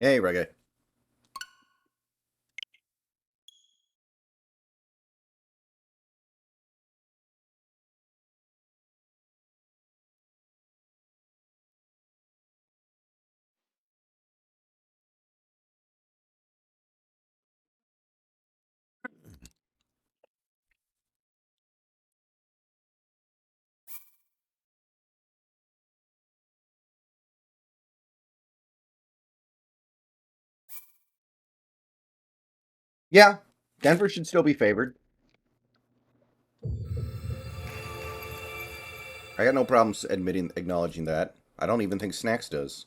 Hey, Reggae. Yeah, Denver should still be favored. I got no problems acknowledging that. I don't even think Snacks does.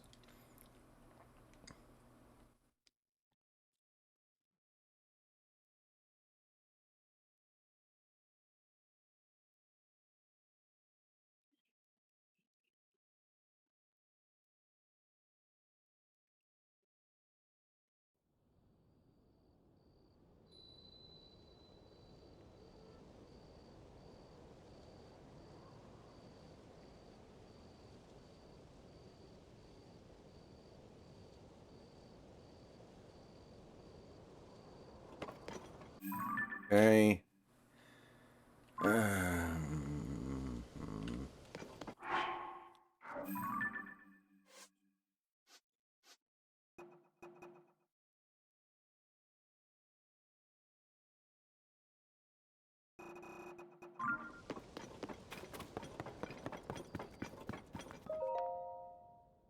Okay. Um,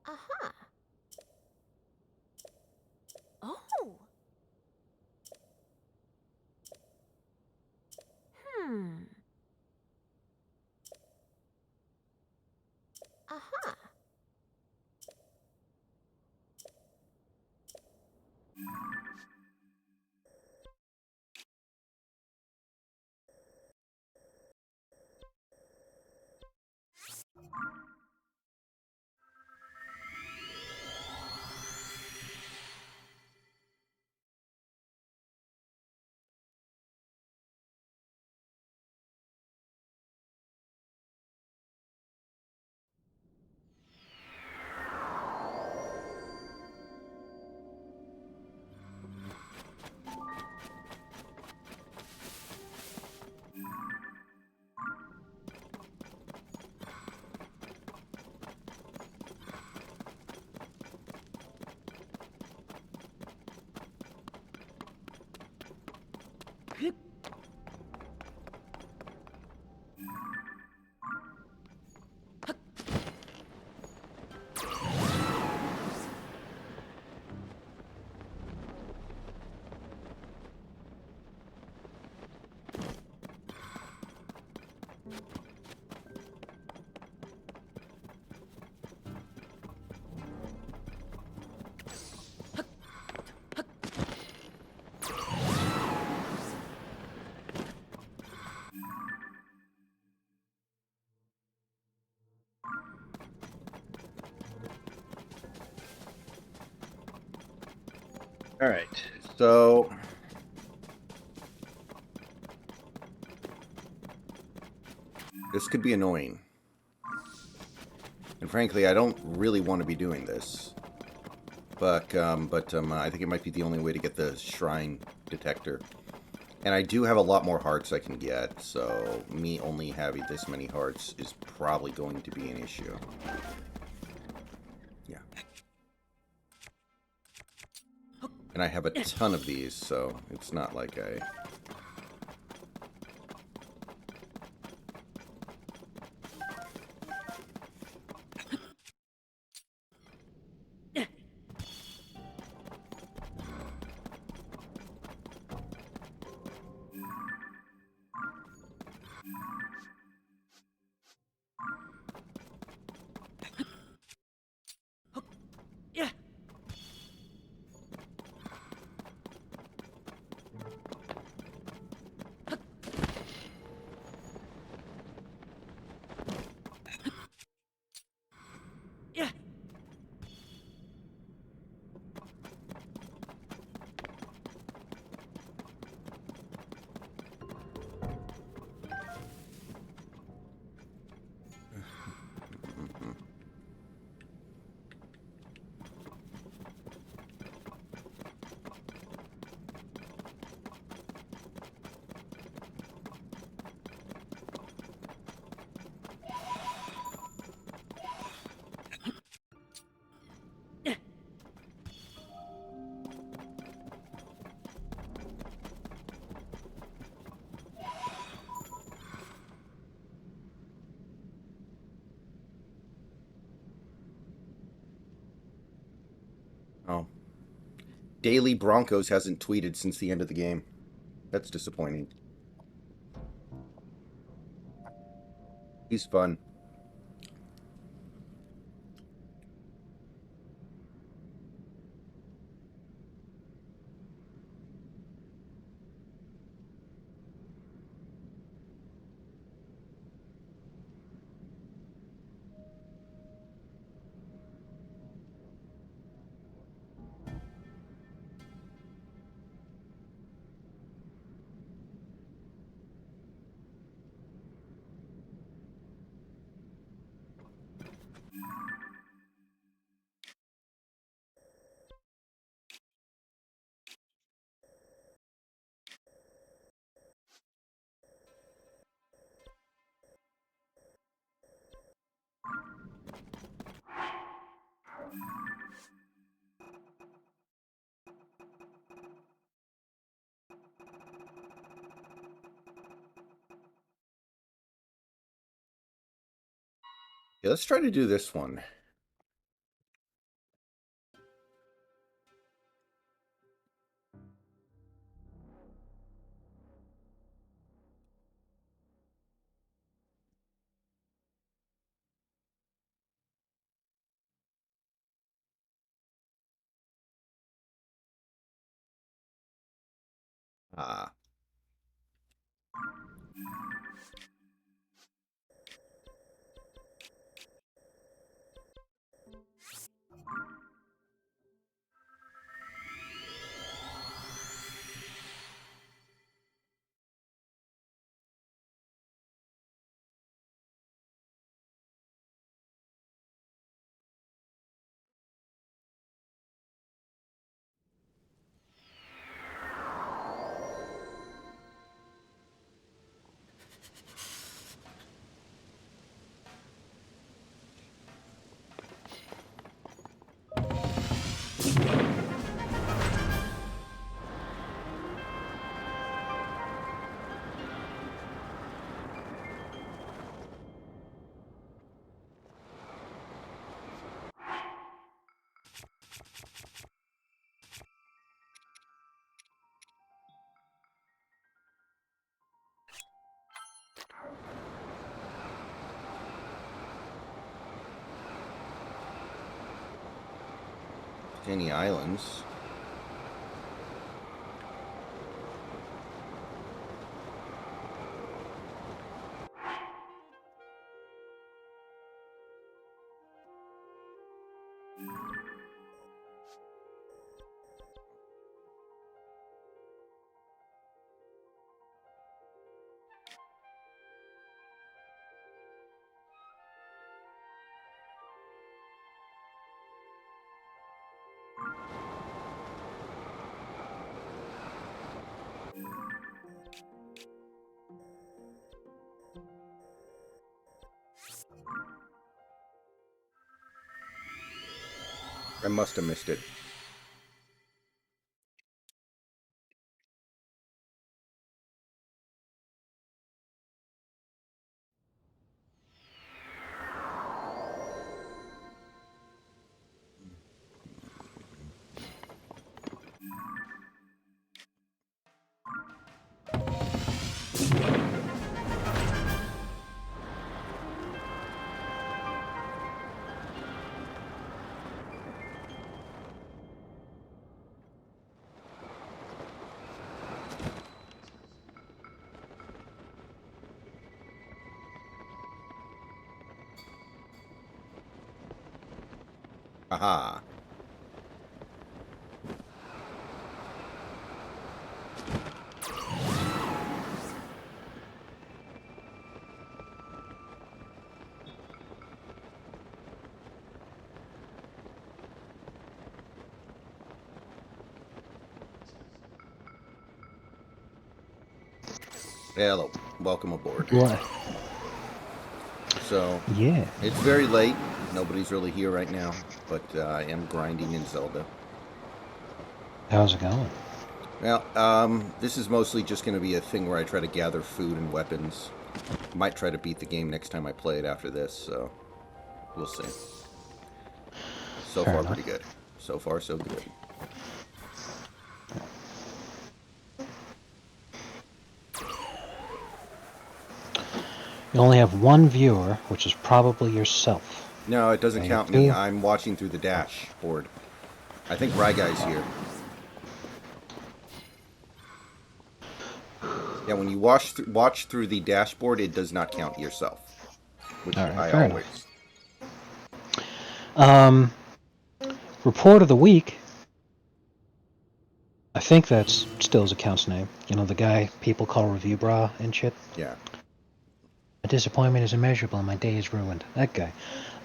Aha. Oh. Hmm. Aha. all right. So this could be annoying. And frankly, I don't really want to be doing this. But I think it might be the only way to get the shrine detector. And I do have a lot more hearts I can get, so me only having this many hearts is probably going to be an issue. Yeah. And I have a ton of these, so it's not like I... Oh. Daily Broncos hasn't tweeted since the end of the game. That's disappointing. He's fun. Yeah, let's try to do this one. Ah. Any islands? I must have missed it. Aha. Hello. Welcome aboard. Right. So, Yeah. it's very late. Nobody's really here right now, but I am grinding in Zelda. How's it going? Well, this is mostly just going to be a thing where I try to gather food and weapons. Might try to beat the game next time I play it after this, so we'll see. So Fair far, enough. pretty good. So far, so good. You only have one viewer, which is probably yourself. No, it doesn't Okay, count me. two. I'm watching through the dashboard. I think Rye Guy's here. Yeah, when you watch through the dashboard, it does not count yourself. Which All right, I fair always... enough. Report of the week. I think that's still his account's name. You know, the guy people call Review Bra and shit. Yeah. My disappointment is immeasurable and my day is ruined. That guy.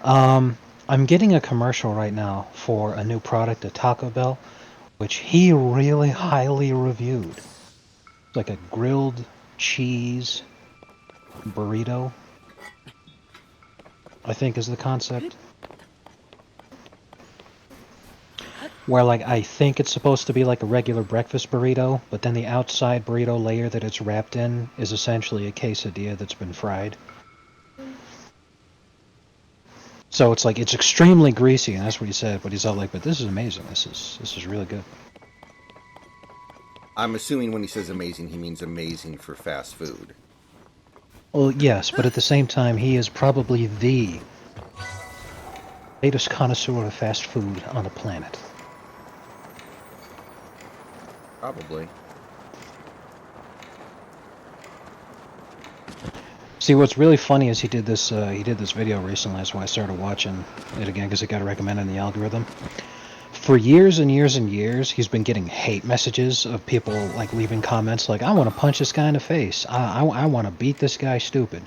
I'm getting a commercial right now for a new product at Taco Bell, which he really highly reviewed. It's like a grilled cheese burrito, I think is the concept. Where, like, I think it's supposed to be like a regular breakfast burrito, but then the outside burrito layer that it's wrapped in is essentially a quesadilla that's been fried. So it's like, it's extremely greasy, and that's what he said, but he's all like, but this is amazing, this is really good. I'm assuming when he says amazing, he means amazing for fast food. Well, yes, but at the same time, he is probably the greatest connoisseur of fast food on the planet. Probably. See, what's really funny is he did this video recently. That's why I started watching it again, because it got recommended in the algorithm. For years and years and years, he's been getting hate messages of people like leaving comments like, I want to punch this guy in the face. I want to beat this guy stupid.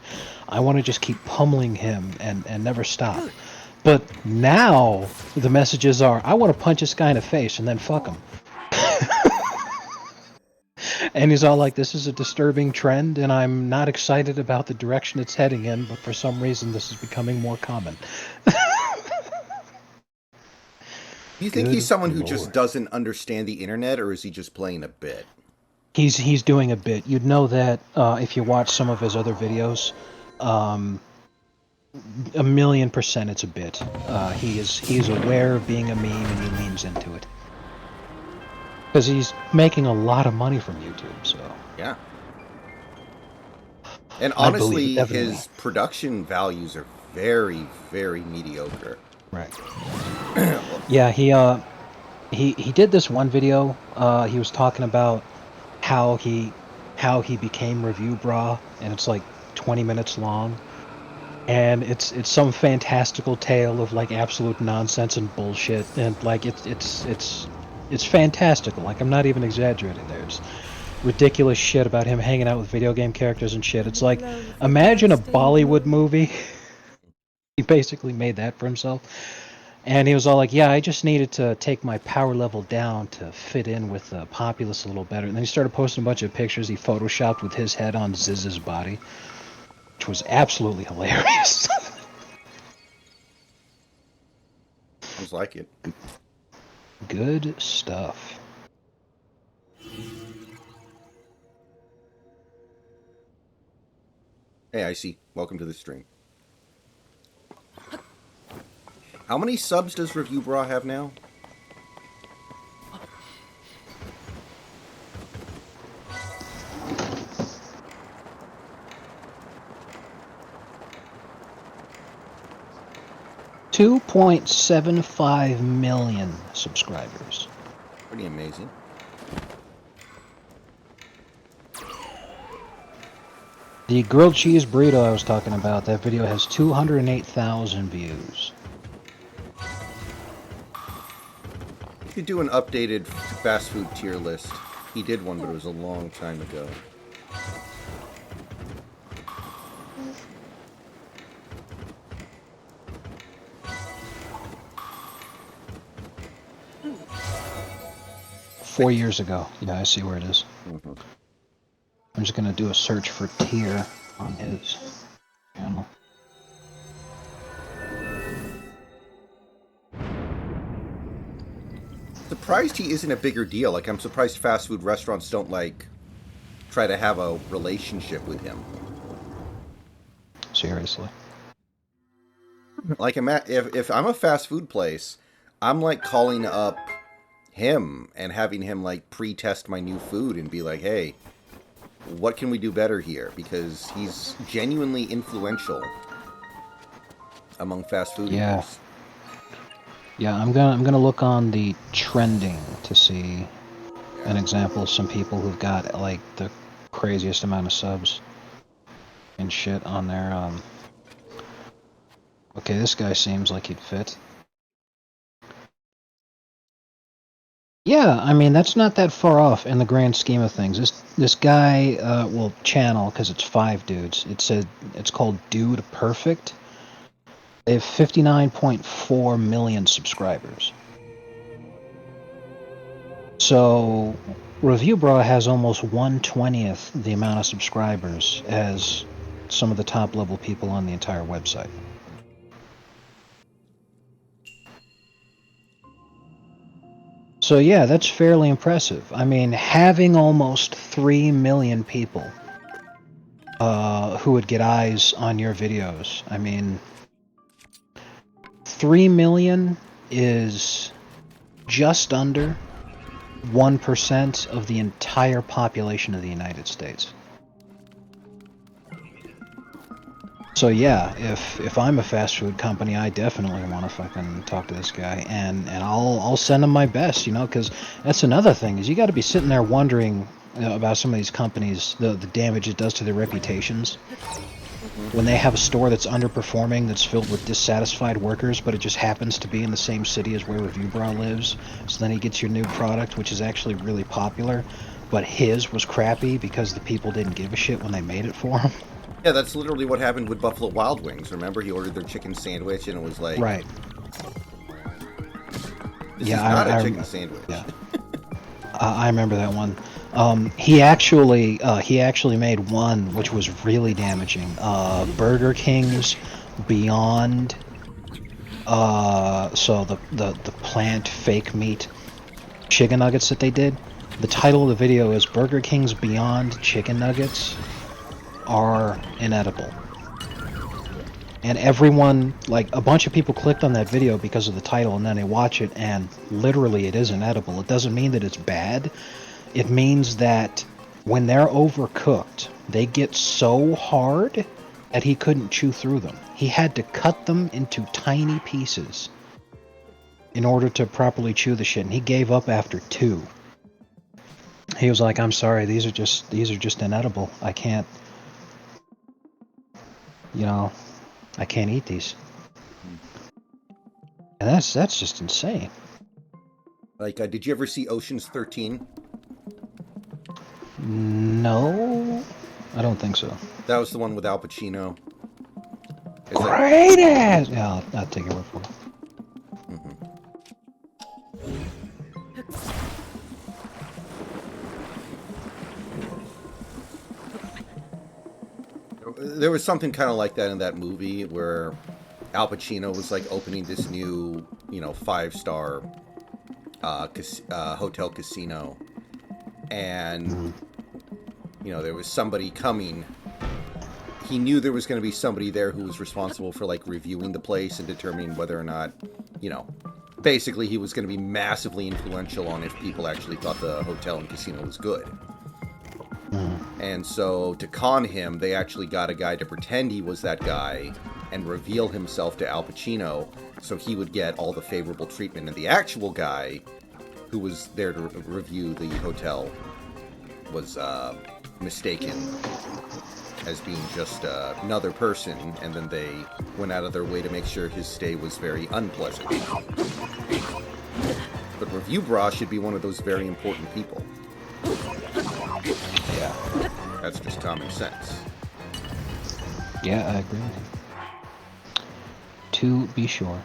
I want to just keep pummeling him and never stop. But now the messages are, I want to punch this guy in the face and then fuck him. And he's all like, this is a disturbing trend, and I'm not excited about the direction it's heading in, but for some reason this is becoming more common. Do you think Good he's someone who just Lord. doesn't understand the internet, or is he just playing a bit? He's doing a bit. You'd know that if you watch some of his other videos. 1,000,000% it's a bit. He's aware of being a meme and he leans into it. Because he's making a lot of money from YouTube, so... Yeah. And I believe honestly, it, definitely. his production values are very, very mediocre. Right. Yeah, he did this one video. He was talking about how he became Review Bra, and it's like 20 minutes long. And it's some fantastical tale of like absolute nonsense and bullshit, and like it's fantastical. Like, I'm not even exaggerating. There's ridiculous shit about him hanging out with video game characters and shit. It's like, imagine a Bollywood movie. He basically made that for himself. And he was all like, yeah, I just needed to take my power level down to fit in with the populace a little better. And then he started posting a bunch of pictures he photoshopped with his head on Ziz's body, which was absolutely hilarious. Sounds like it. Good stuff. Hey, I see. Welcome to the stream. How many subs does Review Bra have now? $2.75 million subscribers. Pretty amazing. The grilled cheese burrito I was talking about, that video has 208,000 views. You could do an updated fast food tier list. He did one, but it was a long time ago. Four years ago. Yeah, I see where it is. Mm-hmm. I'm just gonna do a search for tier on his channel. Surprised he isn't a bigger deal. Like, I'm surprised fast food restaurants don't, like, try to have a relationship with him. Seriously. Like, if I'm a fast food place, I'm like calling up him and having him like pre-test my new food and be like, hey, what can we do better here? Because he's genuinely influential among fast food Yeah. eaters. Yeah, I'm gonna look on the trending to see an Yeah. example of some people who've got like the craziest amount of subs and shit on their Okay, this guy seems like he'd fit. Yeah, I mean that's not that far off in the grand scheme of things. This guy, well, channel because it's 5 dudes. It's called Dude Perfect. They have 59.4 million subscribers. So, Review Bra has almost 1/20th the amount of subscribers as some of the top level people on the entire website. So yeah, that's fairly impressive. I mean, having almost 3 million people who would get eyes on your videos. I mean, 3 million is just under 1% of the entire population of the United States. So yeah, if I'm a fast food company, I definitely want to fucking talk to this guy, and I'll send him my best, you know, because that's another thing is you got to be sitting there wondering about some of these companies, the damage it does to their reputations when they have a store that's underperforming, that's filled with dissatisfied workers, but it just happens to be in the same city as where Review Bra lives. So then he gets your new product, which is actually really popular, but his was crappy because the people didn't give a shit when they made it for him. Yeah, that's literally what happened with Buffalo Wild Wings. Remember, he ordered their chicken sandwich and it was like, Right. this Yeah, is not a chicken sandwich. yeah. I remember that one. He actually made one which was really damaging. Burger King's Beyond. So the plant fake meat chicken nuggets that they did. The title of the video is Burger King's Beyond Chicken Nuggets are inedible. And everyone, like a bunch of people clicked on that video because of the title, and then they watch it, and literally it is inedible. It doesn't mean that it's bad. It means that when they're overcooked, they get so hard that he couldn't chew through them. He had to cut them into tiny pieces in order to properly chew the shit, and he gave up after 2. He was like, "I'm sorry, these are just inedible. I can't, you know, I can't eat these." And that's just insane. Like, did you ever see Ocean's 13? No, I don't think so. That was the one with Al Pacino. Great ass. Yeah, I'll take your word for it. There was something kind of like that in that movie where Al Pacino was like opening this new, 5-star hotel casino, and there was somebody coming. He knew there was going to be somebody there who was responsible for like reviewing the place and determining whether or not, basically he was going to be massively influential on if people actually thought the hotel and casino was good. And so to con him, they actually got a guy to pretend he was that guy and reveal himself to Al Pacino so he would get all the favorable treatment. And the actual guy who was there to review the hotel was mistaken as being just another person, and then they went out of their way to make sure his stay was very unpleasant. But Review Bra should be one of those very important people. Yeah. That's just common sense. Yeah, I agree with you. To be sure.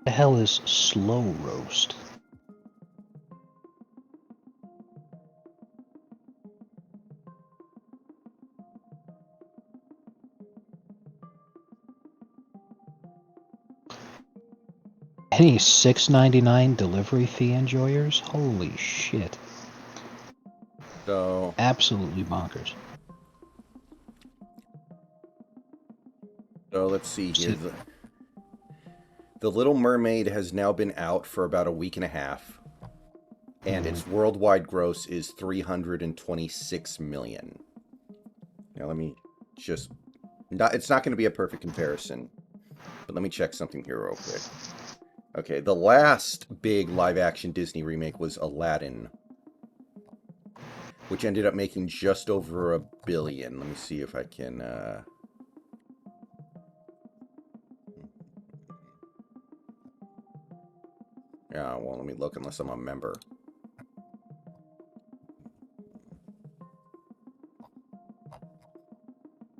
The hell is slow roast? Any $6.99 delivery fee enjoyers? Holy shit. So Absolutely bonkers. So let's see here. The Little Mermaid has now been out for about a week and a half, and its worldwide gross is $326 million. Now let me just... it's not going to be a perfect comparison, but let me check something here real quick. Okay, the last big live-action Disney remake was Aladdin, which ended up making just over $1 billion. Let me see if I can... Yeah, well, let me look unless I'm a member.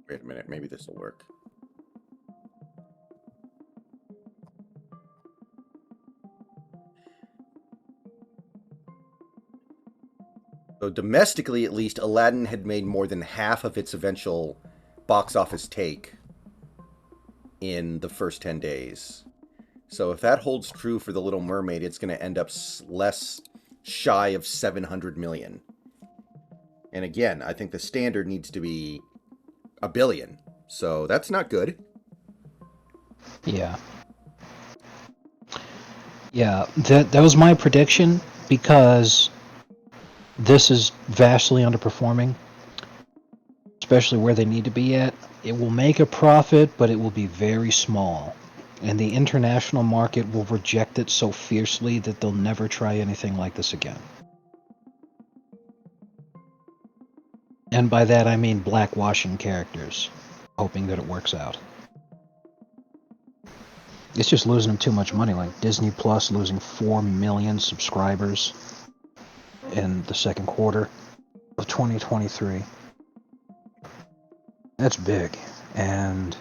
Wait a minute, maybe this will work. So domestically, at least, Aladdin had made more than half of its eventual box office take in the first 10 days. So if that holds true for The Little Mermaid, it's going to end up less shy of $700 million. And again, I think the standard needs to be $1 billion. So that's not good. Yeah. Yeah, that was my prediction, because this is vastly underperforming, especially where they need to be at. It will make a profit, but it will be very small. And the international market will reject it so fiercely that they'll never try anything like this again. And by that I mean blackwashing characters, hoping that it works out. It's just losing them too much money, like Disney Plus losing 4 million subscribers in the second quarter of 2023. That's big, and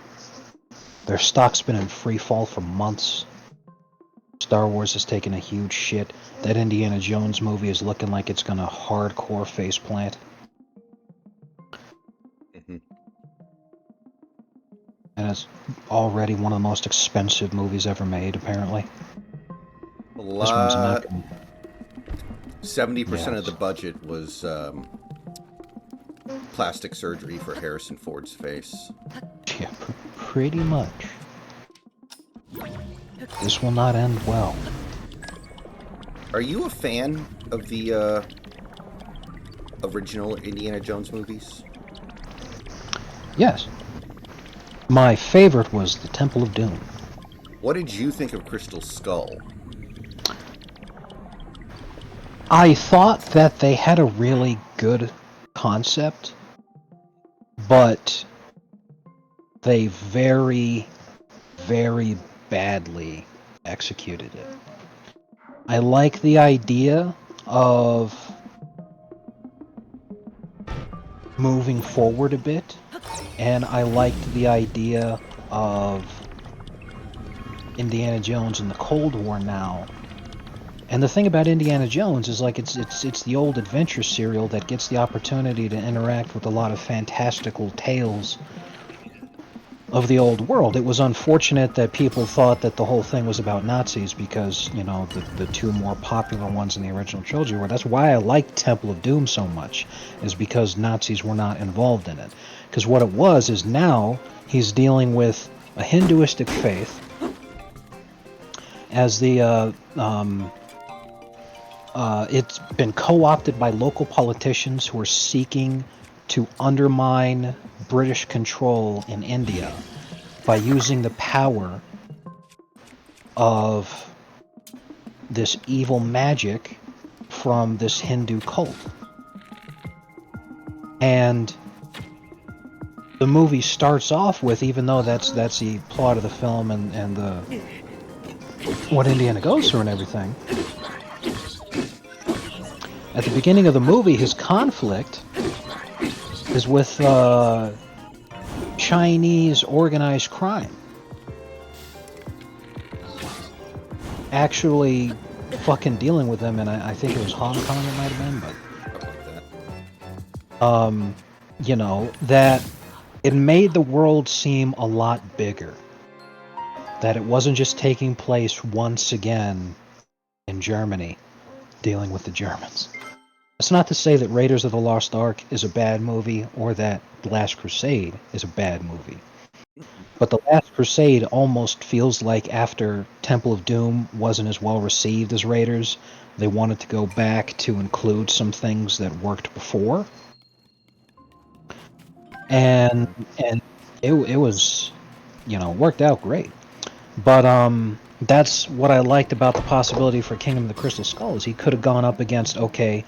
their stock's been in free fall for months. Star Wars has taken a huge shit. That Indiana Jones movie is looking like it's gonna hardcore faceplant. Mm-hmm. And it's already one of the most expensive movies ever made, apparently. This one's not gonna... 70% of the budget was plastic surgery for Harrison Ford's face. Yeah, pretty much. This will not end well. Are you a fan of the original Indiana Jones movies? Yes. My favorite was the Temple of Doom. What did you think of Crystal Skull? I thought that they had a really good concept, but they very, very badly executed it. I like the idea of moving forward a bit, and I liked the idea of Indiana Jones in the Cold War now. And the thing about Indiana Jones is, like, it's the old adventure serial that gets the opportunity to interact with a lot of fantastical tales of the old world. It was unfortunate that people thought that the whole thing was about Nazis, because, you know, the two more popular ones in the original trilogy were. That's why I like Temple of Doom so much, is because Nazis were not involved in it. Because what it was is, now he's dealing with a Hinduistic faith as the it's been co-opted by local politicians who are seeking to undermine British control in India by using the power of this evil magic from this Hindu cult. And the movie starts off with, even though that's the plot of the film and the what Indiana goes through and everything, at the beginning of the movie, his conflict is with Chinese organized crime. Actually fucking dealing with them, and I think it was Hong Kong it might have been, but you know, that it made the world seem a lot bigger. That it wasn't just taking place once again in Germany, dealing with the Germans. That's not to say that Raiders of the Lost Ark is a bad movie, or that The Last Crusade is a bad movie. But The Last Crusade almost feels like after Temple of Doom wasn't as well received as Raiders, they wanted to go back to include some things that worked before. And it was, worked out great. But that's what I liked about the possibility for Kingdom of the Crystal Skull is he could have gone up against, okay,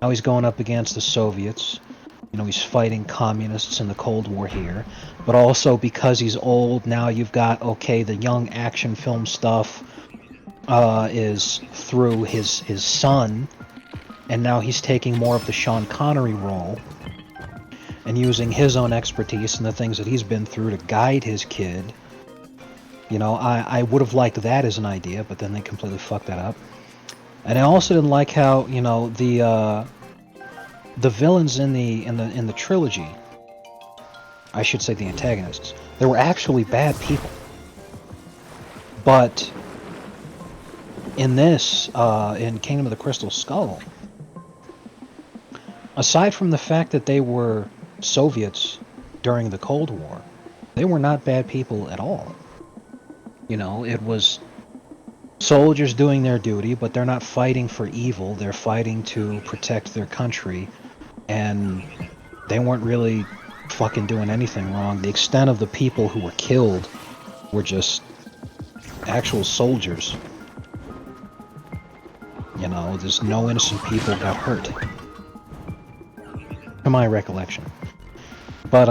now he's going up against the Soviets. He's fighting communists in the Cold War here. But also because he's old, now you've got, okay, the young action film stuff is through his son, and now he's taking more of the Sean Connery role and using his own expertise and the things that he's been through to guide his kid. I would have liked that as an idea, but then they completely fucked that up. And I also didn't like how, the villains in the trilogy, I should say the antagonists, they were actually bad people. But in this, in Kingdom of the Crystal Skull, aside from the fact that they were Soviets during the Cold War, they were not bad people at all. It was soldiers doing their duty, but they're not fighting for evil. They're fighting to protect their country, and they weren't really fucking doing anything wrong. The extent of the people who were killed were just actual soldiers. There's no innocent people got hurt, to my recollection. But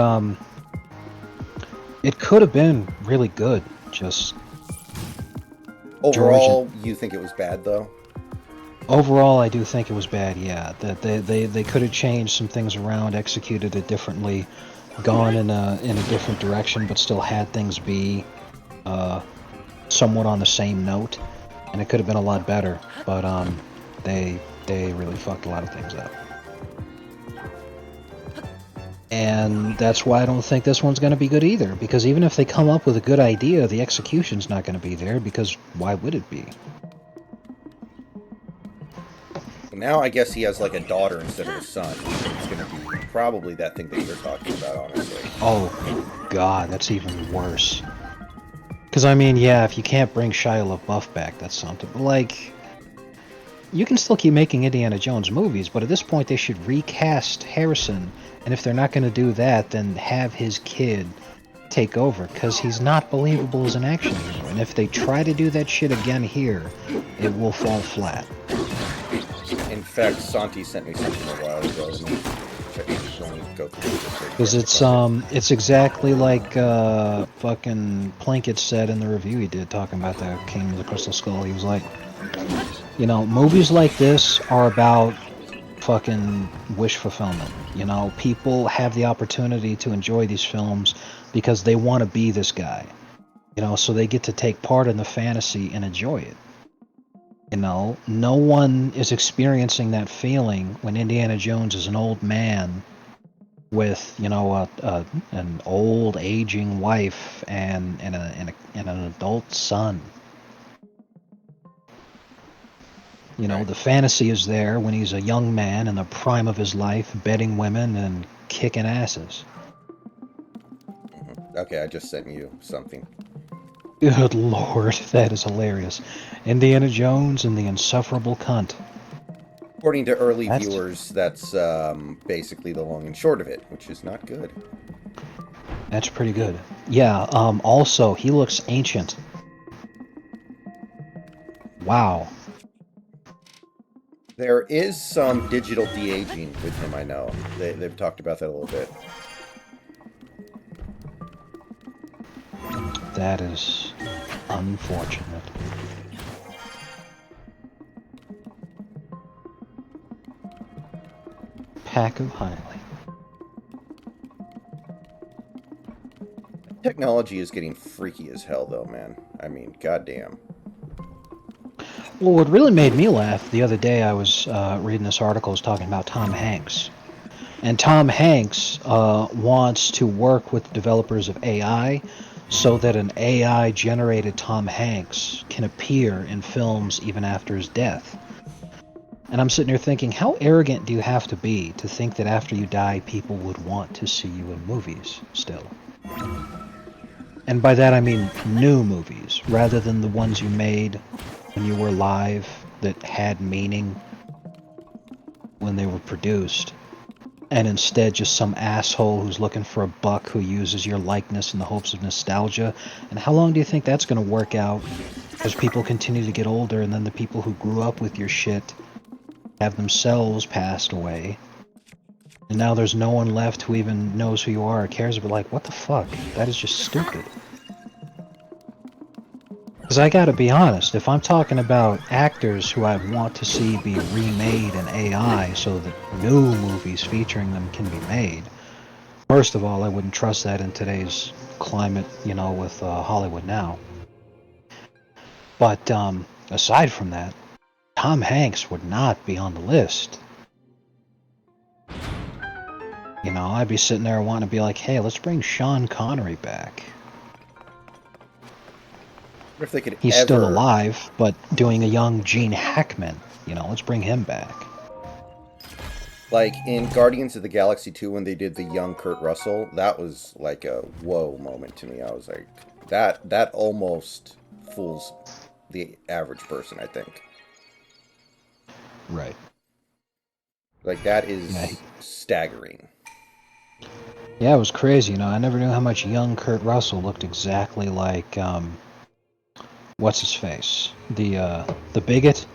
it could have been really good. Just Overall, you think it was bad, though? overall, I do think it was bad. Yeah, that they could have changed some things around, executed it differently, gone in a different direction, but still had things be somewhat on the same note, and it could have been a lot better. But they really fucked a lot of things up. And that's why I don't think this one's going to be good either, because even if they come up with a good idea, the execution's not going to be there, because why would it be? Now I guess he has like a daughter instead of a son. It's going to be probably that thing that you're talking about, honestly. Oh, God, that's even worse. Because, I mean, yeah, if you can't bring Shia LaBeouf back, that's something. But, like, you can still keep making Indiana Jones movies, but at this point they should recast Harrison, and if they're not going to do that, then have his kid take over, because he's not believable as an action hero, and if they try to do that shit again here, it will fall flat. In fact, Santi sent me something a while ago. Let me check it. Let me go through this. Because it's exactly like fucking Plinkett said in the review he did, talking about the Kingdom of the Crystal Skull. He was like, movies like this are about fucking wish fulfillment. People have the opportunity to enjoy these films because they want to be this guy. So they get to take part in the fantasy and enjoy it. No one is experiencing that feeling when Indiana Jones is an old man with, an old aging wife and an adult son. Right. The fantasy is there when he's a young man in the prime of his life, bedding women and kicking asses. Okay, I just sent you something. Good lord, that is hilarious. Indiana Jones and the insufferable cunt. According to early viewers, that's basically the long and short of it, which is not good. That's pretty good. Yeah, also, he looks ancient. Wow. There is some digital de-aging with him, I know. They've talked about that a little bit. That is unfortunate. Pack of Highly. Technology is getting freaky as hell, though, man. I mean, goddamn. Well, what really made me laugh the other day, I was reading this article, was talking about Tom Hanks. And Tom Hanks wants to work with developers of AI so that an AI-generated Tom Hanks can appear in films even after his death. And I'm sitting here thinking, how arrogant do you have to be to think that after you die, people would want to see you in movies still? And by that I mean new movies, rather than the ones you made when you were live that had meaning when they were produced. And instead just some asshole who's looking for a buck who uses your likeness in the hopes of nostalgia. And how long do you think that's going to work out as people continue to get older, and then the people who grew up with your shit have themselves passed away, and now there's no one left who even knows who you are or cares, but like, what the fuck? That is just stupid. Because I gotta be honest, if I'm talking about actors who I want to see be remade in AI so that new movies featuring them can be made, first of all, I wouldn't trust that in today's climate, you know, with Hollywood now. But aside from that, Tom Hanks would not be on the list. You know, I'd be sitting there wanting to be like, hey, let's bring Sean Connery back. If they could He's ever, still alive, but doing a young Gene Hackman. You know, let's bring him back. like in Guardians of the Galaxy 2 when they did the young Kurt Russell, that was like a whoa moment to me. I was like, that almost fools the average person, I think. Right. Like that Yeah, is staggering. yeah, it was crazy. You know, I never knew how much young Kurt Russell looked exactly like, what's his face? The bigot?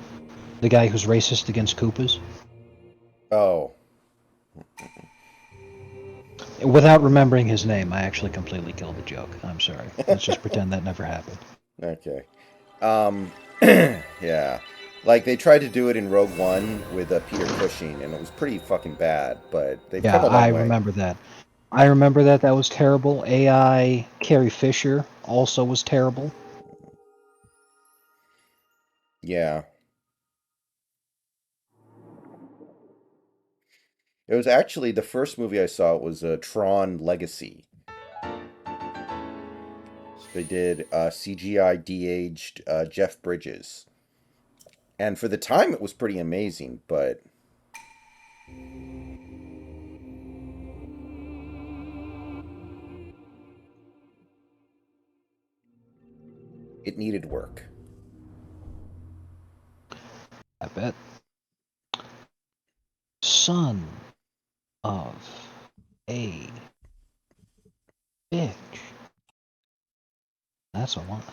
The guy who's racist against Koopas? Oh, Without remembering his name, I actually completely killed the joke. I'm sorry. Let's just pretend that never happened. okay. Yeah. Like they tried to do it in Rogue One with Peter Cushing, and it was pretty fucking bad. But they've Yeah, come a I long way. remember that. I remember that. That was terrible. AI Carrie Fisher also was terrible. Yeah. It was actually the first movie I saw was Tron Legacy. They did CGI de-aged Jeff Bridges. And for the time, it was pretty amazing, but it needed work. I bet. Son of a bitch. That's a lot.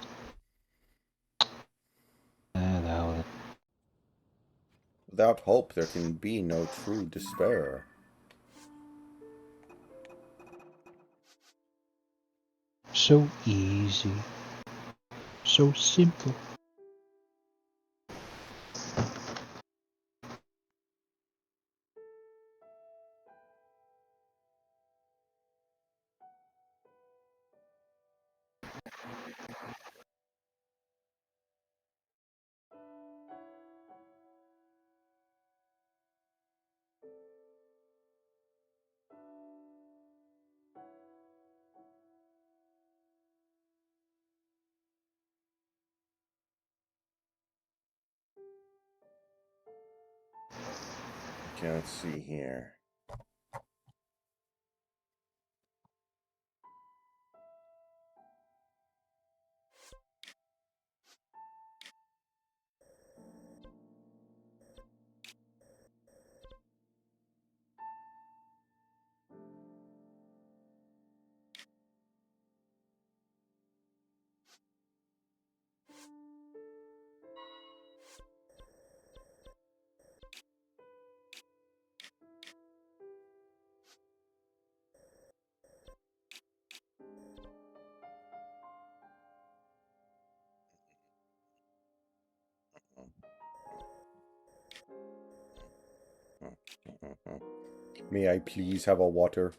That was Without hope, there can be no true despair. so easy. So simple. Okay, let's see here. May I please have a water?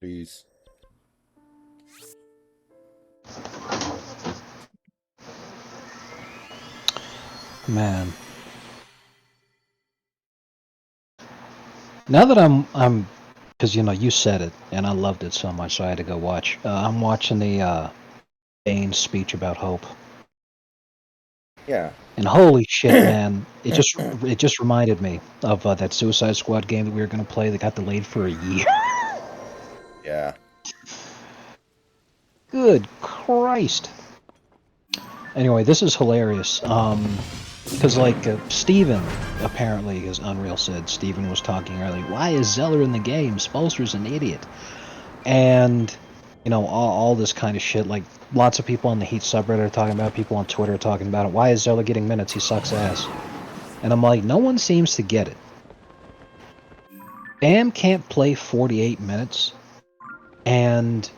Please. Man. Now that I'm, because you know you said it and I loved it so much, so I had to go watch. I'm watching the Bane's speech about hope. Yeah. And holy shit, man! It just reminded me of that Suicide Squad game that we were gonna play that got delayed for a year. Yeah. Good Christ! Anyway, this is hilarious. Because like Steven, apparently, as Unreal said, Steven was talking earlier. Why is Zelda in the game? Spolster's an idiot. And all this kind of shit. Like lots of people on the Heat subreddit are talking about it, people on Twitter are talking about it. Why is Zelda getting minutes? He sucks ass. And I'm like, no one seems to get it. Bam can't play 48 minutes, and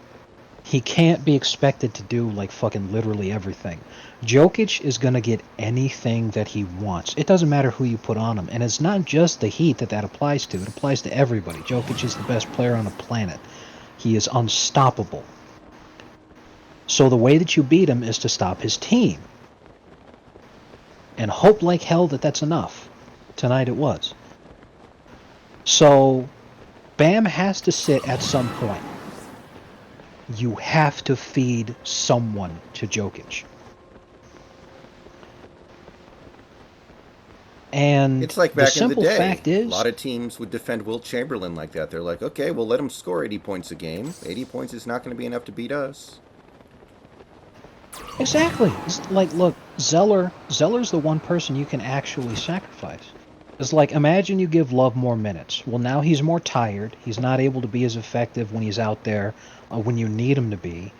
he can't be expected to do like fucking literally everything. Jokic is gonna get anything that he wants. It doesn't matter who you put on him, and it's not just the Heat that applies to. It applies to everybody. Jokic is the best player on the planet. He is unstoppable. So the way that you beat him is to stop his team. And hope like hell that that's enough. Tonight it was. So Bam has to sit at some point. You have to feed someone to Jokic. And It's like the back in the simple day. fact is, A lot of teams would defend Wilt Chamberlain like that. They're like, okay, we'll let him score 80 points a game. 80 points is not going to be enough to beat us. exactly. It's like, look, Zeller's the one person you can actually sacrifice. It's like, imagine you give Love more minutes. Well, now he's more tired. He's not able to be as effective when he's out there when you need him to be.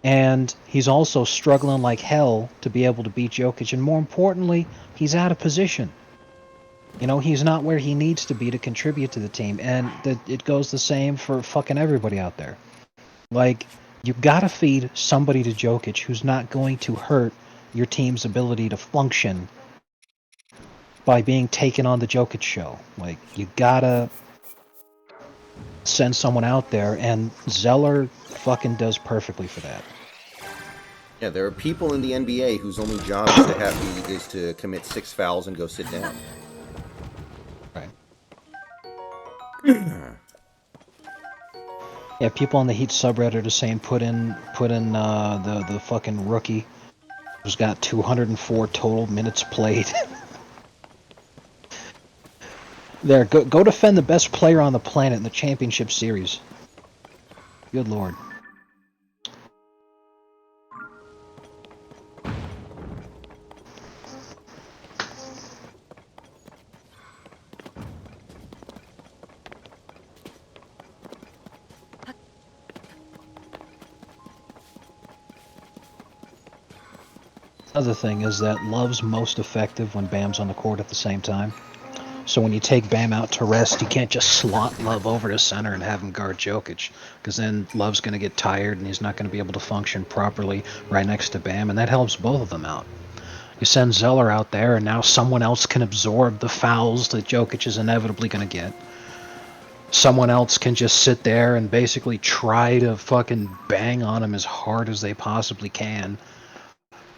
And he's also struggling like hell to be able to beat Jokic. And more importantly, he's out of position. He's not where he needs to be to contribute to the team. And it goes the same for fucking everybody out there. Like, you gotta feed somebody to Jokic who's not going to hurt your team's ability to function by being taken on the Jokic show. Like, you gotta send someone out there, and Zeller fucking does perfectly for that. Yeah, there are people in the NBA whose only job is to commit 6 fouls and go sit down. Right. Yeah, people on the Heat subreddit are saying put in the fucking rookie who's got 204 total minutes played. There, go defend the best player on the planet in the championship series. Good lord. Other thing is that Love's most effective when Bam's on the court at the same time. So when you take Bam out to rest, you can't just slot Love over to center and have him guard Jokic, because then Love's going to get tired and he's not going to be able to function properly right next to Bam, and that helps both of them out. You send Zeller out there, and now someone else can absorb the fouls that Jokic is inevitably going to get. Someone else can just sit there and basically try to fucking bang on him as hard as they possibly can.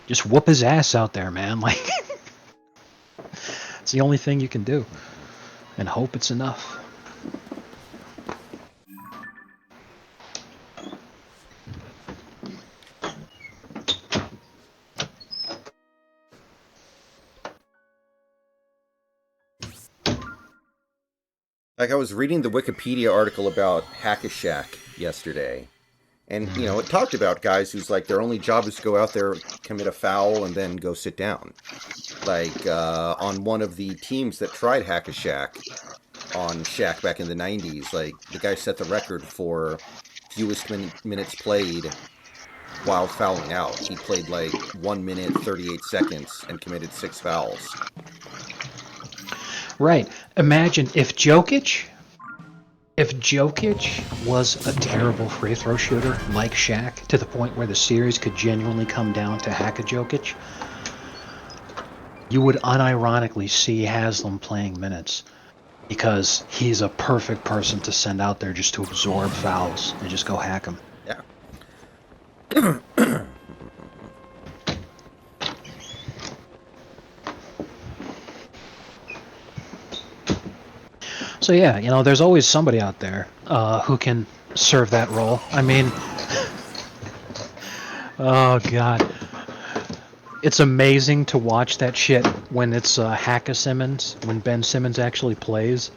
Just whoop his ass out there, man. Like, it's the only thing you can do. And hope it's enough. Like, I was reading the Wikipedia article about Hack-a-Shaq yesterday. And, it talked about guys whose, like, their only job is to go out there, commit a foul, and then go sit down. Like, on one of the teams that tried Hack-a-Shaq on Shaq back in the 90s, like, the guy set the record for fewest minutes played while fouling out. He played, like, 1 minute, 38 seconds, and committed 6 fouls. Right. Imagine if Jokic was a terrible free throw shooter like Shaq, to the point where the series could genuinely come down to Hack-a-Jokic, you would unironically see Haslam playing minutes, because he's a perfect person to send out there just to absorb fouls and just go hack him. Yeah. So yeah, there's always somebody out there who can serve that role. I mean, oh god. It's amazing to watch that shit when it's Hack-a-Simmons, when Ben Simmons actually plays.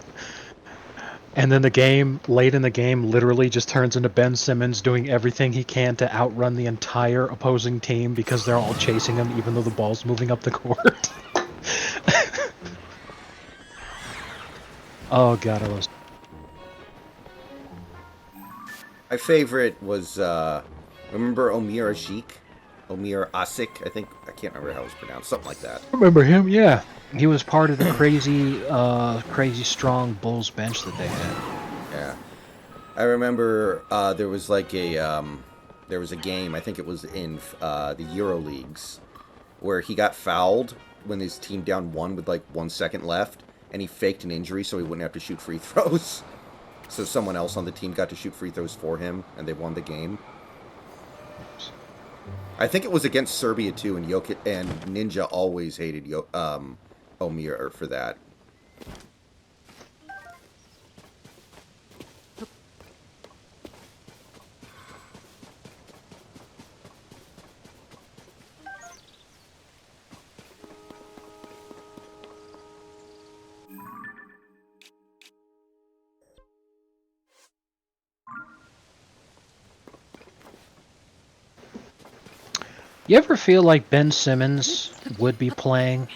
And then the game, late in the game, literally just turns into Ben Simmons doing everything he can to outrun the entire opposing team because they're all chasing him even though the ball's moving up the court. Oh god, I was... My favorite was, remember Omir Ajik? Omir Asik, I think. I can't remember how it was pronounced. Something like that. Remember him? Yeah. He was part of the crazy strong Bulls bench that they had. Yeah. I remember there was like there was a game, I think it was in the Euro Leagues, where he got fouled when his team down one with like 1 second left, and he faked an injury so he wouldn't have to shoot free throws. So someone else on the team got to shoot free throws for him, and they won the game. I think it was against Serbia too, and Jokic and Ninja always hated Omir for that. You ever feel like Ben Simmons would be playing?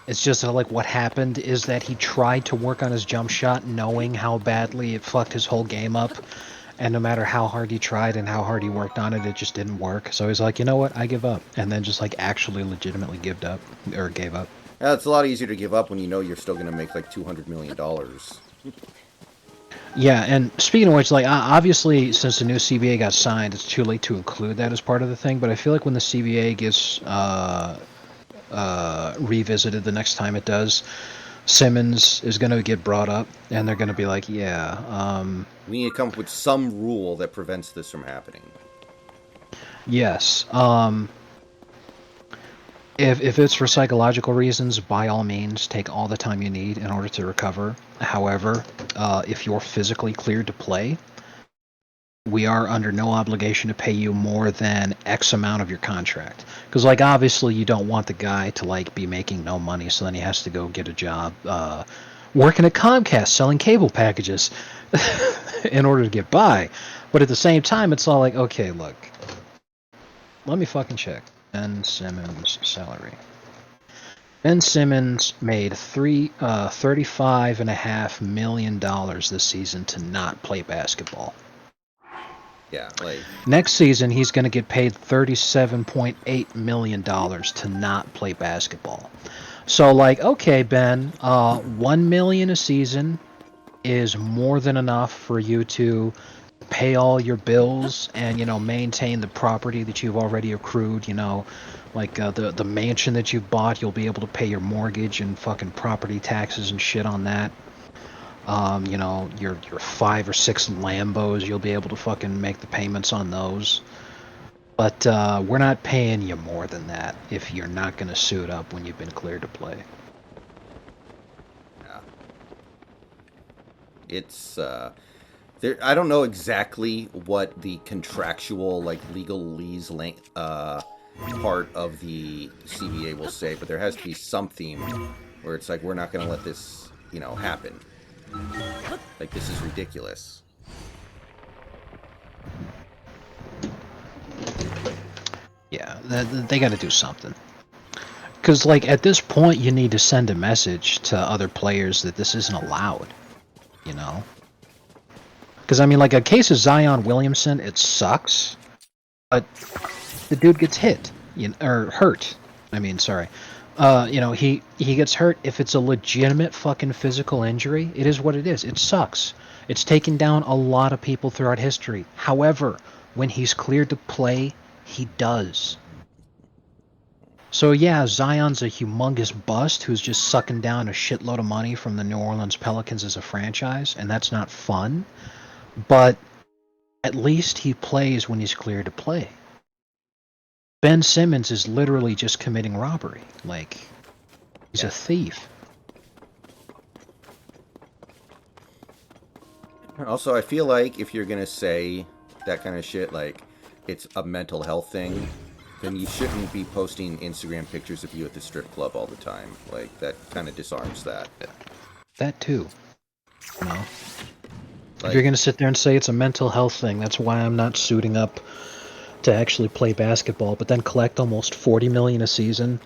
It's just like what happened is that he tried to work on his jump shot knowing how badly it fucked his whole game up. And no matter how hard he tried and how hard he worked on it, it just didn't work. So he's like, you know what, I give up. And then just like actually legitimately gave up. Yeah, it's a lot easier to give up when you know you're still going to make like $200 million. Yeah, and speaking of which, like obviously since the new CBA got signed, it's too late to include that as part of the thing. But I feel like when the CBA gets revisited the next time it does, Simmons is going to get brought up, and they're going to be like, yeah, We need to come up with some rule that prevents this from happening. yes, if it's for psychological reasons, by all means, take all the time you need in order to recover. However, if you're physically cleared to play, we are under no obligation to pay you more than X amount of your contract. Because, like, obviously you don't want the guy to, like, be making no money, so then he has to go get a job working at Comcast selling cable packages in order to get by. But at the same time, it's all like, okay, look, let me fucking check. Ben Simmons' salary. Ben Simmons made $35.5 million this season to not play basketball. Yeah, like... Next season, he's going to get paid $37.8 million to not play basketball. So, like, okay, Ben, $1 million a season is more than enough for you to pay all your bills and, you know, maintain the property that you've already accrued, you know, like the mansion that you bought, you'll be able to pay your mortgage and fucking property taxes and shit on that. You know, your 5 or 6 Lambos, you'll be able to fucking make the payments on those. But we're not paying you more than that if you're not going to suit up when you've been cleared to play. Yeah. It's, there, I don't know exactly what the contractual, like, legalese part of the CBA will say, but there has to be something where it's like, we're not going to let this, you know, happen. Like, this is ridiculous. Yeah, they got to do something. Because, like, at this point, you need to send a message to other players that this isn't allowed, you know? Because, I mean, like, a case of Zion Williamson, it sucks, but the dude gets hit, or hurt. I mean, sorry. You know, he gets hurt. If it's a legitimate fucking physical injury, it is what it is. It sucks. It's taken down a lot of people throughout history. However, when he's cleared to play, he does. So yeah, Zion's a humongous bust who's just sucking down a shitload of money from the New Orleans Pelicans as a franchise, and that's not fun. But at least he plays when he's cleared to play. Ben Simmons is literally just committing robbery. Like, he's a thief. Also, I feel like if you're going to say that kind of shit, like, it's a mental health thing, then you shouldn't be posting Instagram pictures of you at the strip club all the time. Like, that kind of disarms that. That too. You know? Like, If you're gonna sit there and say it's a mental health thing, that's why I'm not suiting up to actually play basketball, but then collect almost 40 million a season,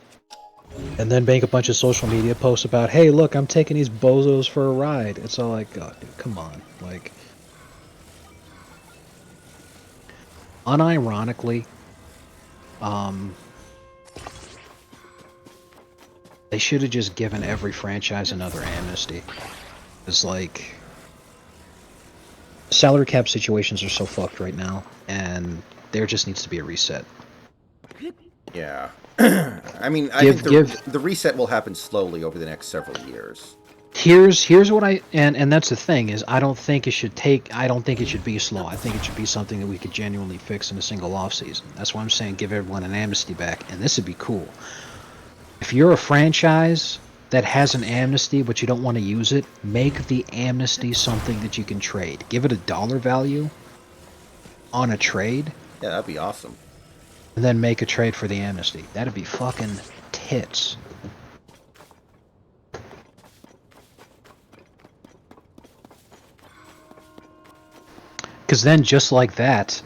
and then make a bunch of social media posts about, hey, look, I'm taking these bozos for a ride. It's all like, oh, dude, come on. Like, unironically, they should have just given every franchise another amnesty. It's like, salary cap situations are so fucked right now, and there just needs to be a reset. yeah. I mean, I think the reset will happen slowly over the next several years. Here's what and that's the thing is I don't think it should be slow. I think it should be something that we could genuinely fix in a single off season. That's why I'm saying give everyone an amnesty back, and this would be cool. If you're a franchise that has an amnesty but you don't want to use it, make the amnesty something that you can trade. Give it a dollar value on a trade. Yeah, that'd be awesome. And then make a trade for the amnesty. That'd be fucking tits. Because then, just like that,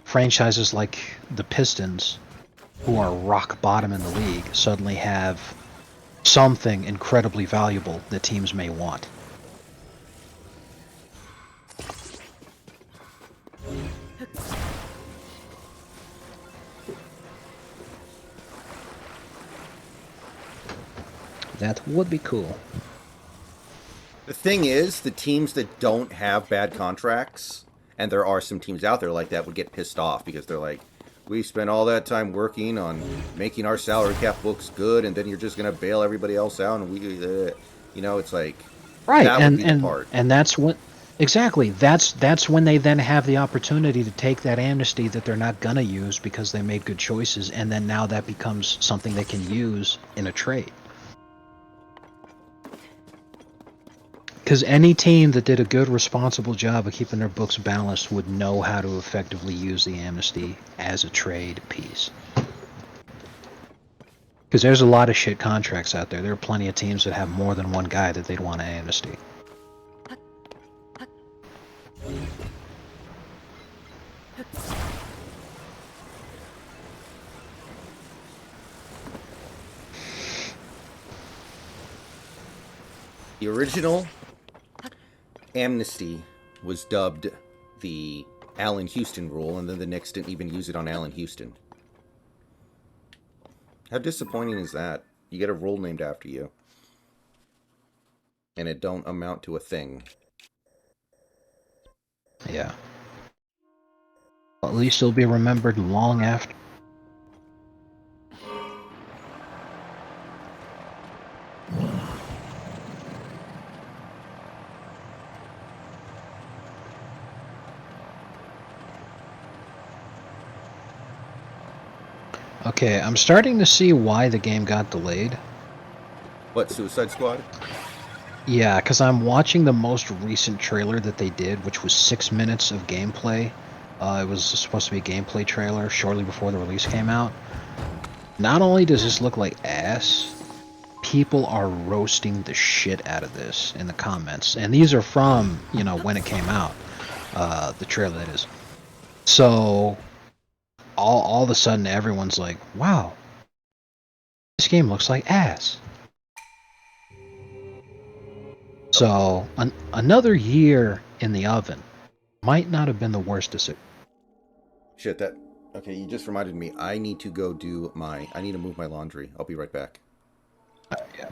franchises like the Pistons, who are rock bottom in the league, suddenly have something incredibly valuable that teams may want. That would be cool. The thing is, the teams that don't have bad contracts, and there are some teams out there like that, would get pissed off because they're like, we spent all that time working on making our salary cap books good, and then you're just going to bail everybody else out, and it's like, right, that would be the part. And that's what exactly that's when they then have the opportunity to take that amnesty that they're not gonna use because they made good choices, and then now that becomes something they can use in a trade. Because any team that did a good, responsible job of keeping their books balanced would know how to effectively use the amnesty as a trade piece. Because there's a lot of shit contracts out there. There are plenty of teams that have more than one guy that they'd want to amnesty. The original amnesty was dubbed the Allen Houston rule, and then the Knicks didn't even use it on Allen Houston. How disappointing is that? You get a rule named after you, and it don't amount to a thing. Yeah. Well, at least it'll be remembered long after. Okay, I'm starting to see why the game got delayed. What, Suicide Squad? Yeah, because I'm watching the most recent trailer that they did, which was 6 minutes of gameplay. It was supposed to be a gameplay trailer shortly before the release came out. Not only does this look like ass, people are roasting the shit out of this in the comments. And these are from, when it came out. The trailer, that is. So, all of a sudden, everyone's like, wow, this game looks like ass. So, another year in the oven might not have been the worst decision. Shit, that... Okay, you just reminded me. I need to go do I need to move my laundry. I'll be right back. Yeah.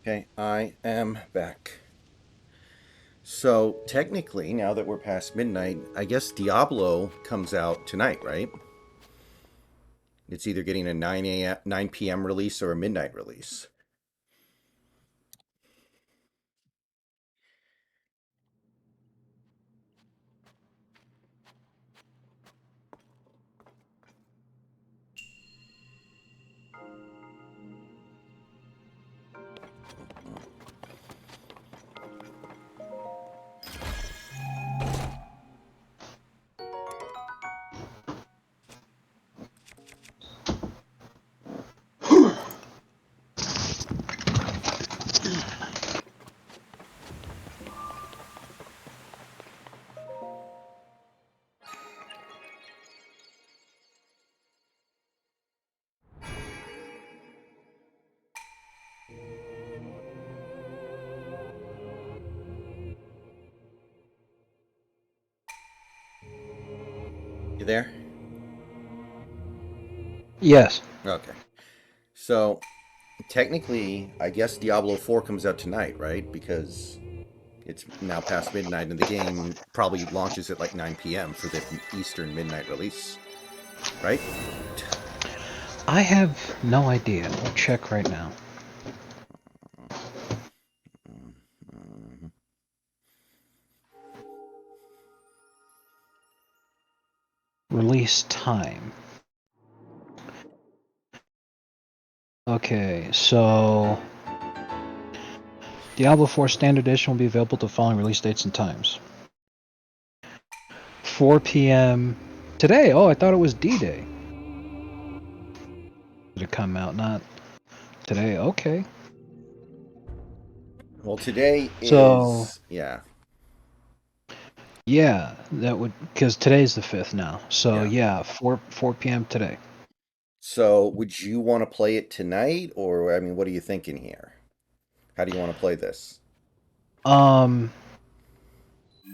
Okay, I am back. So, technically, now that we're past midnight, I guess Diablo comes out tonight, right? It's either getting a 9 p.m. release or a midnight release. You there? Yes. Okay. So, technically, I guess Diablo 4 comes out tonight, right? Because it's now past midnight and the game probably launches at like 9 p.m. for the Eastern midnight release, right? I have no idea. I'll check right now. Release time. Okay, so Diablo 4 Standard Edition will be available to the following release dates and times. 4 p.m. today. Oh, I thought it was D-Day. Did it come out? Not today. Okay. Well, today So, is, yeah, yeah, that would, because today's the 5th now. So, yeah. yeah, 4 p.m. today. So, would you want to play it tonight, or I mean, what are you thinking here? How do you want to play this? Um,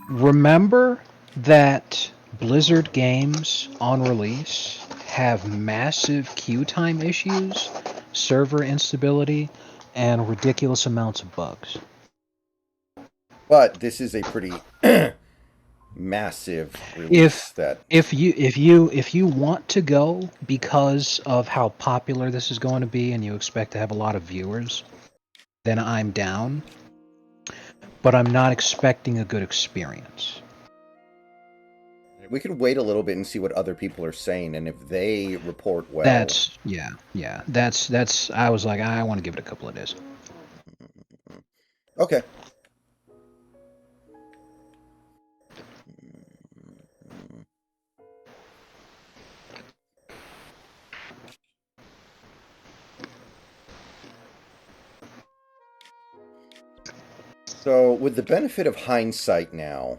remember that Blizzard games on release have massive queue time issues, server instability, and ridiculous amounts of bugs. But this is a pretty massive release If that, if you want to go because of how popular this is going to be and you expect to have a lot of viewers, then I'm down. But I'm not expecting a good experience. we could wait a little bit and see what other people are saying, and if they report well. Yeah. That's. I was like, I want to give it a couple of days. Okay. So, with the benefit of hindsight now,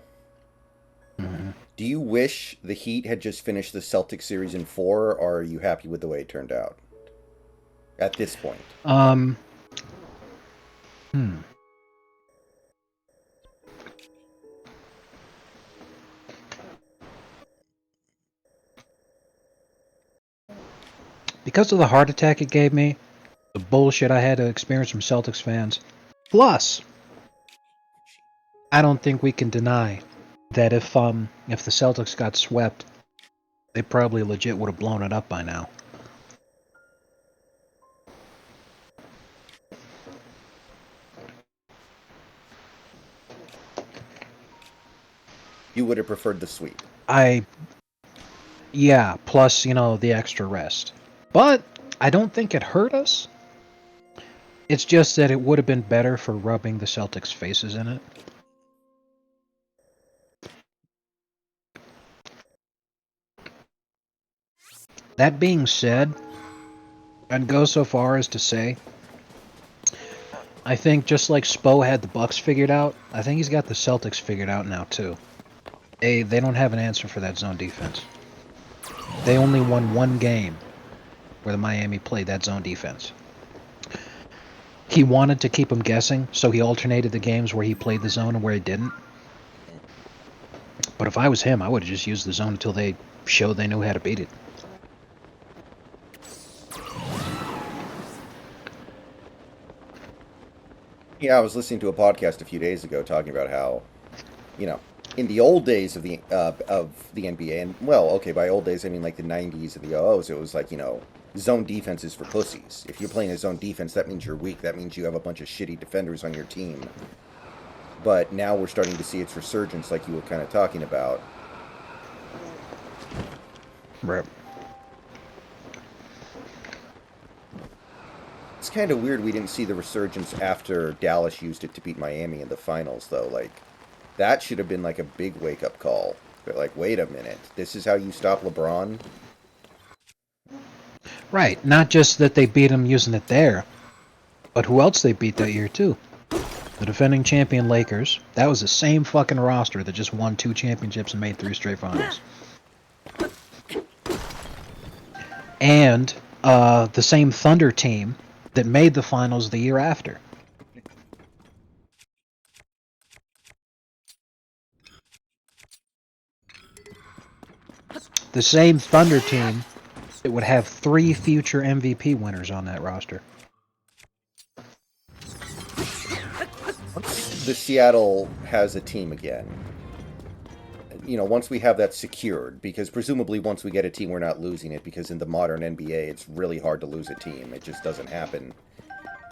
Mhm. do you wish the Heat had just finished the Celtic series in 4, or are you happy with the way it turned out at this point? Um. Hmm. Because of the heart attack it gave me, the bullshit I had to experience from Celtics fans, plus I don't think we can deny that if the Celtics got swept, they probably legit would have blown it up by now. You would have preferred the sweep. Yeah, plus, the extra rest. But I don't think it hurt us. It's just that it would have been better for rubbing the Celtics' faces in it. That being said, I'd go so far as to say, I think just like Spo had the Bucks figured out, I think he's got the Celtics figured out now too. They don't have an answer for that zone defense. They only won one game where the Miami played that zone defense. He wanted to keep them guessing, so he alternated the games where he played the zone and where he didn't. But if I was him, I would have just used the zone until they showed they knew how to beat it. Yeah, I was listening to a podcast a few days ago talking about how, you know, in the old days of the NBA, and well, okay, by old days I mean like the '90s and the '00s, it was like zone defense is for pussies. If you're playing a zone defense, that means you're weak. That means you have a bunch of shitty defenders on your team. But now we're starting to see its resurgence, like you were kind of talking about. Right. It's kind of weird we didn't see the resurgence after Dallas used it to beat Miami in the finals, though. Like, that should have been like a big wake-up call. But like, wait a minute, this is how you stop LeBron? Right. Not just that they beat him using it there, but who else they beat that year too? The defending champion Lakers. That was the same fucking roster that just won 2 championships and made 3 straight finals. And the same Thunder team that made the finals the year after. The same Thunder team that would have 3 future MVP winners on that roster. Once the Seattle has a team again, once we have that secured, because presumably once we get a team, we're not losing it, because in the modern NBA, it's really hard to lose a team. It just doesn't happen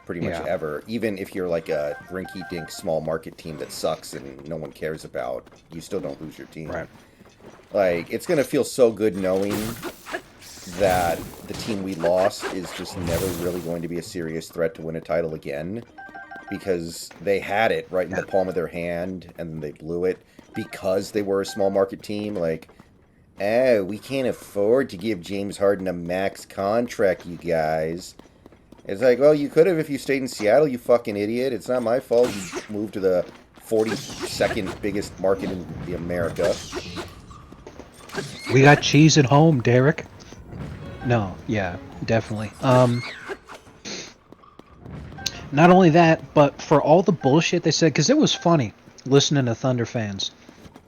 pretty much ever. Even if you're like a rinky-dink small market team that sucks and no one cares about, you still don't lose your team. Right. Like, it's going to feel so good knowing that the team we lost is just never really going to be a serious threat to win a title again, because they had it right in the palm of their hand and then they blew it because they were a small market team. Like, we can't afford to give James Harden a max contract, you guys. It's like, well, you could have if you stayed in Seattle, you fucking idiot. It's not my fault you moved to the 42nd biggest market in the America. We got cheese at home, Derek. No, yeah, definitely. Not only that, but for all the bullshit they said, because it was funny listening to Thunder fans.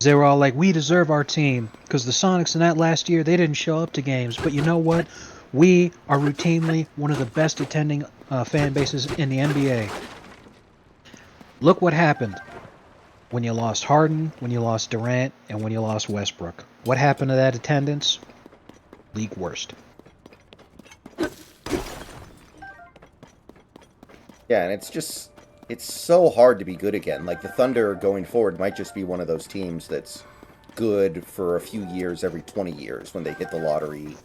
They were all like, we deserve our team, because the Sonics in that last year, they didn't show up to games. But you know what? We are routinely one of the best attending fan bases in the NBA. Look what happened when you lost Harden, when you lost Durant, and when you lost Westbrook. What happened to that attendance? League worst. Yeah, and it's so hard to be good again. Like, the Thunder going forward might just be one of those teams that's good for a few years every 20 years when they hit the lottery,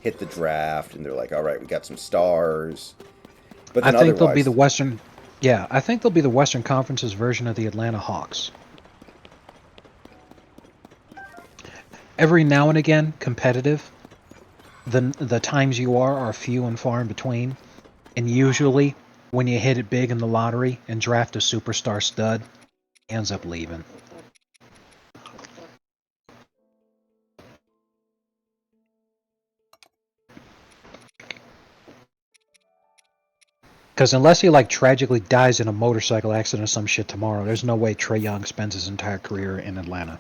hit the draft, and they're like, all right, we got some stars. But then I think they'll be otherwise, the Western... Yeah, I think they'll be the Western Conference's version of the Atlanta Hawks. Every now and again, competitive. The times you are few and far in between. And usually, when you hit it big in the lottery and draft a superstar stud, he ends up leaving. Because unless he like tragically dies in a motorcycle accident or some shit tomorrow, there's no way Trae Young spends his entire career in Atlanta.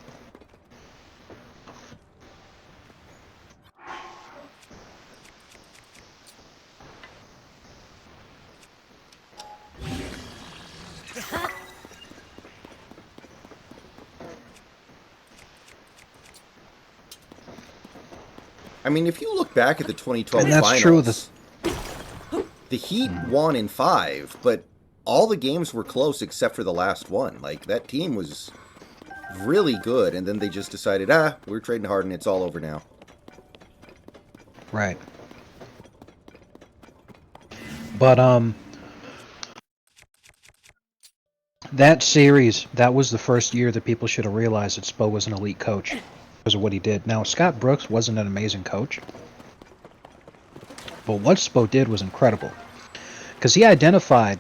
I mean, if you look back at the 2012 And that's finals, true. the Heat won in 5, but all the games were close except for the last one. Like, that team was really good, and then they just decided, we're trading Harden, it's all over now. Right. But that series, that was the first year that people should have realized that Spo was an elite coach because of what he did. Now, Scott Brooks wasn't an amazing coach, but what Spo did was incredible because he identified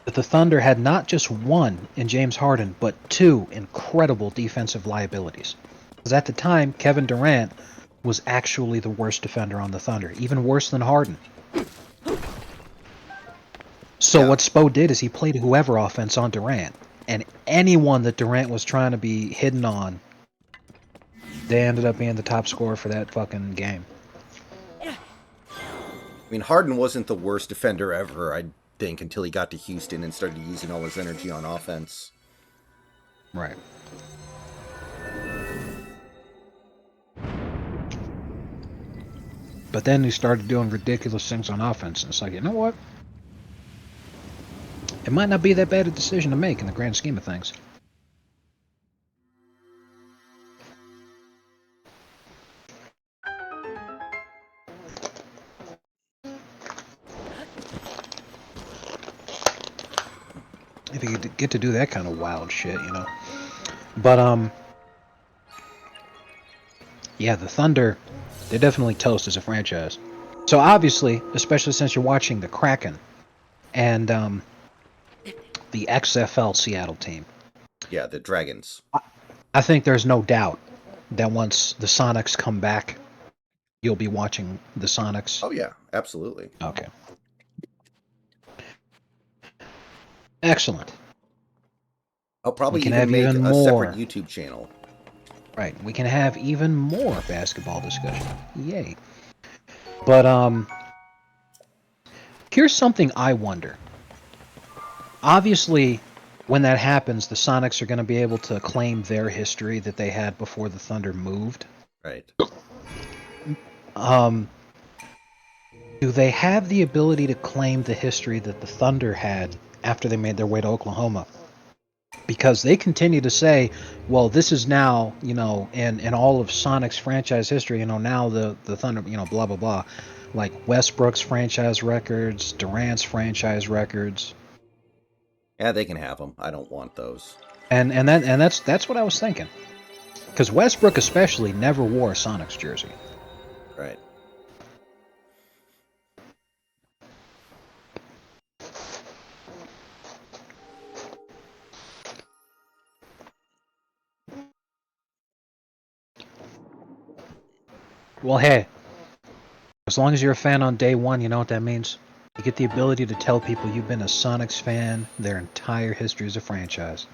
that the Thunder had not just one in James Harden, but 2 incredible defensive liabilities. Because at the time, Kevin Durant was actually the worst defender on the Thunder, even worse than Harden. So what Spo did is he played whoever offense on Durant, and anyone that Durant was trying to be hidden on, they ended up being the top scorer for that fucking game. I mean, Harden wasn't the worst defender ever. think until he got to Houston and started using all his energy on offense. Right. But then he started doing ridiculous things on offense, and it's like, you know what? It might not be that bad a decision to make in the grand scheme of things. If you get to do that kind of wild shit, you know. But yeah, the Thunder, they're definitely toast as a franchise. So obviously, especially since you're watching the Kraken and the XFL Seattle team, Yeah, the Dragons. I think there's no doubt that once the Sonics come back, you'll be watching the Sonics. Oh yeah, absolutely. Okay. Excellent. I'll probably We can even have make even a separate more. YouTube channel. Right. We can have even more basketball discussion. Yay. But here's something I wonder. Obviously, when that happens, the Sonics are going to be able to claim their history that they had before the Thunder moved. Right. Do they have the ability to claim the history that the Thunder had after they made their way to Oklahoma? Because they continue to say, well, this is now, you know, in all of Sonic's franchise history, you know, now the Thunder, you know, blah, blah, blah. Like Westbrook's franchise records, Durant's franchise records. Yeah, they can have them. I don't want those. And that's what I was thinking. Because Westbrook especially never wore a Sonics jersey. Right. Well, hey, as long as you're a fan on day one, you know what that means. You get the ability to tell people you've been a Sonics fan their entire history as a franchise.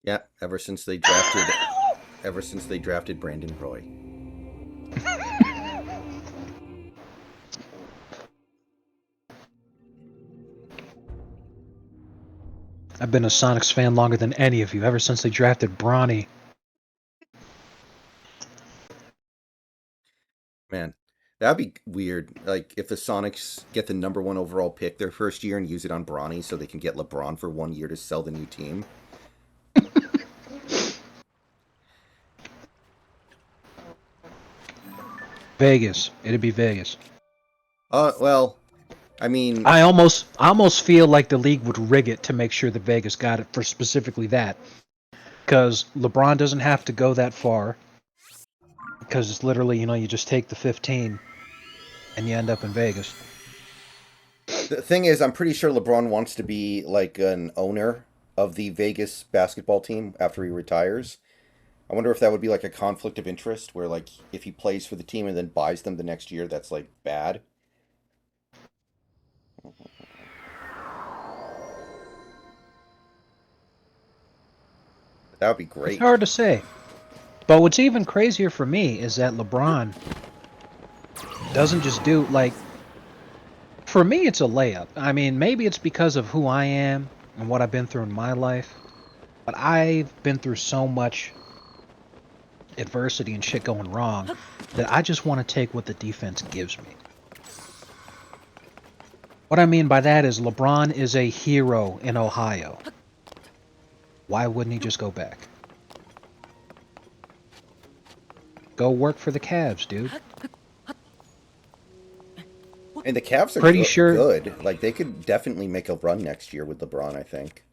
Yeah, ever since they drafted Brandon Roy. I've been a Sonics fan longer than any of you, ever since they drafted Bronny. Man, that'd be weird. Like if the Sonics get the #1 overall pick their first year and use it on Bronny so they can get LeBron for 1 year to sell the new team. Vegas. It'd be Vegas. Well, I mean, I almost feel like the league would rig it to make sure that Vegas got it for specifically that. Because LeBron doesn't have to go that far. Because it's literally, you know, you just take the 15 and you end up in Vegas. the thing is, I'm pretty sure LeBron wants to be like an owner of the Vegas basketball team after he retires. I wonder if that would be like a conflict of interest where like if he plays for the team and then buys them the next year, that's like bad. That would be It's great. hard to say. But what's even crazier for me is that LeBron doesn't just do, like, for me it's a layup. I mean, maybe it's because of who I am and what I've been through in my life. But I've been through so much adversity and shit going wrong that I just want to take what the defense gives me. What I mean by that is LeBron is a hero in Ohio. Why wouldn't he just go back? Go work for the Cavs, dude. And the Cavs are Pretty sure. good. Like they could definitely make a run next year with LeBron, I think.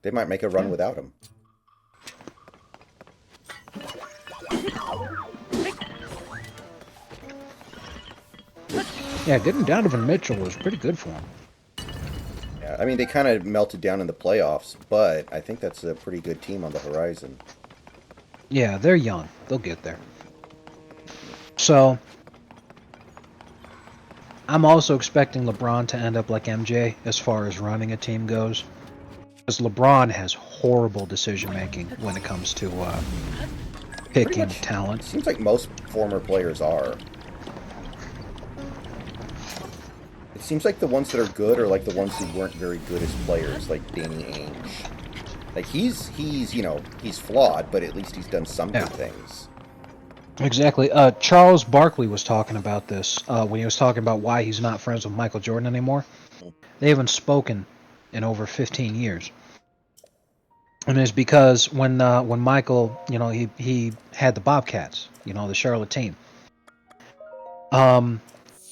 They might make a run without him. Yeah, getting Donovan Mitchell was pretty good for him. Yeah, I mean they kind of melted down in the playoffs, but I think that's a pretty good team on the horizon. Yeah, they're young. They'll get there. So, I'm also expecting LeBron to end up like MJ as far as running a team goes. Because LeBron has horrible decision making when it comes to picking much. talent. Seems like most former players are. seems like the ones that are good are like the ones who weren't very good as players, like Danny Ainge. Like he's he's flawed, but at least he's done some good things. Exactly. Charles Barkley was talking about this when he was talking about why he's not friends with Michael Jordan anymore. They haven't spoken in over 15 years. And it's because when Michael, he had the Bobcats, the Charlotte team.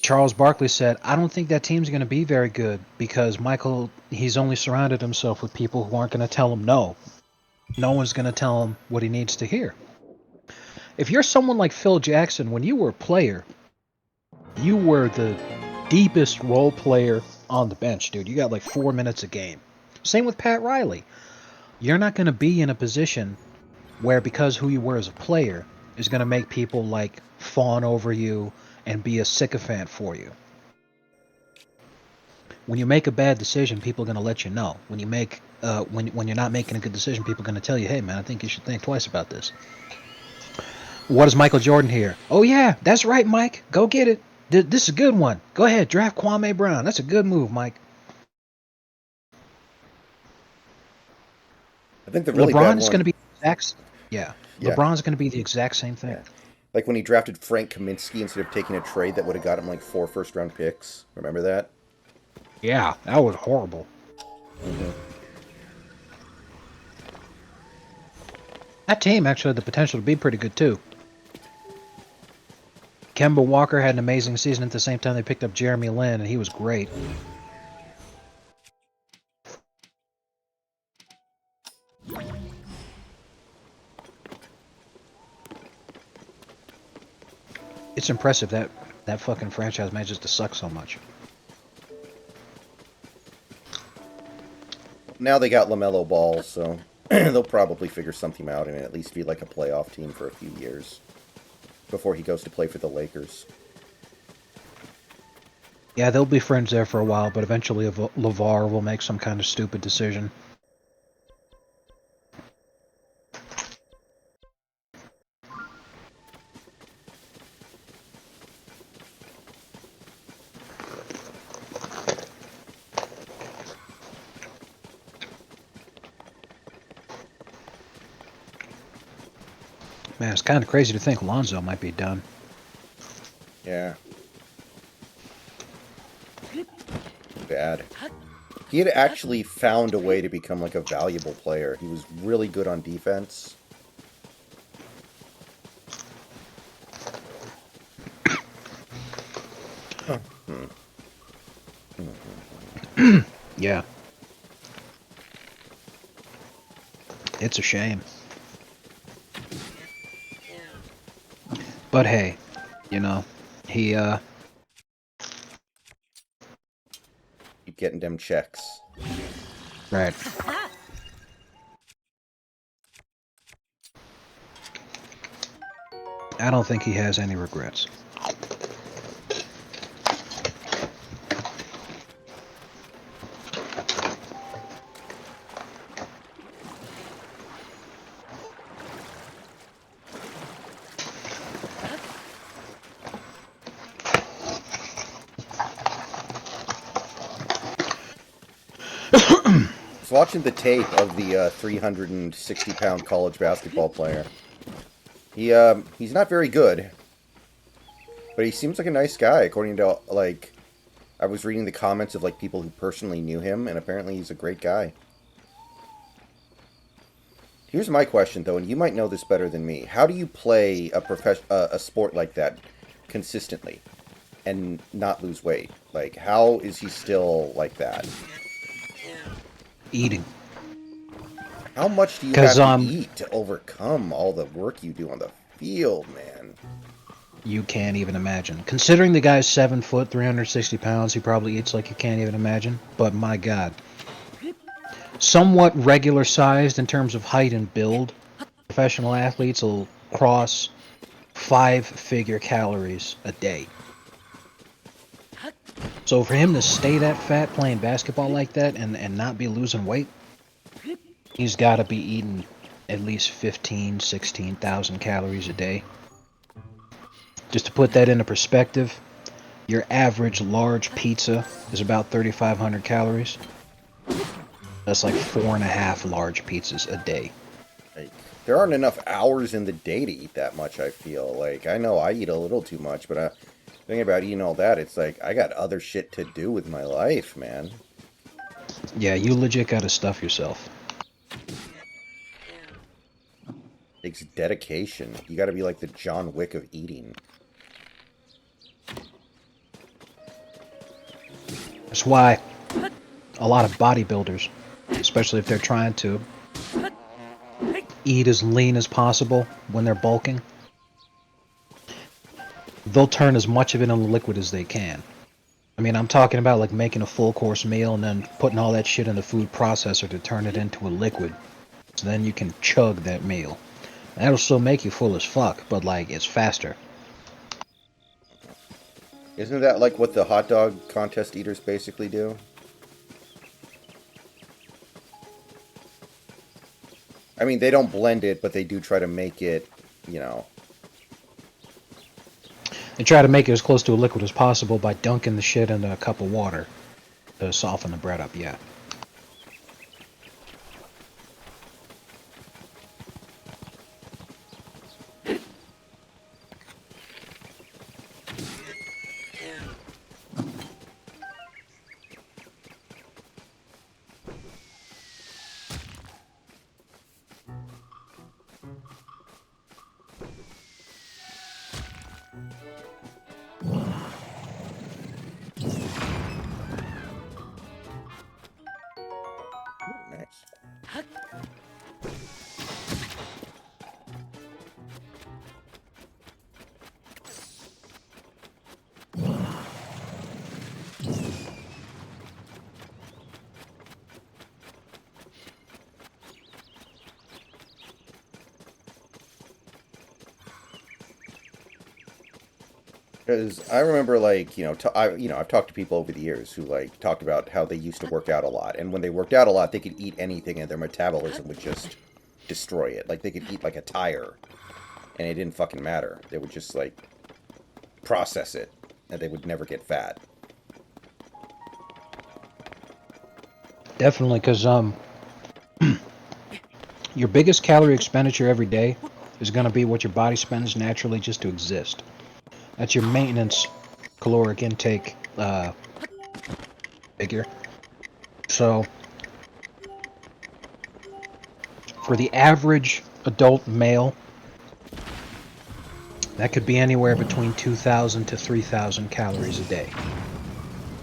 Charles Barkley said, I don't think that team's going to be very good because Michael, he's only surrounded himself with people who aren't going to tell him no. No one's going to tell him what he needs to hear. If you're someone like Phil Jackson, when you were a player, you were the deepest role player on the bench, dude. You got like 4 minutes a game. Same with Pat Riley. You're not going to be in a position where because who you were as a player is going to make people like fawn over you and be a sycophant for you. When you make a bad decision, people are going to let you know. When you make when you're not making a good decision, people are going to tell you, "Hey, man, I think you should think twice about this." What is Michael Jordan here? Oh yeah, that's right, Mike. Go get it. This is a good one. Go ahead, draft Kwame Brown. That's a good move, Mike. I think the really bad one... LeBron's going to be the exact. Yeah. LeBron's going to be the exact same thing. Yeah. Like when he drafted Frank Kaminsky instead of taking a trade that would have got him like 4 first-round picks. Remember that? Yeah, that was horrible. Mm-hmm. That team actually had the potential to be pretty good too. Kemba Walker had an amazing season. At the same time, they picked up Jeremy Lin, and he was great. It's impressive that fucking franchise manages to suck so much. Now they got LaMelo Ball, so they'll probably figure something out and at least be like a playoff team for a few years before he goes to play for the Lakers. Yeah, they'll be friends there for a while, but eventually LeVar will make some kind of stupid decision. Man, it's kind of crazy to think Lonzo might be done. Yeah. Bad. He had actually found a way to become like a valuable player. He was really good on defense. Yeah. It's a shame. But hey, he Keep getting them checks. right. I don't think he has any regrets. I was watching the tape of the 360-pound college basketball player. He's not very good, but he seems like a nice guy, according to, like, I was reading the comments of, like, people who personally knew him, and apparently he's a great guy. Here's my question, though, and you might know this better than me. How do you play a sport like that consistently and not lose weight? Like, how is he still like that? Eating. How much do you have to eat to overcome all the work you do on the field, man? You can't even imagine. Considering the guy's 7 foot, 360 pounds, he probably eats like you can't even imagine. But my God. Somewhat regular sized in terms of height and build, professional athletes will cross 5-figure calories a day. So for him to stay that fat playing basketball like that and not be losing weight, he's got to be eating at least 15, 16,000 calories a day. Just to put that into perspective, Your average large pizza is about 3,500 calories. That's like 4.5 large pizzas a day. Like, there aren't enough hours in the day to eat that much, I feel. Like, I know I eat a little too much, but thinking about eating all that, it's like, I got other shit to do with my life, man. Yeah, you legit gotta stuff yourself. Takes dedication. You gotta be like the John Wick of eating. That's why a lot of bodybuilders, especially if they're trying to eat as lean as possible when they're bulking, they'll turn as much of it into liquid as they can. I mean, I'm talking about like making a full course meal and then putting all that shit in the food processor to turn it into a liquid. So then you can chug that meal. That'll still make you full as fuck, but like it's faster. Isn't that like what the hot dog contest eaters basically do? I mean, they don't blend it, but they do try to make it, you know. They try to make it as close to a liquid as possible by dunking the shit in a cup of water to soften the bread up, yeah. Nice. Because I remember, like, I've talked to people over the years who, like, talked about how they used to work out a lot. And when they worked out a lot, they could eat anything and their metabolism would just destroy it. Like, they could eat, like, a tire and it didn't fucking matter. They would just, like, process it and they would never get fat. Definitely, because your biggest calorie expenditure every day is going to be what your body spends naturally just to exist. That's your maintenance caloric intake figure. So, for the average adult male, that could be anywhere between 2,000 to 3,000 calories a day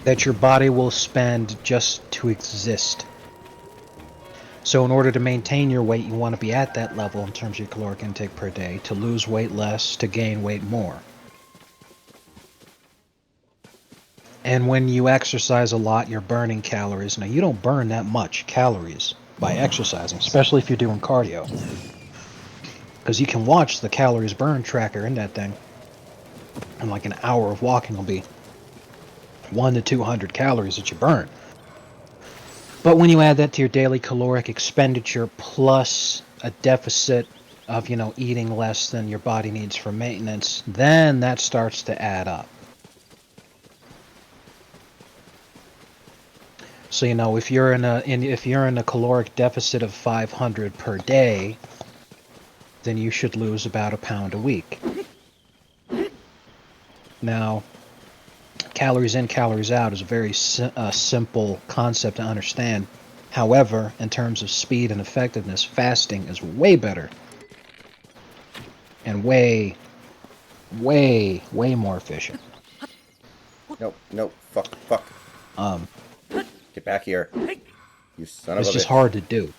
that your body will spend just to exist. So in order to maintain your weight, you want to be at that level in terms of your caloric intake per day. To lose weight less, to gain weight more. And when you exercise a lot, you're burning calories. Now, you don't burn that much calories by exercising, especially if you're doing cardio. Because you can watch the calories burn tracker in that thing. And like an hour of walking will be 1 to 200 calories that you burn. But when you add that to your daily caloric expenditure plus a deficit of, eating less than your body needs for maintenance, then that starts to add up. So, if you're in a caloric deficit of 500 per day, then you should lose about a pound a week. Now, calories in, calories out is a very simple concept to understand. However, in terms of speed and effectiveness, fasting is way better. And way, way, way more efficient. Nope, fuck. Get back here. You son of a bitch. It's just hard to do.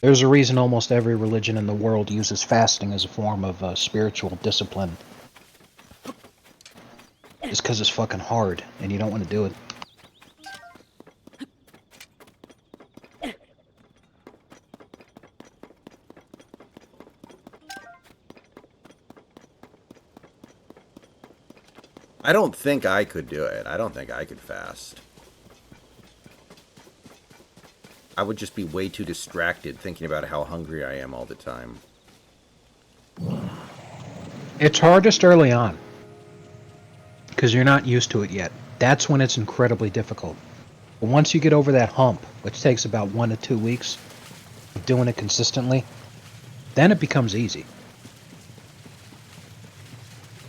There's a reason almost every religion in the world uses fasting as a form of spiritual discipline. It's because it's fucking hard, and you don't want to do it. I don't think I could do it. I don't think I could fast. I would just be way too distracted thinking about how hungry I am all the time. It's hardest early on. because you're not used to it yet. That's when it's incredibly difficult. But once you get over that hump, which takes about 1 to 2 weeks of doing it consistently, then it becomes easy.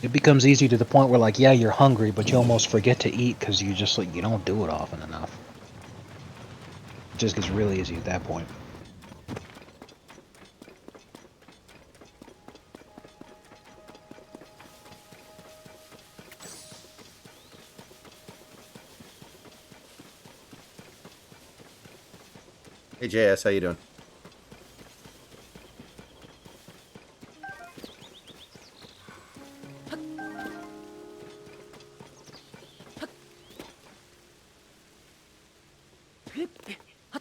It becomes easy to the point where, like, yeah, you're hungry, but you almost forget to eat because you just, like, you don't do it often enough. It just gets really easy at that point. Hey JS, how you doing?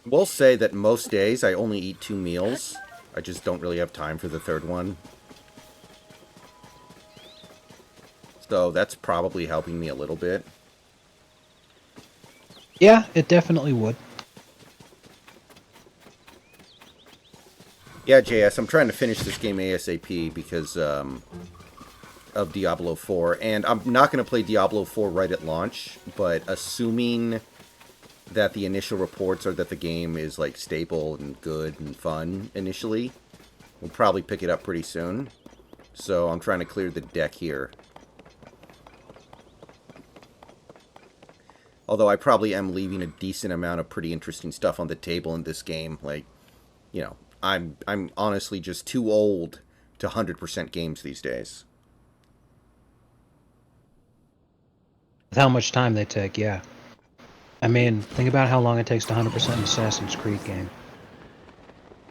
We'll say that most days I only eat 2 meals. I just don't really have time for the third one. So that's probably helping me a little bit. Yeah, it definitely would. Yeah, JS, I'm trying to finish this game ASAP because of Diablo 4. And I'm not going to play Diablo 4 right at launch, but assuming that the initial reports are that the game is, like, stable and good and fun initially, we'll probably pick it up pretty soon. So I'm trying to clear the deck here. Although I probably am leaving a decent amount of pretty interesting stuff on the table in this game. Like, you know, I'm honestly just too old to 100% games these days. With how much time they take, yeah. I mean, think about how long it takes to 100% an Assassin's Creed game.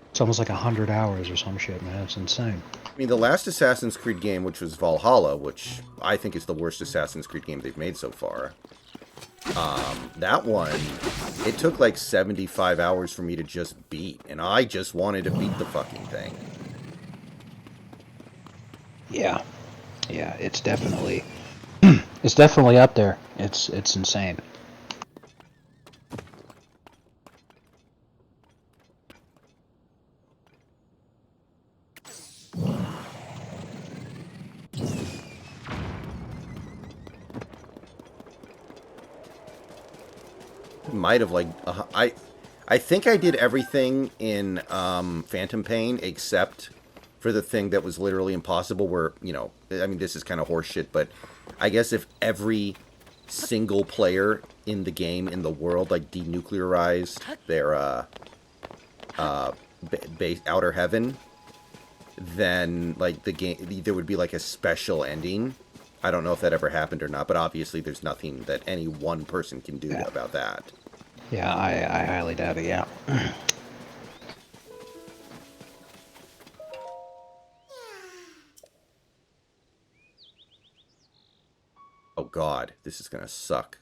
It's almost like 100 hours or some shit, man. It's insane. I mean, the last Assassin's Creed game, which was Valhalla, which I think is the worst Assassin's Creed game they've made so far. That one, it took like 75 hours for me to just beat, and I just wanted to beat the fucking thing. Yeah. Yeah, it's definitely it's definitely up there. It's insane. Might have, like, I think I did everything in Phantom Pain except for the thing that was literally impossible where, you know, I mean, this is kind of horseshit, but I guess if every single player in the game, in the world, like, denuclearized their outer heaven, then, like, the game, there would be, like, a special ending. I don't know if that ever happened or not, but obviously there's nothing that any one person can do about that. Yeah, I highly doubt it, yeah. Oh god, this is gonna suck.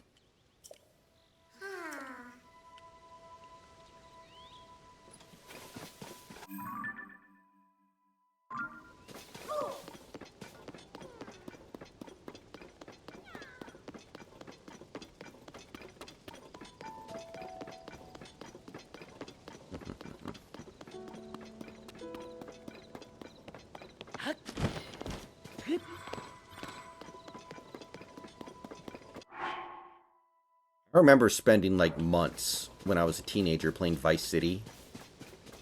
I remember spending, like, months when I was a teenager playing Vice City,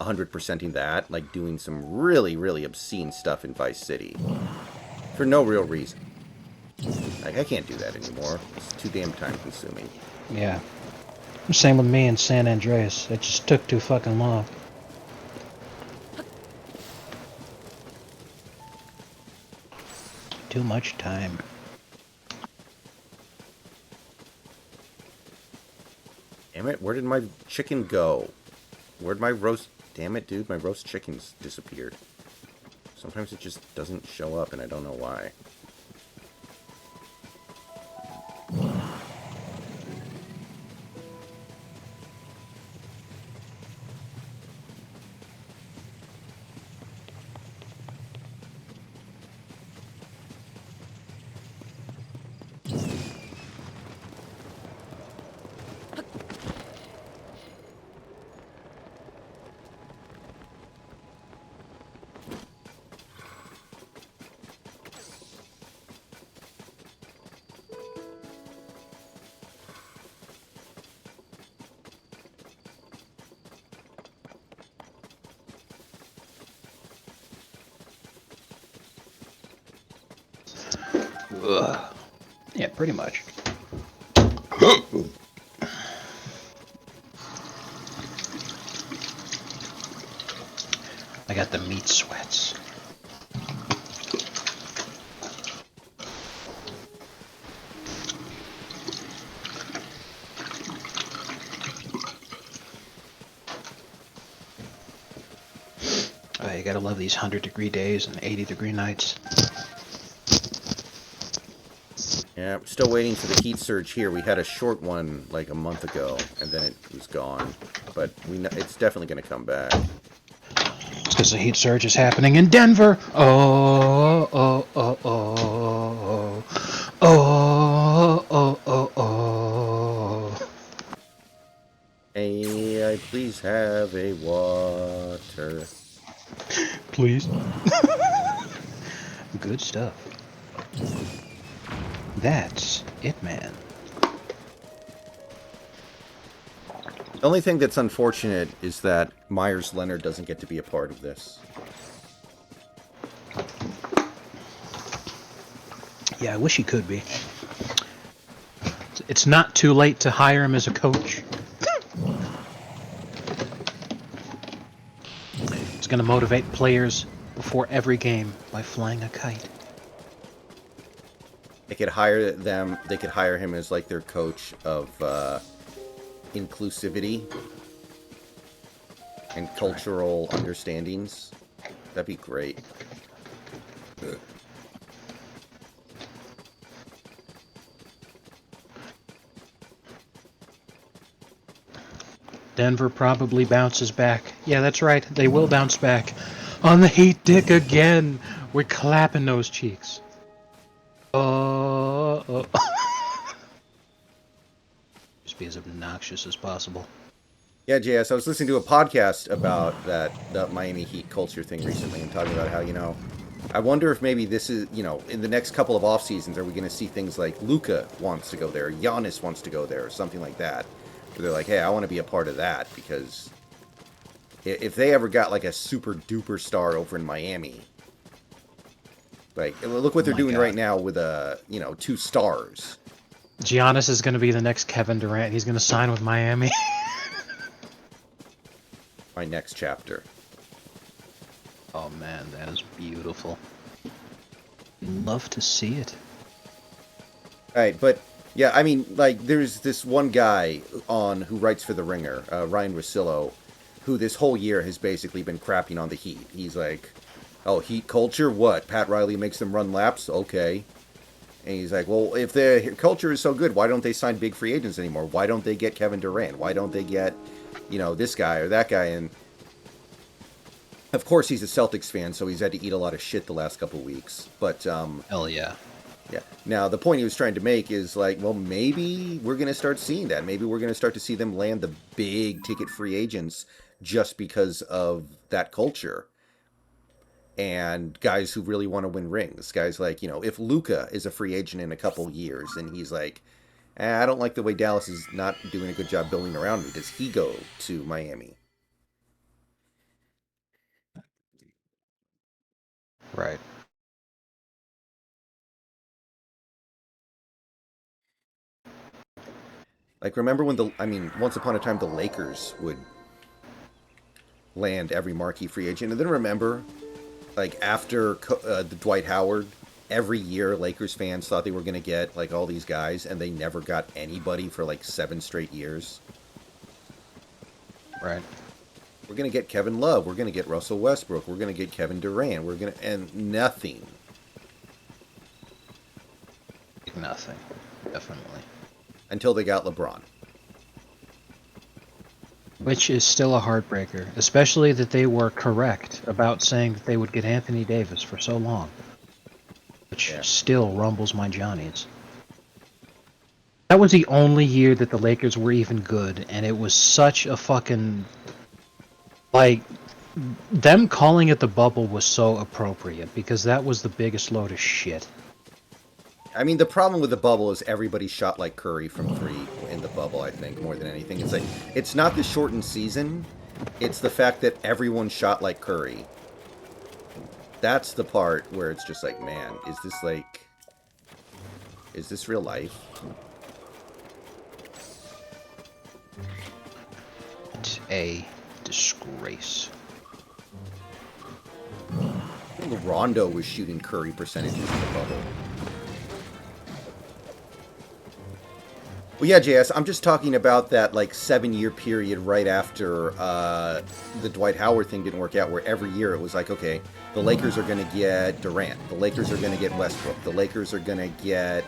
100%ing that, like, doing some really, really obscene stuff in Vice City. For no real reason. Like, I can't do that anymore. It's too damn time-consuming. Yeah. Same with me in San Andreas. It just took too fucking long. Too much time. Damn it, where did my chicken go? Where'd my roast... Damn it, dude, my roast chicken's disappeared. Sometimes it just doesn't show up, and I don't know why. Ugh. Yeah, pretty much. I got the meat sweats. Oh, you gotta love these 100-degree days and 80-degree nights. Yeah, I'm still waiting for the heat surge here. We had a short one like a month ago, and then it was gone. But we know it's definitely going to come back. It's because the heat surge is happening in Denver. Oh, oh, oh, oh, oh, oh, oh, oh. May I please have a water? Please. Good stuff. That's it, man. The only thing that's unfortunate is that Myers Leonard doesn't get to be a part of this. Yeah, I wish he could be. It's not too late to hire him as a coach. He's going to motivate players before every game by flying a kite. They could hire them. They could hire him as like their coach of inclusivity and cultural understandings. That'd be great. Denver probably bounces back. Yeah, that's right. They will bounce back. On the heat dick again. We're clapping those cheeks. Just be as obnoxious as possible. Yeah, JS, I was listening to a podcast about the Miami Heat culture thing recently and talking about how, I wonder if maybe this is, in the next couple of off seasons, are we going to see things like Luka wants to go there, Giannis wants to go there, or something like that. Where they're like, hey, I want to be a part of that, because if they ever got like a super duper star over in Miami, like, look what they're doing right now with, 2 stars. Giannis is going to be the next Kevin Durant. He's going to sign with Miami. My next chapter. Oh man, that is beautiful. Love to see it. Alright, but yeah, I mean, like, there's this one guy who writes for The Ringer, Ryan Russillo, who this whole year has basically been crapping on the Heat. He's like, oh, Heat culture? What? Pat Riley makes them run laps? Okay. And he's like, well, if their culture is so good, why don't they sign big free agents anymore? Why don't they get Kevin Durant? Why don't they get, this guy or that guy? And of course he's a Celtics fan, so he's had to eat a lot of shit the last couple of weeks. But, hell yeah. Yeah. Now, the point he was trying to make is like, well, maybe we're going to start seeing that. Maybe we're going to start to see them land the big ticket free agents just because of that culture. And guys who really want to win rings. Guys like, if Luka is a free agent in a couple years and he's like, I don't like the way Dallas is not doing a good job building around me, does he go to Miami? Right. Like, remember when once upon a time the Lakers would land every marquee free agent, and then remember, like, after the Dwight Howard, every year Lakers fans thought they were going to get like all these guys, and they never got anybody for like 7 straight years. Right. We're going to get Kevin Love, we're going to get Russell Westbrook, we're going to get Kevin Durant, and nothing. Nothing. Definitely. Until they got LeBron. Which is still a heartbreaker, especially that they were correct about saying that they would get Anthony Davis for so long. Which still rumbles my johnnies. That was the only year that the Lakers were even good, and it was such a fucking... Like, them calling it the bubble was so appropriate, because that was the biggest load of shit. I mean, the problem with the bubble is everybody shot like Curry from 3 in the bubble, I think, more than anything. It's like, it's not the shortened season, it's the fact that everyone shot like Curry. That's the part where it's just like, man, is this like... Is this real life? It's a disgrace. Rondo was shooting Curry percentages in the bubble. Well, yeah, JS, I'm just talking about that, like, 7-year period right after the Dwight Howard thing didn't work out, where every year it was like, okay, the Lakers are going to get Durant. The Lakers are going to get Westbrook. The Lakers are going to get,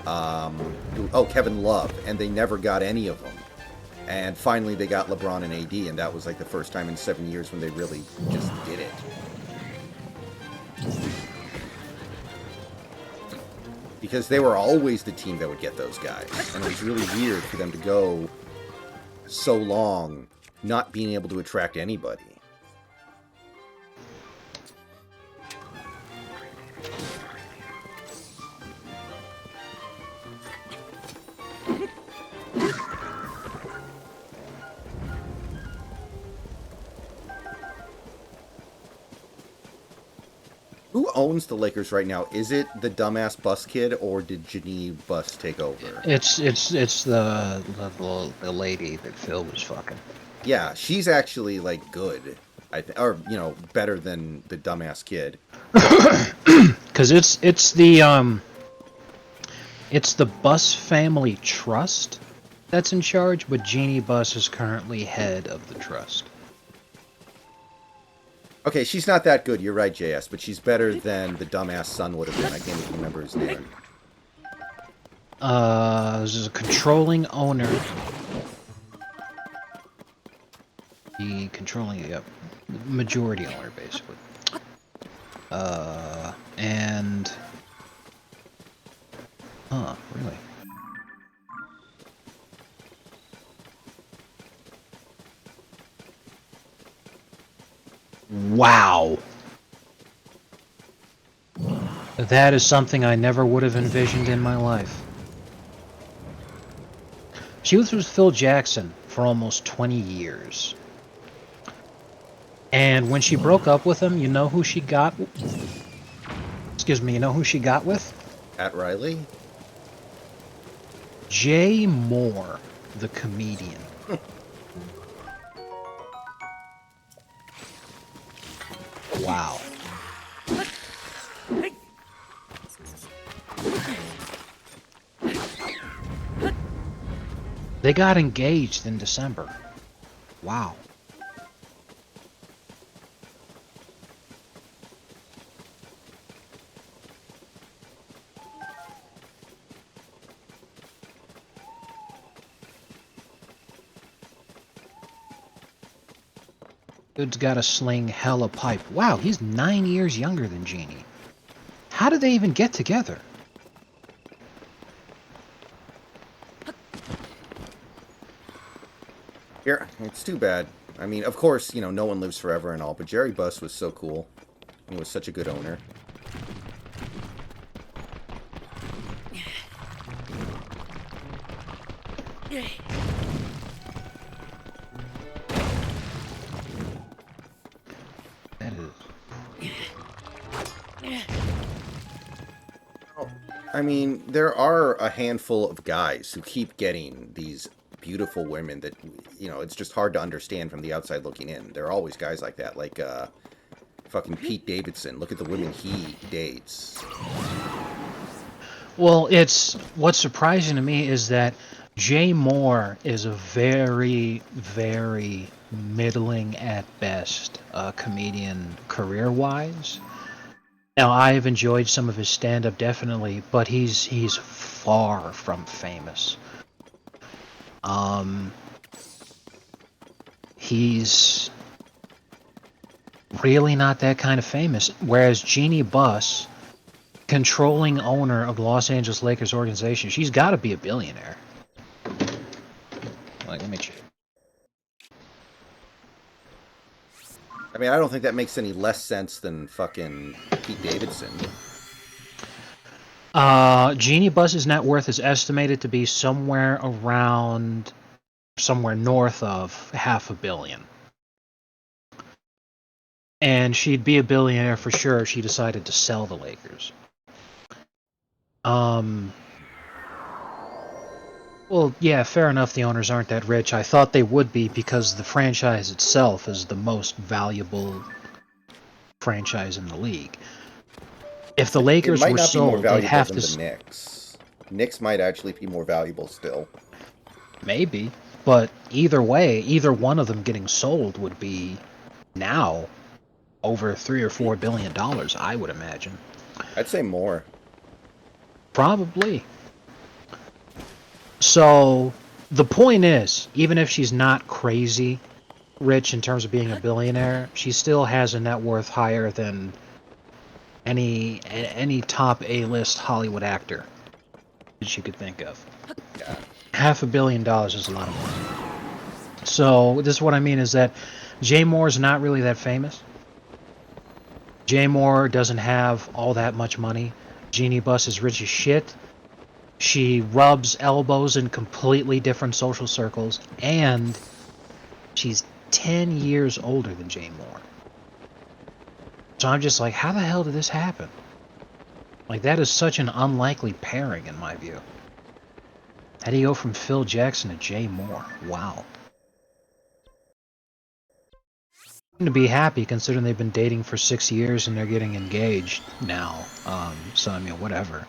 Kevin Love. And they never got any of them. And finally they got LeBron and AD, and that was, like, the first time in 7 years when they really just did it. Because they were always the team that would get those guys. And it was really weird for them to go so long not being able to attract anybody. Who owns the Lakers right now? Is it the dumbass Bus kid, or did Janine Bus take over? It's the lady that Phil was fucking. Yeah, she's actually, like, good. Or, you know, better than the dumbass kid. Because it's the Bus family trust that's in charge, but Jeannie Bus is currently head of the trust. Okay, she's not that good, you're right, JS, but she's better than the dumbass son would have been. I can't even remember his name. This is a controlling owner. The controlling, majority owner, basically. And... Huh, really? Wow! That is something I never would have envisioned in my life. She was with Phil Jackson for almost 20 years. And when she broke up with him, you know who she got? Excuse me, you know who she got with? Pat Riley? Jay Moore, the comedian. Wow. They got engaged in December. Wow. Dude's got a sling hella pipe. Wow, he's 9 years younger than Jeannie. How did they even get together? Here, it's too bad. I mean, of course, you know, no one lives forever and all, but Jerry Buss was so cool. He was such a good owner. That is... I mean, there are a handful of guys who keep getting these beautiful women that, you know, it's just hard to understand from the outside looking in. There are always guys like that, like fucking Pete Davidson. Look at the women he dates. Well, what's surprising to me is that Jay Moore is a very, very middling at best comedian career-wise. Now, I've enjoyed some of his stand-up, definitely, but he's far from famous. He's really not that kind of famous. Whereas Jeannie Buss, controlling owner of the Los Angeles Lakers organization, she's got to be a billionaire. Like, let me check. I mean, I don't think that makes any less sense than fucking Pete Davidson. Jeannie Buss's net worth is estimated to be somewhere north of $500 million. And she'd be a billionaire for sure if she decided to sell the Lakers. Well, yeah, fair enough. The owners aren't that rich. I thought they would be because the franchise itself is the most valuable franchise in the league. If the It Lakers might were not be more sold, they'd valuable have than to. the Knicks. Knicks might actually be more valuable still. Maybe, but either way, either one of them getting sold would be now over $3 or $4 billion, I would imagine. I'd say more. Probably. So the point is, even if she's not crazy rich in terms of being a billionaire, she still has a net worth higher than any top A-list Hollywood actor that you could think of. Yeah. $500 million is a lot of money. So this is what I mean is that Jay Moore's not really that famous. Jay Moore doesn't have all that much money. Jeannie Buss is rich as shit. She rubs elbows in completely different social circles, and she's 10 years older than Jay Moore. So I'm just like, how the hell did this happen? Like, that is such an unlikely pairing in my view. How do you go from Phil Jackson to Jay Moore? Wow. To be happy considering they've been dating for 6 years and they're getting engaged now. So I mean, whatever.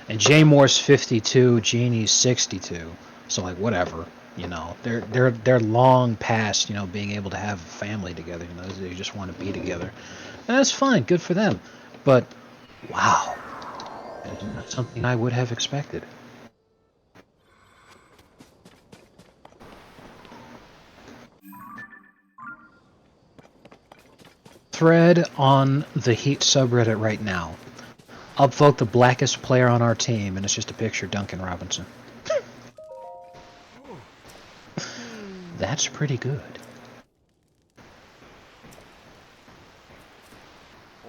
And Jay Moore's 52, Jeannie's 62. So like, whatever. You know, they're long past, you know, being able to have a family together. You know, they just want to be together, and that's fine. Good for them. But wow, that's not something I would have expected. Thread on the Heat subreddit right now. Upvote the blackest player on our team, and it's just a picture of Duncan Robinson. That's pretty good.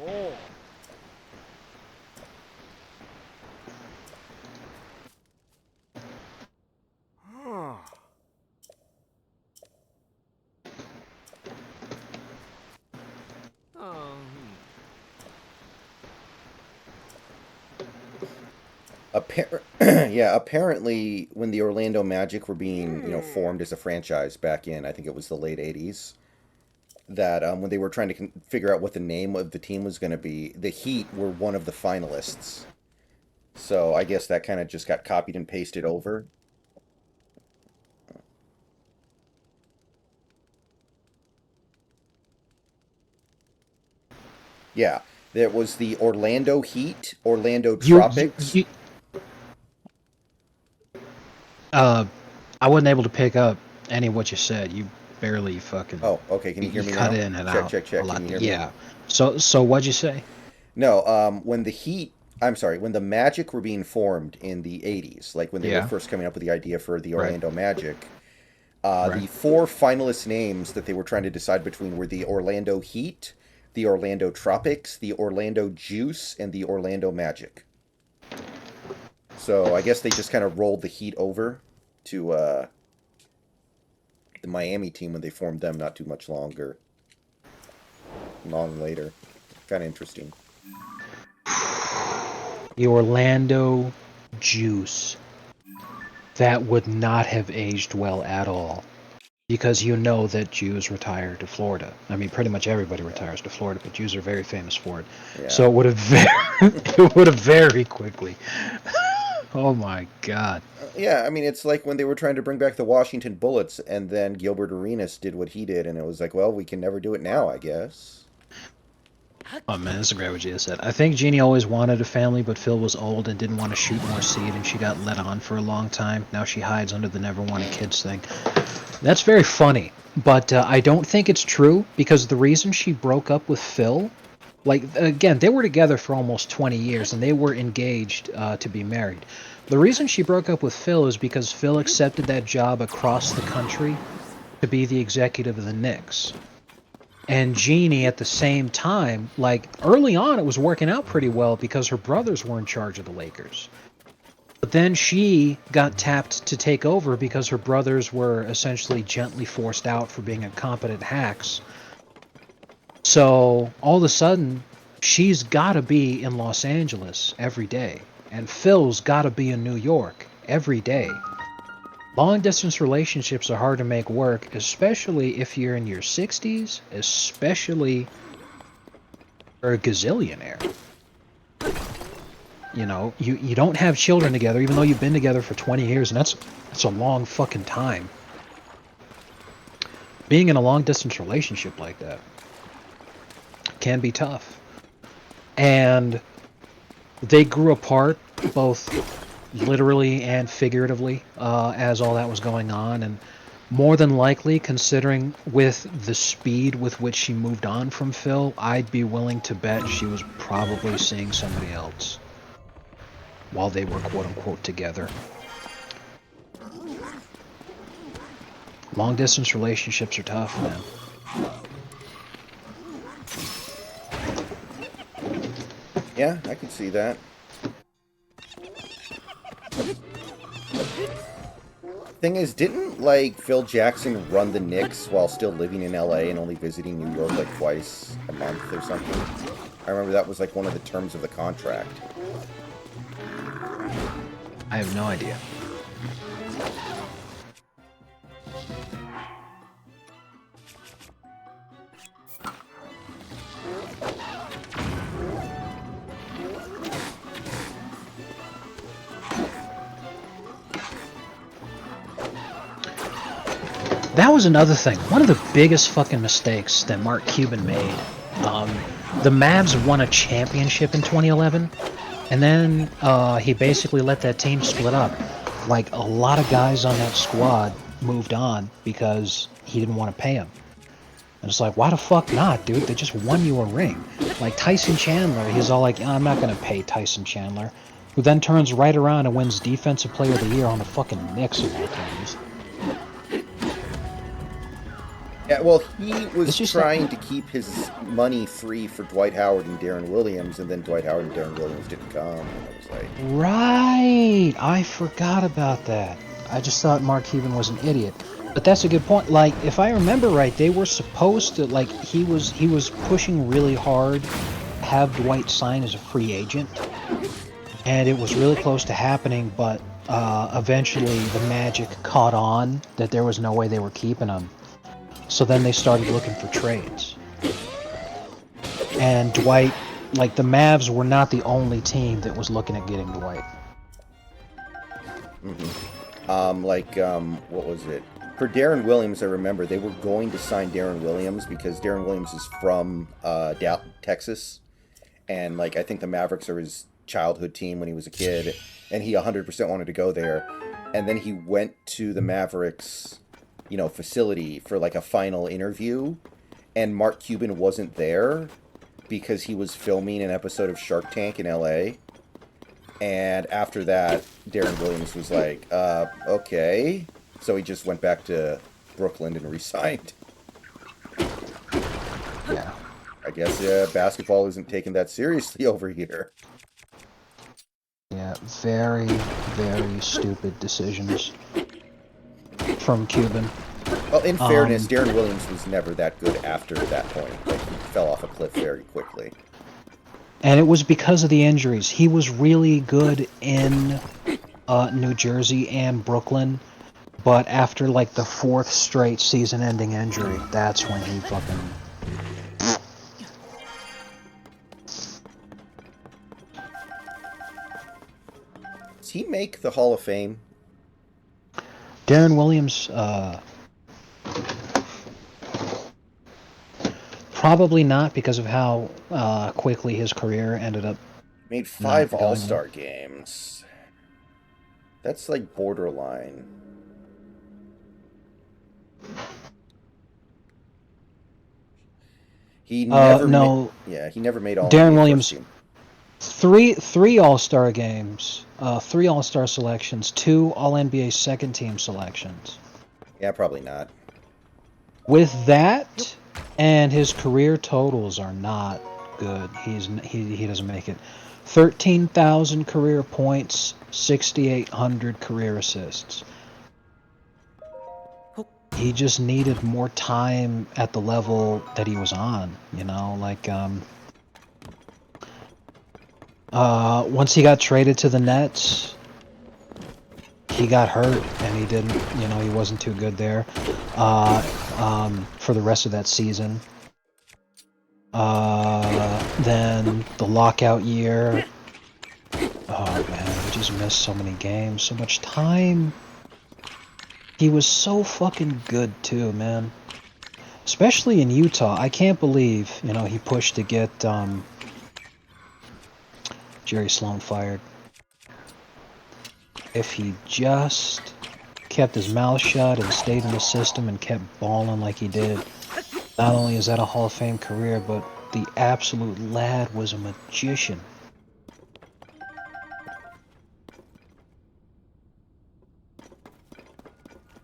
Oh. Huh. Yeah, apparently when the Orlando Magic were being, formed as a franchise back in, I think it was the late 80s, that when they were trying to figure out what the name of the team was going to be, the Heat were one of the finalists. So I guess that kind of just got copied and pasted over. Yeah, there was the Orlando Heat, Orlando You, you, Tropics. you uh, I wasn't able to pick up any of what you said. You barely fucking Oh, okay. Can you hear you me cut now? in and Check, out check, a check. Can lot. you hear me? Yeah. So what'd you say? No, when the Heat, I'm sorry, when the Magic were being formed in the 80s, like when they were Yeah. first coming up with the idea for the Right. Orlando Magic, Right. the four finalist names that they were trying to decide between were the Orlando Heat, the Orlando Tropics, the Orlando Juice, and the Orlando Magic. So I guess they just kind of rolled the Heat over to the Miami team when they formed them not too much long later. Kind of interesting. The Orlando Juice. That would not have aged well at all. Because you know that Jews retire to Florida. I mean, pretty much everybody retires to Florida, but Jews are very famous for it. Yeah. So it would have it would have very quickly. Oh my god. Yeah, I mean, it's like when they were trying to bring back the Washington Bullets, and then Gilbert Arenas did what he did, and it was like, well, we can never do it now, I guess. Oh man, that's a great what Gia said. I think Jeannie always wanted a family, but Phil was old and didn't want to shoot more seed, and she got let on for a long time. Now she hides under the never wanted kids thing. That's very funny, but I don't think it's true because the reason she broke up with Phil, like, again, they were together for almost 20 years and they were engaged to be married. The reason she broke up with Phil is because Phil accepted that job across the country to be the executive of the Knicks. And Jeannie, at the same time, like, early on, it was working out pretty well because her brothers were in charge of the Lakers. But then she got tapped to take over because her brothers were essentially gently forced out for being incompetent hacks. So all of a sudden, she's got to be in Los Angeles every day, and Phil's got to be in New York every day. Long distance relationships are hard to make work, especially if you're in your 60s, especially for a gazillionaire. You know, you don't have children together, even though you've been together for 20 years, and that's a long fucking time. Being in a long distance relationship like that can be tough. And they grew apart, both literally and figuratively, as all that was going on, and more than likely, considering with the speed with which she moved on from Phil, I'd be willing to bet she was probably seeing somebody else while they were quote-unquote together. Long-distance relationships are tough, man. Yeah, I can see that. Thing is, didn't, like, Phil Jackson run the Knicks while still living in LA and only visiting New York, like, twice a month or something? I remember that was, like, one of the terms of the contract. I have no idea. That was another thing. One of the biggest fucking mistakes that Mark Cuban made. The Mavs won a championship in 2011, and then he basically let that team split up. Like, a lot of guys on that squad moved on because he didn't want to pay them. And it's like, why the fuck not, dude? They just won you a ring. Like Tyson Chandler, he's all like, I'm not going to pay Tyson Chandler, who then turns right around and wins Defensive Player of the Year on the fucking Knicks of all things. Yeah, well, he was It's just trying like, to keep his money free for Dwight Howard and Darren Williams, and then Dwight Howard and Darren Williams didn't come, and it was like... right, I forgot about that. I just thought Mark Cuban was an idiot. But that's a good point. Like, if I remember right, they were supposed to, like, he was pushing really hard to have Dwight sign as a free agent. And it was really close to happening, but eventually the Magic caught on that there was no way they were keeping him. So then they started looking for trades. And Dwight, like, the Mavs were not the only team that was looking at getting Dwight. What was it? For Darren Williams, I remember they were going to sign Darren Williams because Darren Williams is from Texas. And, like, I think the Mavericks are his childhood team when he was a kid. And he 100% wanted to go there. And then he went to the Mavericks, you know, facility for, like, a final interview. And Mark Cuban wasn't there because he was filming an episode of Shark Tank in LA. And after that, Darren Williams was like, okay. So he just went back to Brooklyn and re-signed. Yeah. I guess basketball isn't taken that seriously over here. Yeah, very, very stupid decisions from Cuban. Well, in fairness, Darren Williams was never that good after that point. Like, he fell off a cliff very quickly. And it was because of the injuries. He was really good in New Jersey and Brooklyn, but after, like, the fourth straight season-ending injury, that's when he fucking... Does he make the Hall of Fame? Darren Williams, probably not because of how quickly his career ended up. Made 5 Not going All-Star games. That's, like, borderline. He never he never made all Darren NBA Williams, first team. three All-Star games, 3 All-Star selections, 2 All-NBA second team selections. Yeah, probably not. With that, and his career totals are not good. He doesn't make it. 13,000 career points, 6,800 career assists. He just needed more time at the level that he was on, you know, like, once he got traded to the Nets, he got hurt and he didn't, he wasn't too good there for the rest of that season. Then the lockout year. Oh man, we just missed so many games, so much time. He was so fucking good too, man. Especially in Utah. I can't believe, he pushed to get Jerry Sloan fired. If he just kept his mouth shut and stayed in the system and kept balling like he did, not only is that a Hall of Fame career, but the absolute lad was a magician.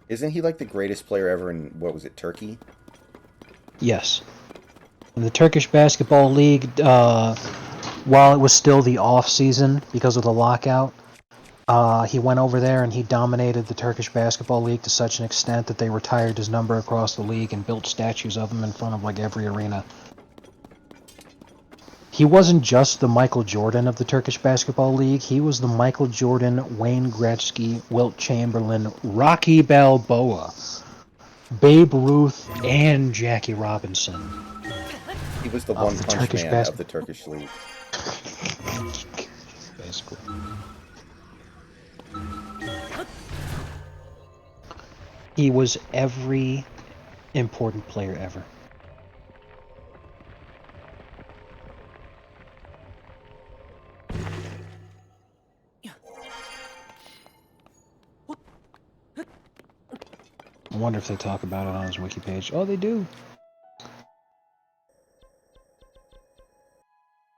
Isn't he like the greatest player ever in, what was it, Turkey? Yes. In the Turkish Basketball League, while it was still the off season because of the lockout, he went over there and he dominated the Turkish Basketball League to such an extent that they retired his number across the league and built statues of him in front of like every arena. He wasn't just the Michael Jordan of the Turkish Basketball League. He was the Michael Jordan, Wayne Gretzky, Wilt Chamberlain, Rocky Balboa, Babe Ruth, and Jackie Robinson He was the of one the punch Turkish man of the Basketball. Turkish league. Basically. He was every important player ever. I wonder if they talk about it on his wiki page. Oh, they do.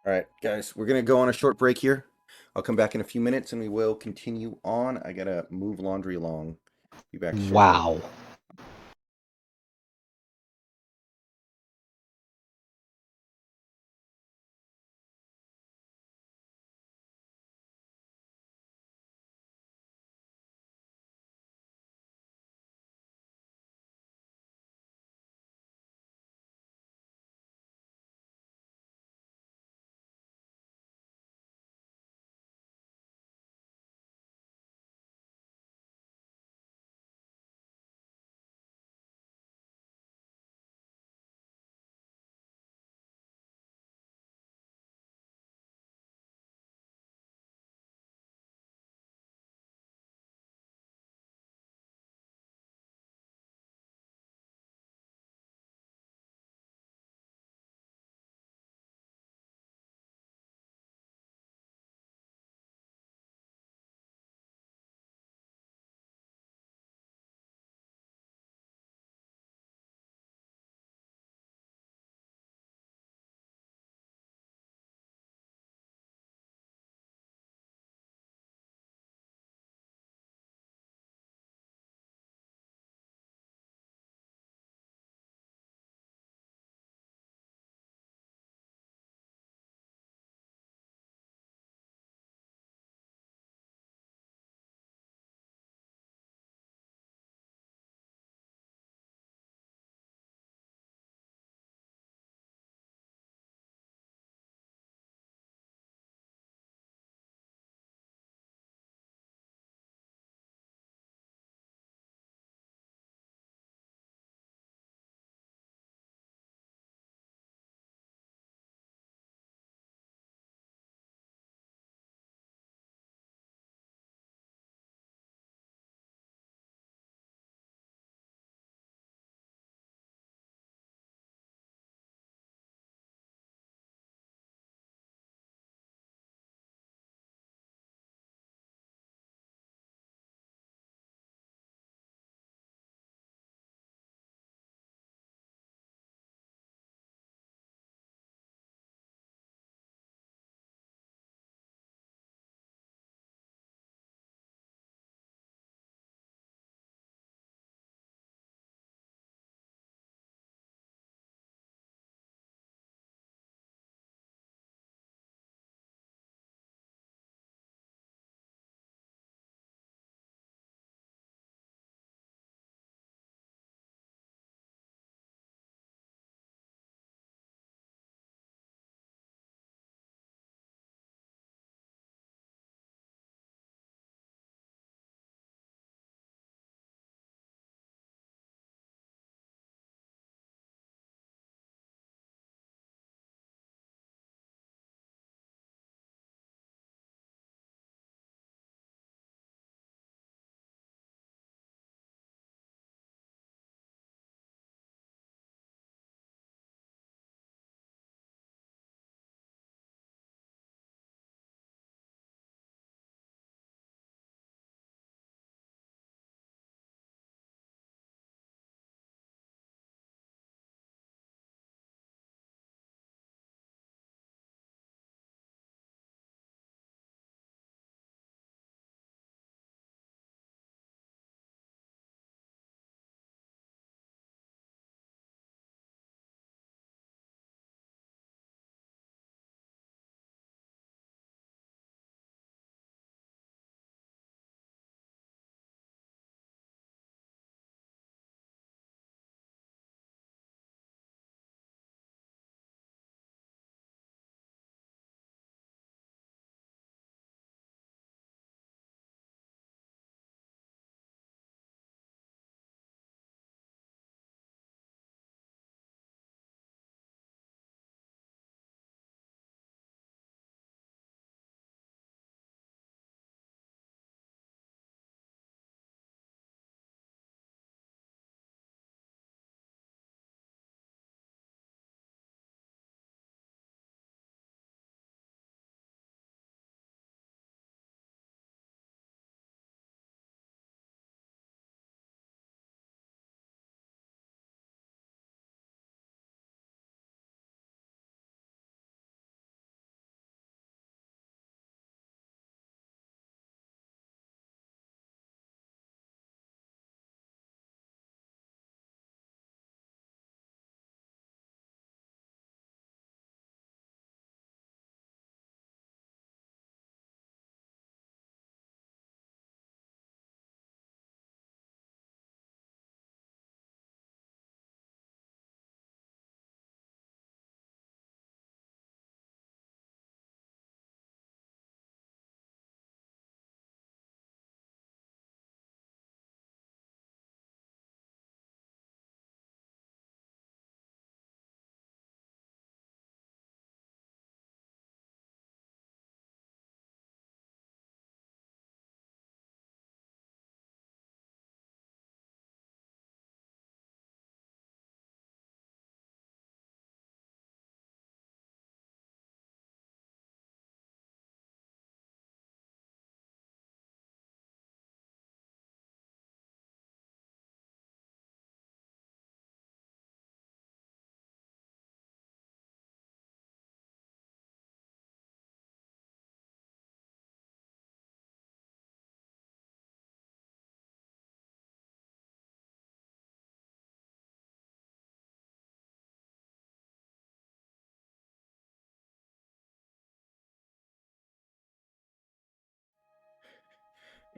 All right, guys, we're going to go on a short break here. I'll come back in a few minutes and we will continue on. I got to move laundry along. Be back shortly. Wow.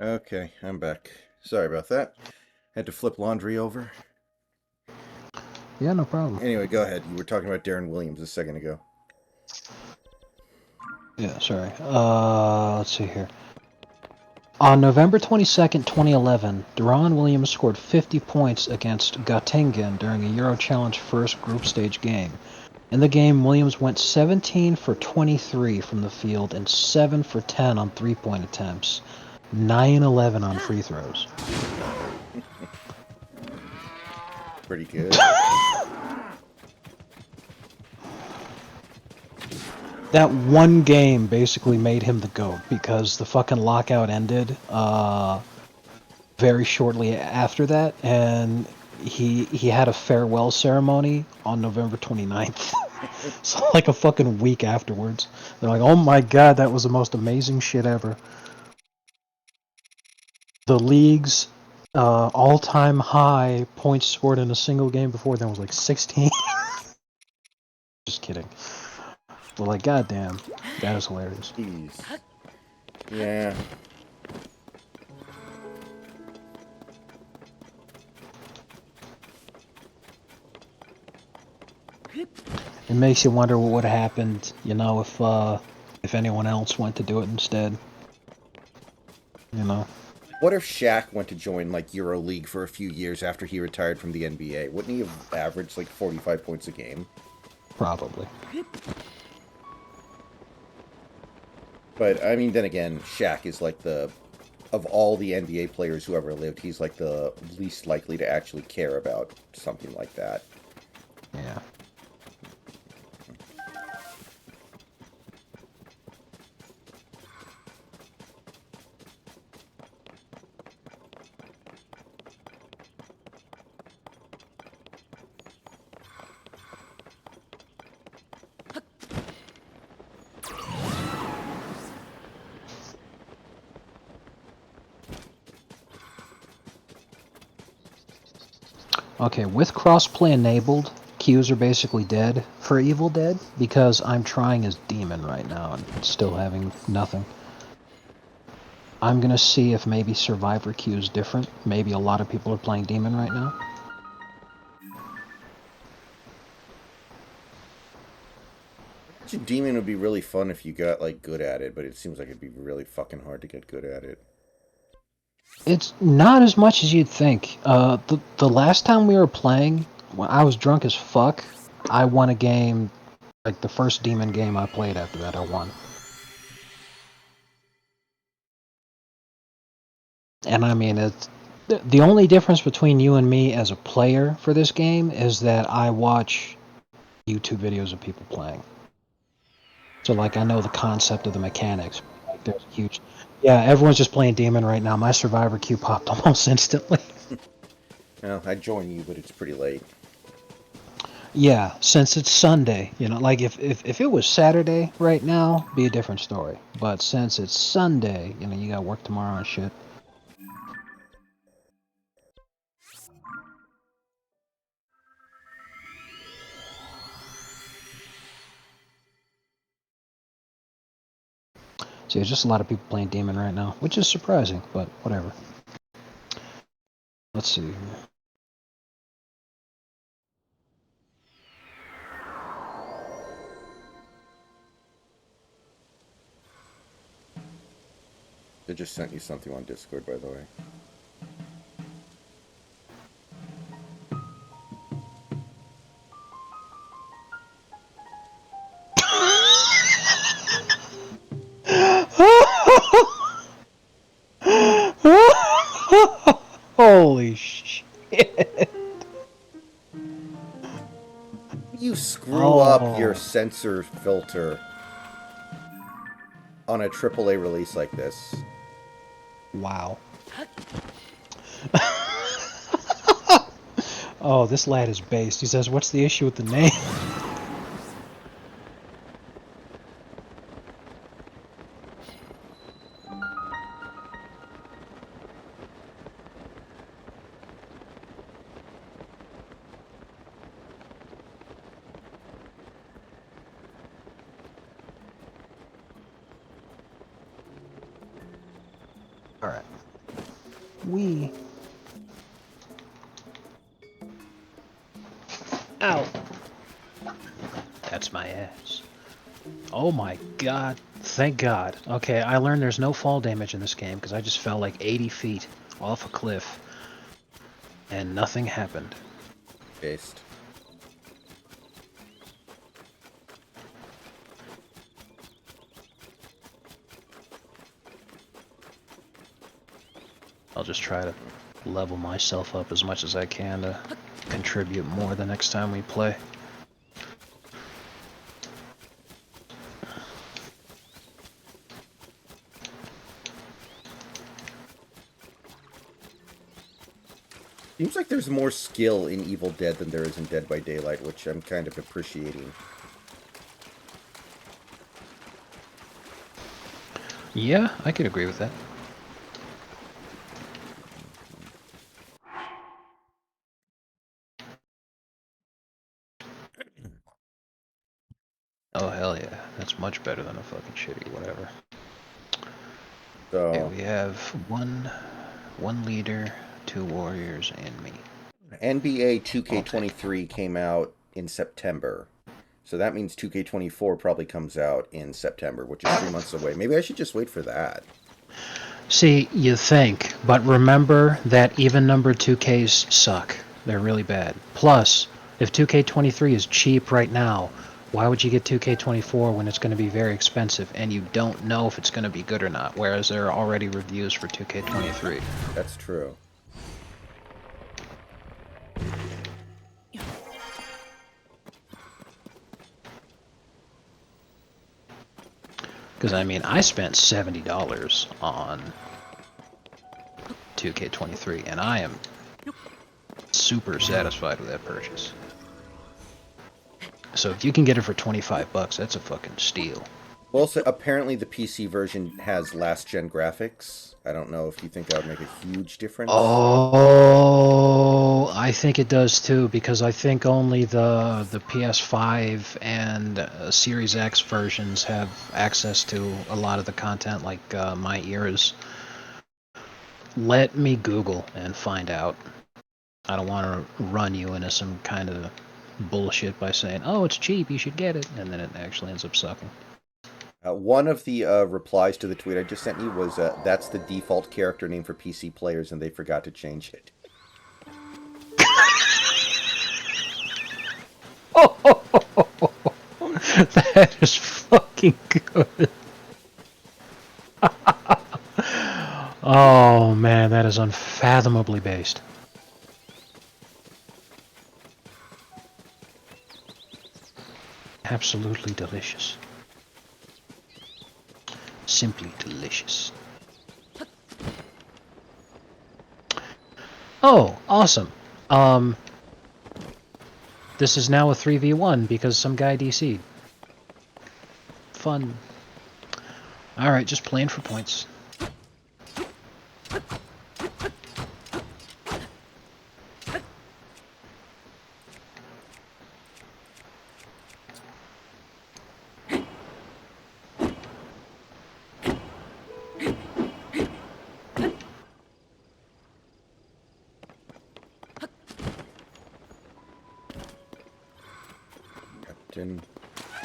Okay, I'm back. Sorry about that. Had to flip laundry over. Yeah, no problem. Anyway, go ahead. You were talking about Darren Williams a second ago. Yeah, sorry. Let's see here. On November 22nd, 2011, Deron Williams scored 50 points against Göttingen during a Euro Challenge first group stage game. In the game, Williams went 17 for 23 from the field and 7 for 10 on three-point attempts, 9-11 on free throws. Pretty good. That one game basically made him the GOAT because the fucking lockout ended very shortly after that, and he had a farewell ceremony on November 29th. So like a fucking week afterwards. They're like, oh my god, that was the most amazing shit ever. The league's all-time high points scored in a single game before then was like 16. Just kidding. But like, goddamn, that is hilarious. Jeez. Yeah. It makes you wonder what would have happened, you know, if anyone else went to do it instead. You know. What if Shaq went to join like EuroLeague for a few years after he retired from the NBA? Wouldn't he have averaged like 45 points a game? Probably. But I mean, then again, Shaq is like of all the NBA players who ever lived, he's like the least likely to actually care about something like that. Yeah. Okay, with crossplay enabled, queues are basically dead for Evil Dead because I'm trying as Demon right now and still having nothing. I'm gonna see if maybe Survivor queue is different. Maybe a lot of people are playing Demon right now. Imagine Demon would be really fun if you got like good at it, but it seems like it'd be really fucking hard to get good at it. It's not as much as you'd think. The last time we were playing, when I was drunk as fuck, I won a game, like the first Demon game I played after that, I won. And I mean, it's the only difference between you and me as a player for this game is that I watch YouTube videos of people playing. So like I know the concept of the mechanics. Like there's a huge, yeah, everyone's just playing Demon right now. My Survivor queue popped almost instantly. Well, I'd join you, but it's pretty late. Yeah, since it's Sunday, you know, like if it was Saturday right now, be a different story. But since it's Sunday, you know, you got work tomorrow and shit. So there's just a lot of people playing Demon right now, which is surprising, but whatever. Let's see. They just sent you something on Discord, by the way. Holy shit. You screw up your Oh, sensor filter on a AAA release like this. wow. Oh, this lad is based. He says, what's the issue with the name? Alright. Wee. Ow. That's my ass. Oh my god. Thank god. Okay, I learned there's no fall damage in this game because I just fell like 80 feet off a cliff and nothing happened. Based. I'll just try to level myself up as much as I can to contribute more the next time we play. Seems like there's more skill in Evil Dead than there is in Dead by Daylight, which I'm kind of appreciating. Yeah, I could agree with that. Oh hell yeah, that's much better than a fucking shitty whatever. Okay, So, we have one leader, 2 warriors, and me. NBA I'll take 2K23 came out in September. So that means 2K24 probably comes out in September, which is 3 months away. Maybe I should just wait for that. See, you think, but remember that even number 2Ks suck. They're really bad. Plus, if 2K23 is cheap right now, why would you get 2K24 when it's going to be very expensive and you don't know if it's going to be good or not, whereas there are already reviews for 2K23? That's true. Because, I mean, I spent $70 on 2K23, and I am super satisfied with that purchase. So if you can get it for 25 bucks, that's a fucking steal. Well, so apparently the PC version has last-gen graphics. I don't know if you think that would make a huge difference. Oh, I think it does too, because I think only the PS5 and Series X versions have access to a lot of the content, like my ears. Let me Google and find out. I don't want to run you into some kind of bullshit by saying, oh, it's cheap, you should get it, and then it actually ends up sucking. One of the replies to the tweet I just sent you was, that's the default character name for PC players, and they forgot to change it. That is fucking good. Oh man, that is unfathomably based. Absolutely delicious. Simply delicious. Oh, awesome. This is now a 3v1 because some guy DC'd. Fun. Alright, just playing for points.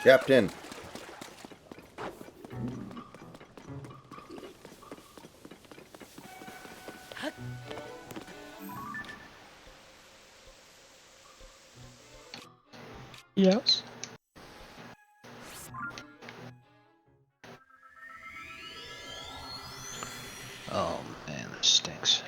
Captain! Yes. Oh man, this stinks.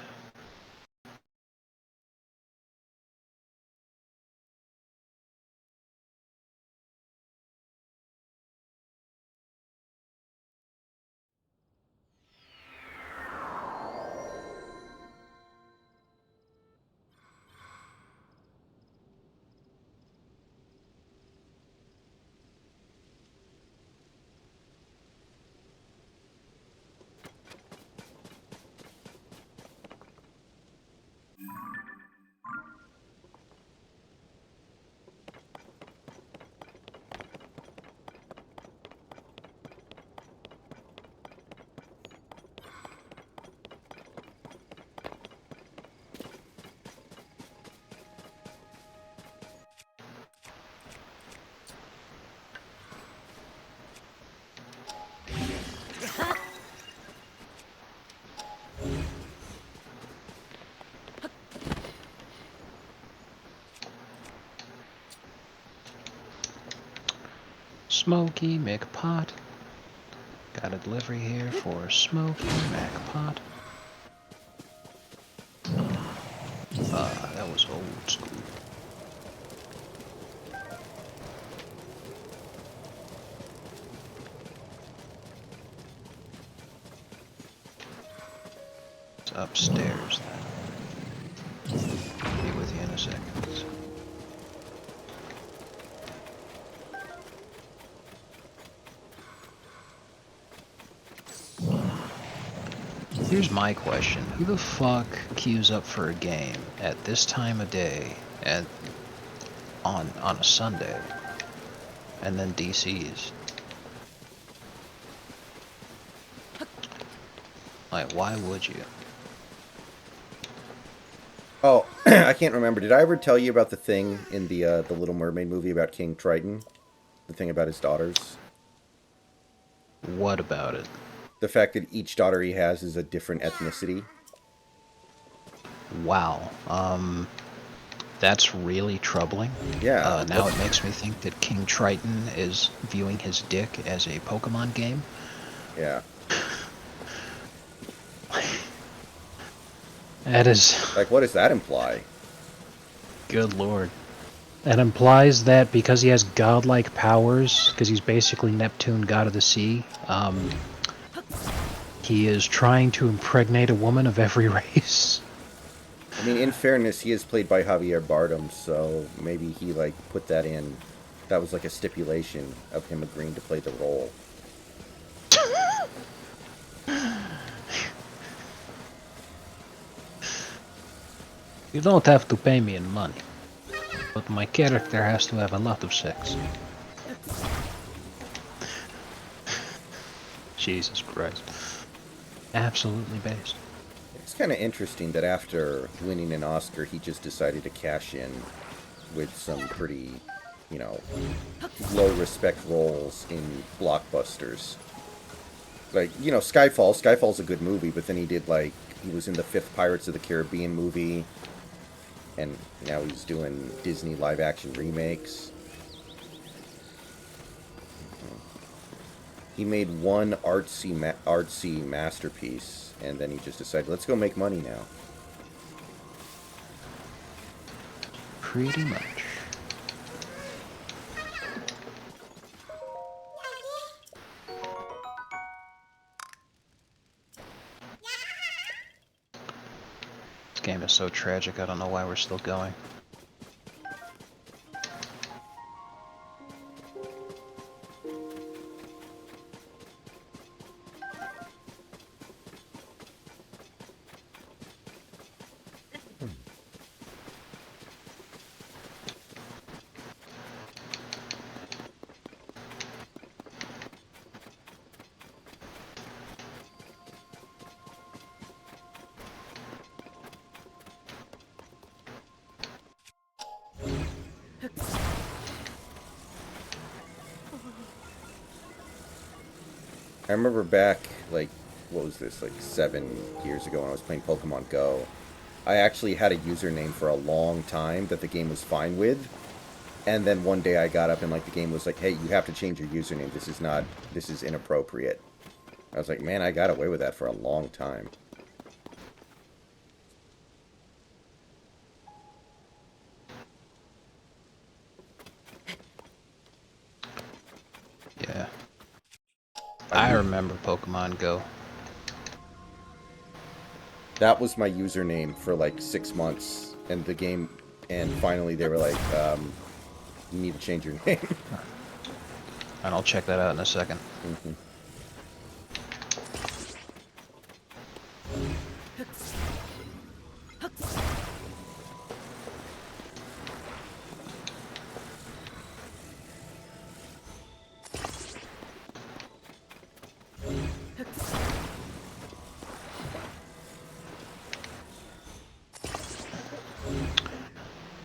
Smoky McPot. Got a delivery here for Smoky McPot. That was old school. It's upstairs then. Be with you in a second. Here's my question. Who the fuck queues up for a game at this time of day and on a Sunday and then DCs? Like, why would you? Oh, I can't remember. Did I ever tell you about the thing in the Little Mermaid movie about King Triton? The thing about his daughters? What about it? The fact that each daughter he has is a different ethnicity. Wow. That's really troubling. Yeah. Now it makes me think that King Triton is viewing his dick as a Pokemon game. Yeah. That is... Like, what does that imply? Good lord. That implies that because he has godlike powers, because he's basically Neptune, god of the sea, he is trying to impregnate a woman of every race. I mean, in fairness, he is played by Javier Bardem, so maybe he, like, put that in. That was, like, a stipulation of him agreeing to play the role. You don't have to pay me in money, but my character has to have a lot of sex. Jesus Christ. Absolutely based. It's kind of interesting that after winning an Oscar, he just decided to cash in with some pretty, you know, low-respect roles in blockbusters. Like, you know, Skyfall. Skyfall's a good movie, but then he did, like, he was in the 5th Pirates of the Caribbean movie, and now he's doing Disney live-action remakes. He made one artsy masterpiece, and then he just decided, let's go make money now. Pretty much. This game is so tragic, I don't know why we're still going. I remember back, like, what was this, like 7 years ago when I was playing Pokemon Go, I actually had a username for a long time that the game was fine with, and then one day I got up and, like, the game was like, hey, you have to change your username, this is inappropriate. I was like, man, I got away with that for a long time. Yeah. I remember Pokemon Go. That was my username for like 6 months, and the game, and finally they were like, you need to change your name. And I'll check that out in a second. Mm-hmm.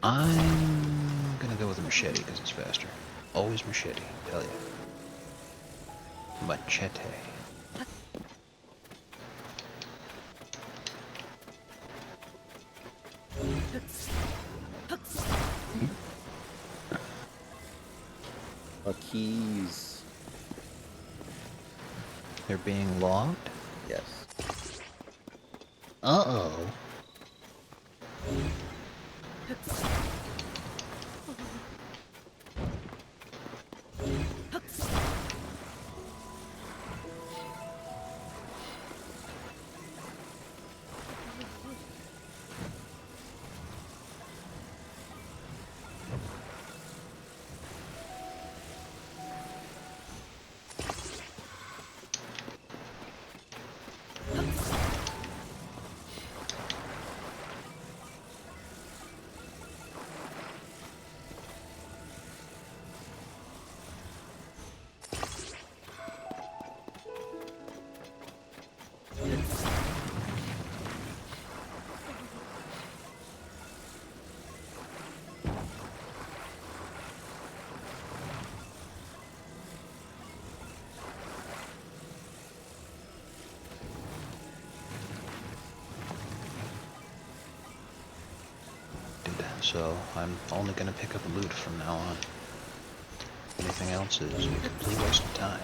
I'm gonna go with a machete because it's faster. Always machete, hell yeah. Machete. Keys. They're being logged? Yes. Uh-oh. So I'm only gonna pick up loot from now on. Anything else is a complete waste of time.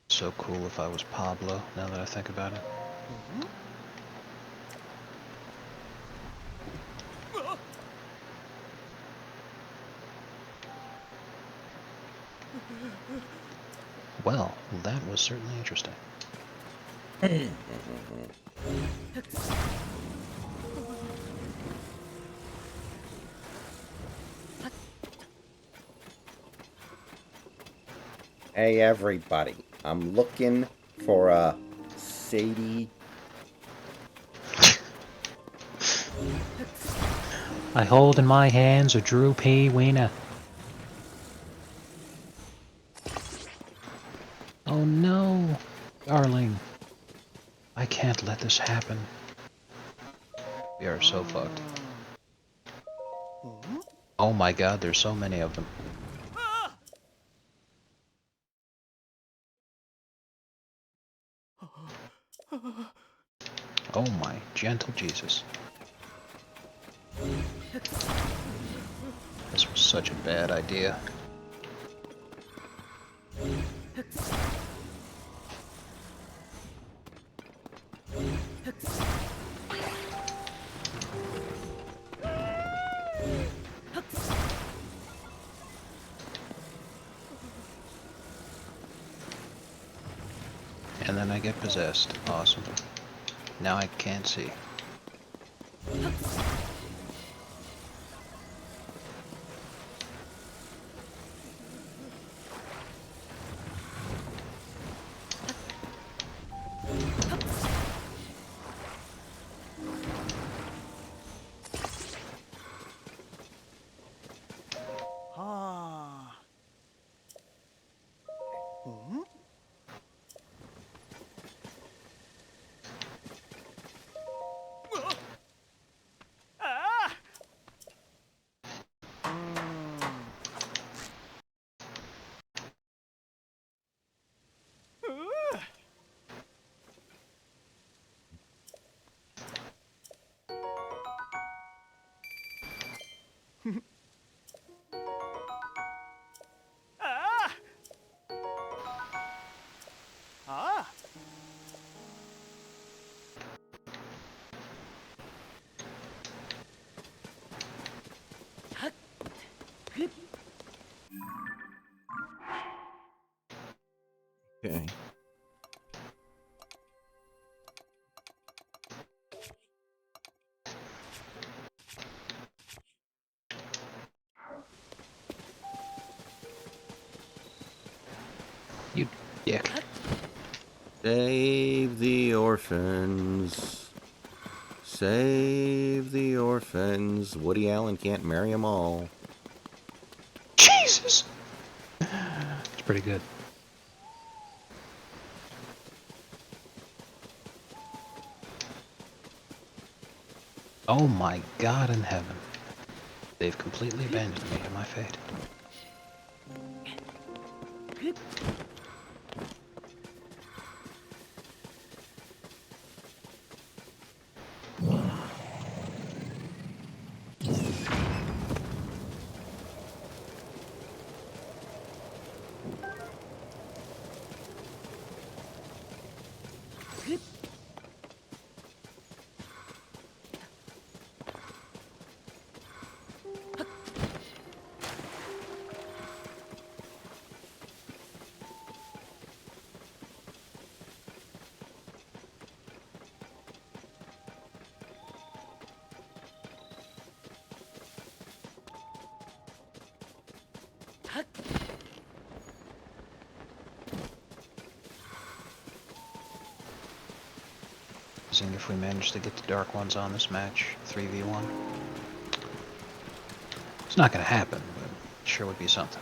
So cool if I was Pablo, now that I think about it. Well, that was certainly interesting. Hey, everybody. I'm looking for a Sadie. I hold in my hands a Drew P. Wiener. Oh no, darling. I can't let this happen. We are so fucked. Oh my god, there's so many of them. Oh my gentle Jesus. This was such a bad idea. And then I get possessed. Awesome. Now I can't see. Ah. Ah. Ah. Ah. Okay. You dick. Save the orphans. Save the orphans. Woody Allen can't marry them all. Jesus! It's pretty good. Oh my god in heaven. They've completely abandoned me to my fate. Seeing if we manage to get the dark ones on this match, 3v1. It's not gonna happen, but it sure would be something.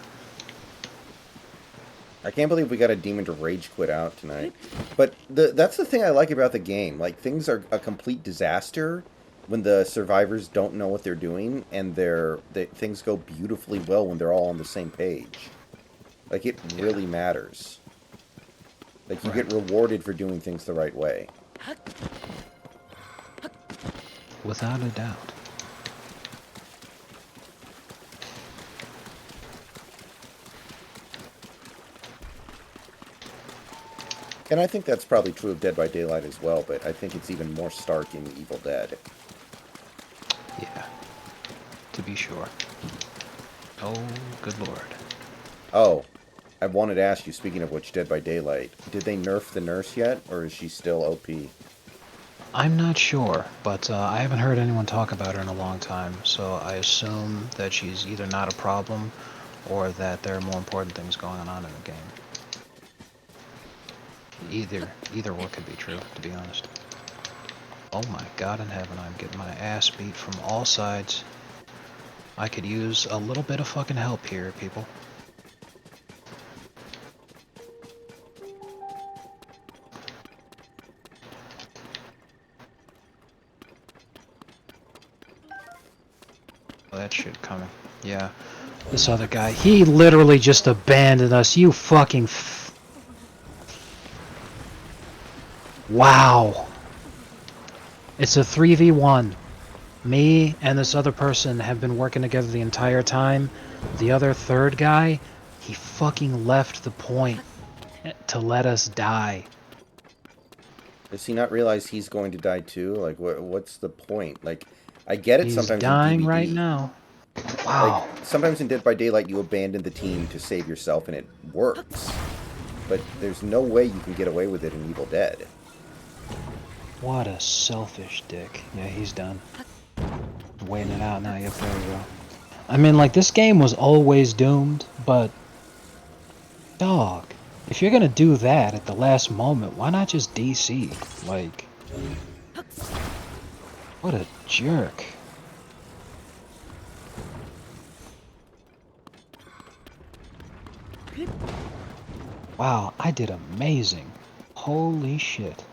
I can't believe we got a demon to rage quit out tonight. But that's the thing I like about the game. Like, things are a complete disaster when the survivors don't know what they're doing, and things go beautifully well when they're all on the same page. Like, it really matters. Like, you get rewarded for doing things the right way. Without a doubt. And I think that's probably true of Dead by Daylight as well, but I think it's even more stark in Evil Dead. Yeah. To be sure. Oh, good lord. Oh, I wanted to ask you, speaking of which, Dead by Daylight, did they nerf the nurse yet, or is she still OP? I'm not sure, but I haven't heard anyone talk about her in a long time, so I assume that she's either not a problem or that there are more important things going on in the game. Either or could be true, to be honest. Oh my god in heaven, I'm getting my ass beat from all sides. I could use a little bit of fucking help here, people. Oh, that shit coming. Yeah. This other guy, he literally just abandoned us. You fucking wow. It's a 3v1. Me and this other person have been working together the entire time. The other third guy, he fucking left the point to let us die. Does he not realize he's going to die too? Like, what's the point? Like, I get it He's sometimes dying in DVD. right now. Wow. Like, sometimes in Dead by Daylight, you abandon the team to save yourself, and it works. But there's no way you can get away with it in Evil Dead. What a selfish dick. Yeah, he's done. Waiting it out now. Yep, there we go. I mean, like, this game was always doomed, but... Dog. If you're gonna do that at the last moment, why not just DC? Like... What a jerk. Wow, I did amazing. Holy shit.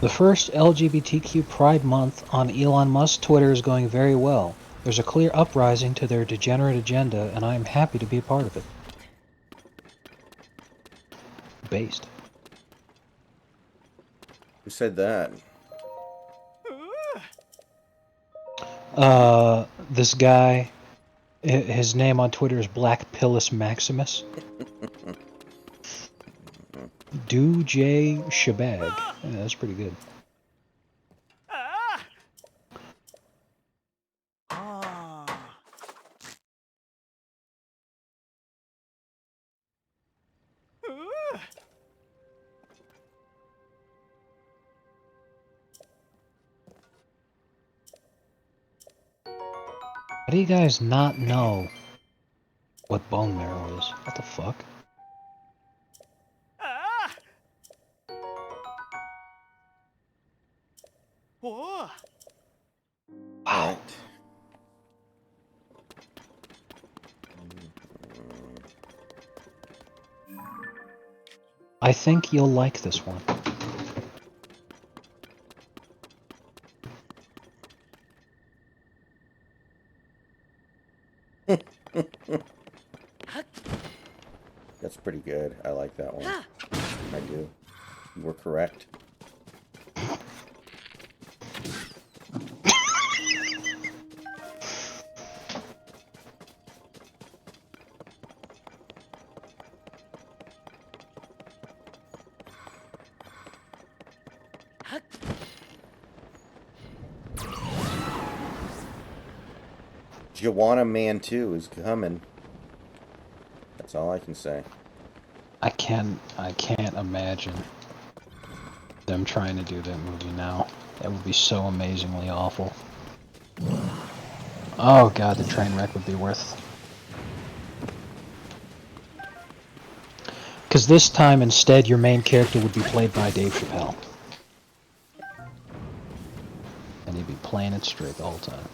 The first LGBTQ Pride Month on Elon Musk's Twitter is going very well. There's a clear uprising to their degenerate agenda, and I am happy to be a part of it. Based. Who said that? This guy, his name on Twitter is Black Pillis Maximus. Do J Shabag. Yeah, that's pretty good. Ah! Ah. How do you guys not know what bone marrow is? What the fuck? Ah! Whoa. Wow. Right. I think you'll like this one. That's pretty good. I like that one. I do. You were correct. Joanna Man 2 is coming. That's all I can say. I can't imagine them trying to do that movie now. That would be so amazingly awful. Oh god, the train wreck would be worth. Because this time, instead, your main character would be played by Dave Chappelle. And he'd be playing it straight the whole time.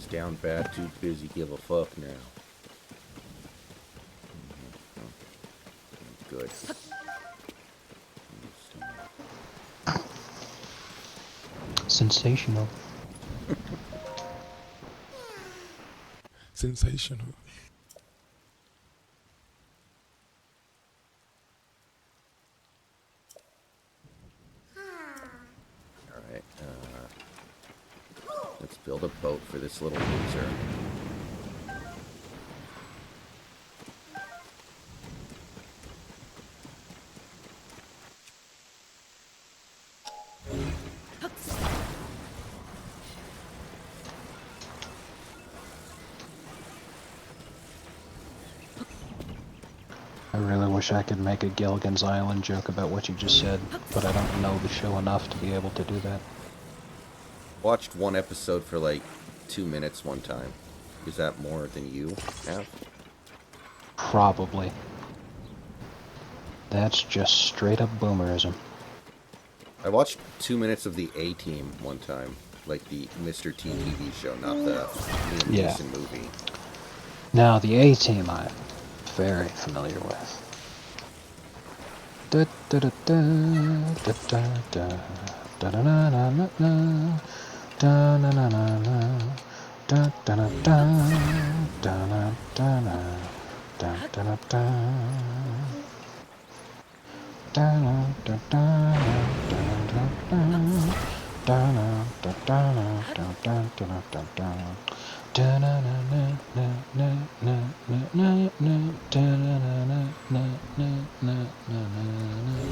Down bad, too busy, give a fuck now. Good. Sensational. Sensational. Alright, let's build a boat for this little loser. I really wish I could make a Gilligan's Island joke about what you just said, but I don't know the show enough to be able to do that. Watched one episode for like 2 minutes one time. Is that more than you have? Probably. That's just straight up boomerism. I watched 2 minutes of the A-Team one time. Like the Mr. T TV show, not the Liam Yeah. Neeson movie. Now, the A-Team I'm very familiar with. Da da da da da da da da na na na na da na na na na da da da da da na da na da da da da da na da da da da da na da da da da da da da da na na na na na na na na da na na na na na na.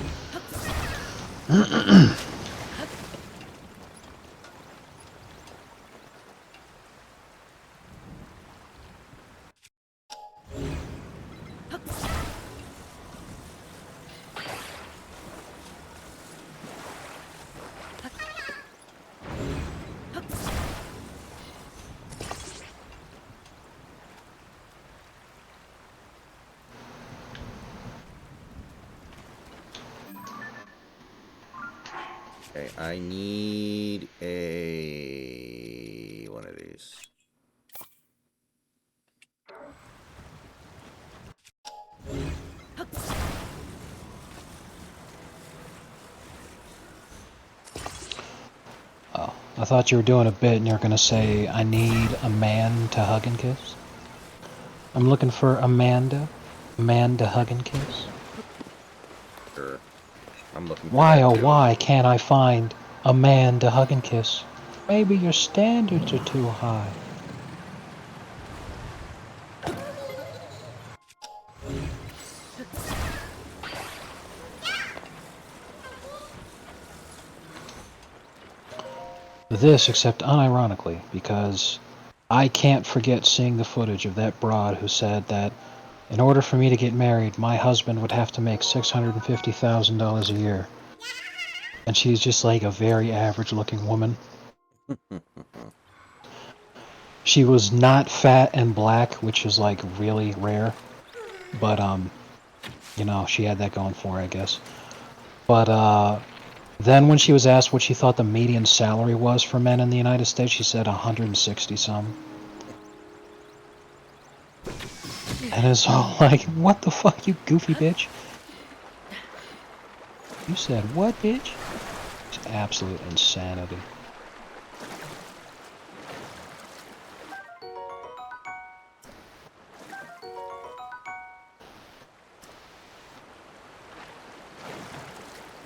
Okay, I need one of these. Oh, I thought you were doing a bit and you're gonna say, I need a man to hug and kiss. I'm looking for Amanda. A man to hug and kiss. Sure. I'm looking for Why, that oh too. why can't I find a man to hug and kiss? Maybe your standards are too high. This, except unironically, because I can't forget seeing the footage of that broad who said that in order for me to get married, my husband would have to make $650,000 a year. And she's just like a very average looking woman. She was not fat and black, which is like really rare. But you know, she had that going for her, I guess. But then when she was asked what she thought the median salary was for men in the United States, she said 160 some. And it's all like, what the fuck, you goofy bitch? You said what, bitch? It's absolute insanity.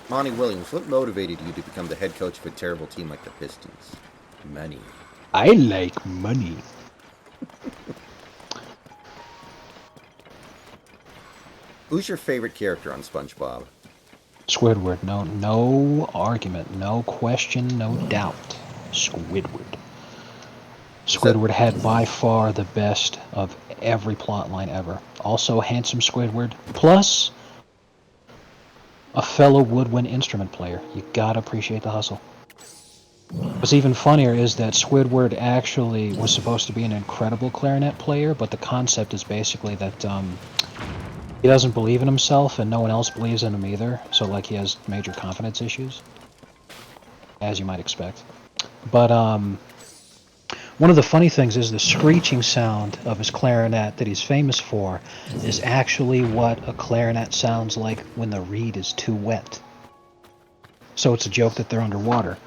Monty Williams, what motivated you to become the head coach of a terrible team like the Pistons? Money. I like money. Who's your favorite character on SpongeBob? Squidward, no argument, no question, no doubt. Squidward. Is that Squidward had by far the best of every plotline ever. Also, handsome Squidward, plus a fellow woodwind instrument player. You gotta appreciate the hustle. What's even funnier is that Squidward actually was supposed to be an incredible clarinet player, but the concept is basically that he doesn't believe in himself and no one else believes in him either, so like he has major confidence issues, as you might expect. But one of the funny things is the screeching sound of his clarinet that he's famous for is actually what a clarinet sounds like when the reed is too wet. So it's a joke that they're underwater.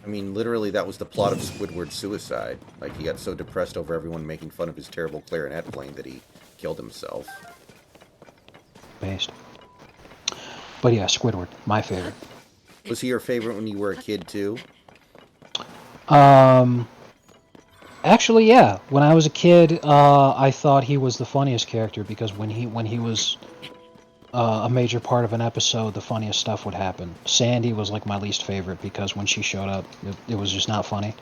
I mean, literally, that was the plot of Squidward's suicide. Like, he got so depressed over everyone making fun of his terrible clarinet playing that he killed himself. Based. But yeah, Squidward, my favorite. Was he your favorite when you were a kid, too? Actually, yeah. When I was a kid, I thought he was the funniest character because when he was a major part of an episode, the funniest stuff would happen. Sandy was like my least favorite because when she showed up, it was just not funny.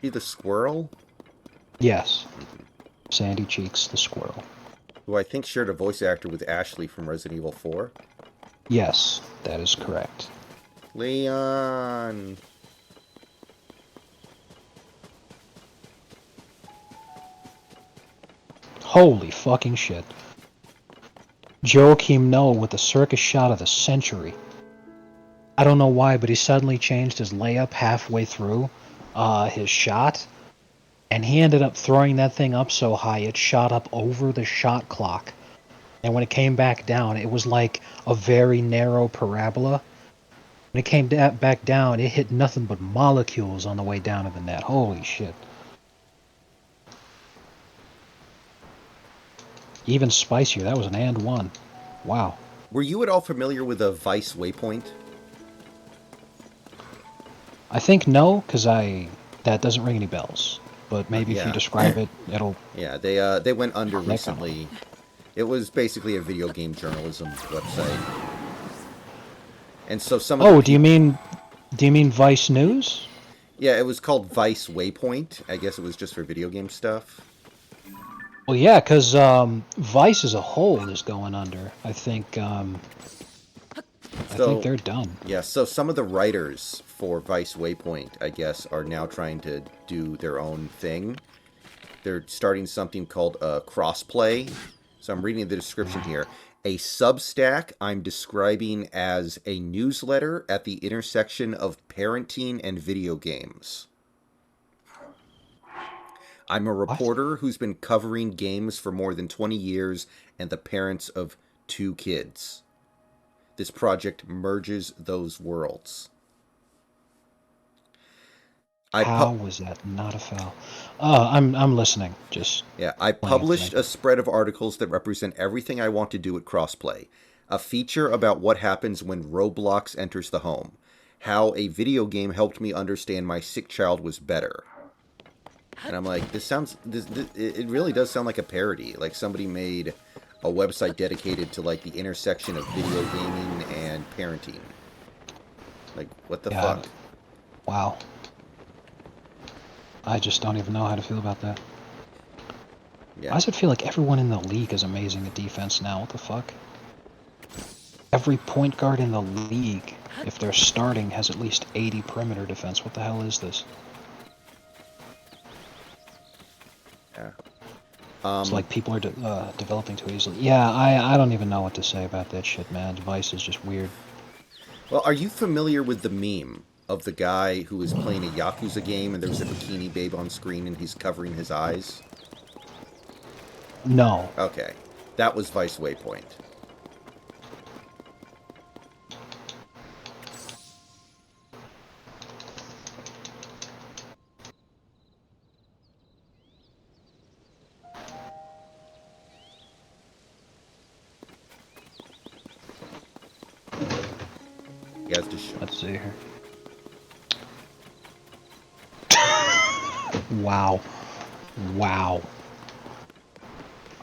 He the squirrel? Yes, Sandy Cheeks, the squirrel. Who I think shared a voice actor with Ashley from Resident Evil 4. Yes, that is correct. Leon! Holy fucking shit. Joachim Noah with the circus shot of the century. I don't know why, but he suddenly changed his layup halfway through his shot, and he ended up throwing that thing up so high it shot up over the shot clock. And when it came back down, it was like a very narrow parabola. When it came back down, it hit nothing but molecules on the way down to the net. Holy shit. Even spicier. That was an and one. Wow. Were you at all familiar with a Vice waypoint? I think no, because that doesn't ring any bells. But maybe if you Yeah. describe it, it'll... Yeah, they went under Click on recently. It was basically a video game journalism website. And so some of Oh, the do you mean Vice News? Yeah, it was called Vice Waypoint. I guess it was just for video game stuff. Well, yeah, because Vice as a whole is going under. I think they're done. Yeah, so some of the writers for Vice Waypoint, I guess, are now trying to do their own thing. they're starting something called crossplay. So I'm reading the description here. A Substack I'm describing as a newsletter at the intersection of parenting and video games. I'm a reporter who's been covering games for more than 20 years and the parents of 2 kids. This project merges those worlds. How was that not a foul? I'm listening. Just I playing it published thing. a spread of articles that represent everything I want to do at Crossplay. A feature about what happens when Roblox enters the home. How a video game helped me understand my sick child was better. And I'm like, it really does sound like a parody. Like somebody made a website dedicated to like the intersection of video gaming and parenting. Like, what the fuck? Wow. I just don't even know how to feel about that. Yeah. Why does it feel like everyone in the league is amazing at defense now? What the fuck? Every point guard in the league, if they're starting, has at least 80 perimeter defense. What the hell is this? Yeah. It's like people are developing too easily. Yeah, I don't even know what to say about that shit, man. Vice is just weird. Well, are you familiar with the meme of the guy who is playing a Yakuza game and there's a bikini babe on screen and he's covering his eyes? No. Okay. That was Vice Waypoint. He has to show. Let's see here. Wow. Wow.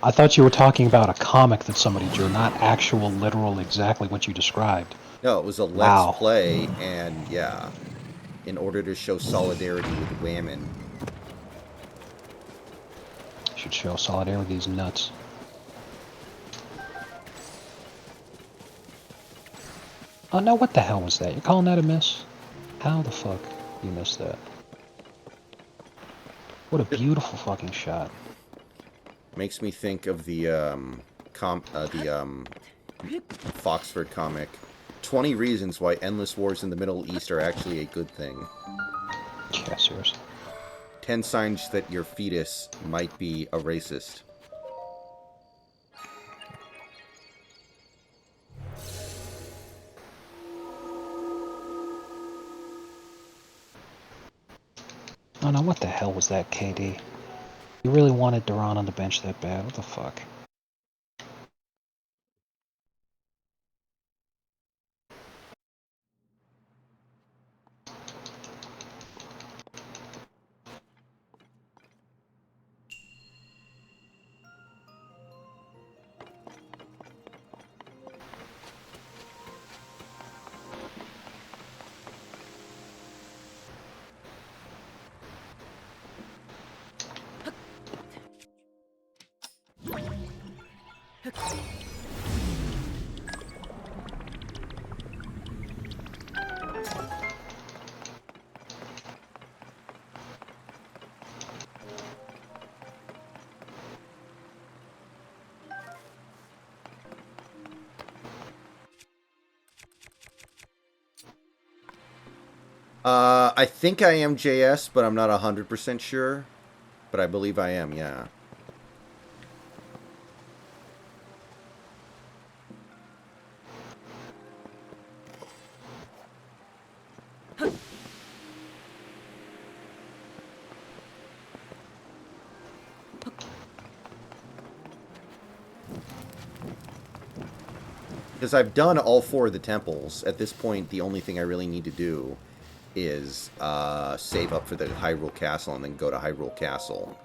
I thought you were talking about a comic that somebody drew, not actual, literal, exactly what you described. No, it was a Let's Play, and yeah, in order to show solidarity with women. Should show solidarity with these nuts. Oh no, what the hell was that? You're calling that a miss? How the fuck you missed that? What a beautiful fucking shot. Makes me think of the Foxford comic. 20 reasons why endless wars in the Middle East are actually a good thing. Yeah, seriously. 10 signs that your fetus might be a racist. Oh no, what the hell was that, KD? You really wanted Duran on the bench that bad? What the fuck? I think I am JS, but I'm not 100% sure. But I believe I am, yeah. Because I've done all 4 of the temples. At this point, the only thing I really need to do is save up for the Hyrule Castle and then go to Hyrule Castle.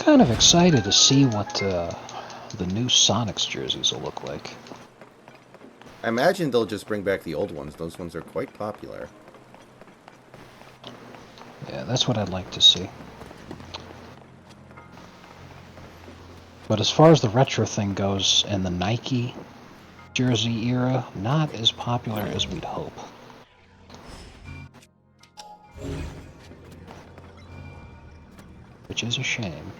kind of excited to see what the new Sonics jerseys will look like. I imagine they'll just bring back the old ones. Those ones are quite popular. Yeah, that's what I'd like to see. But as far as the retro thing goes, and the Nike jersey era, not as popular as we'd hope. Which is a shame.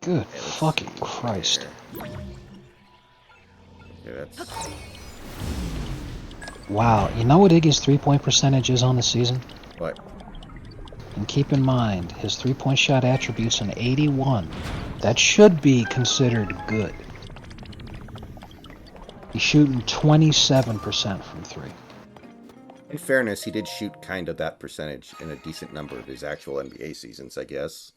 Good Okay, let's fucking see Christ. here. Okay, that's... Wow, you know what Iggy's 3-point percentage is on the season? What? And keep in mind, his 3-point shot attribute's an 81. That should be considered good. He's shooting 27% from 3. In fairness, he did shoot kind of that percentage in a decent number of his actual NBA seasons, I guess.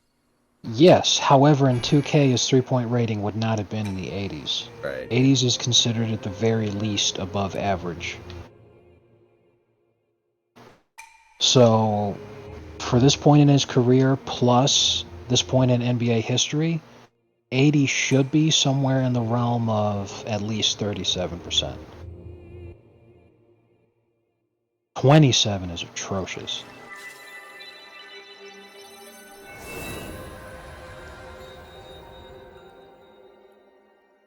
Yes, however, in 2K, his 3-point rating would not have been in the 80s. Right. 80s is considered at the very least above average. So, for this point in his career, plus this point in NBA history, 80 should be somewhere in the realm of at least 37%. 27 is atrocious.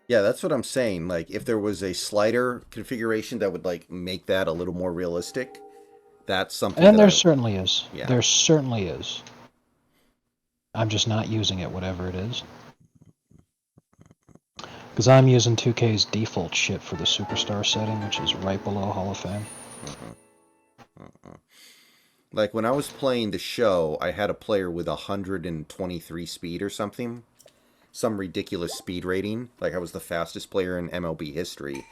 Yeah, that's what I'm saying. Like, if there was a slider configuration that would, like, make that a little more realistic, that's something And that there I... certainly is. Yeah. There certainly is. I'm just not using it, whatever it is. Because I'm using 2K's default shit for the Superstar setting, which is right below Hall of Fame. Like, when I was playing the show, I had a player with 123 speed or something. Some ridiculous speed rating. Like, I was the fastest player in MLB history.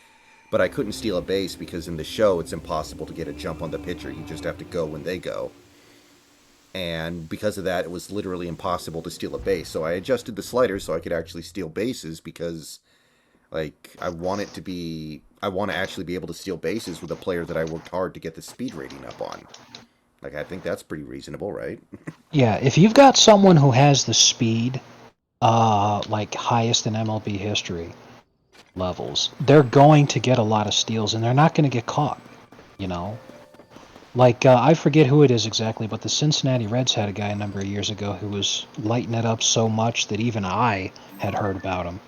But I couldn't steal a base because in the show, it's impossible to get a jump on the pitcher. You just have to go when they go. And because of that, it was literally impossible to steal a base. So I adjusted the slider so I could actually steal bases because, like, I want to actually be able to steal bases with a player that I worked hard to get the speed rating up on. Like, I think that's pretty reasonable, right? Yeah, if you've got someone who has the speed, like highest in MLB history levels, they're going to get a lot of steals and they're not going to get caught, you know? Like, I forget who it is exactly, but the Cincinnati Reds had a guy a number of years ago who was lighting it up so much that even I had heard about him.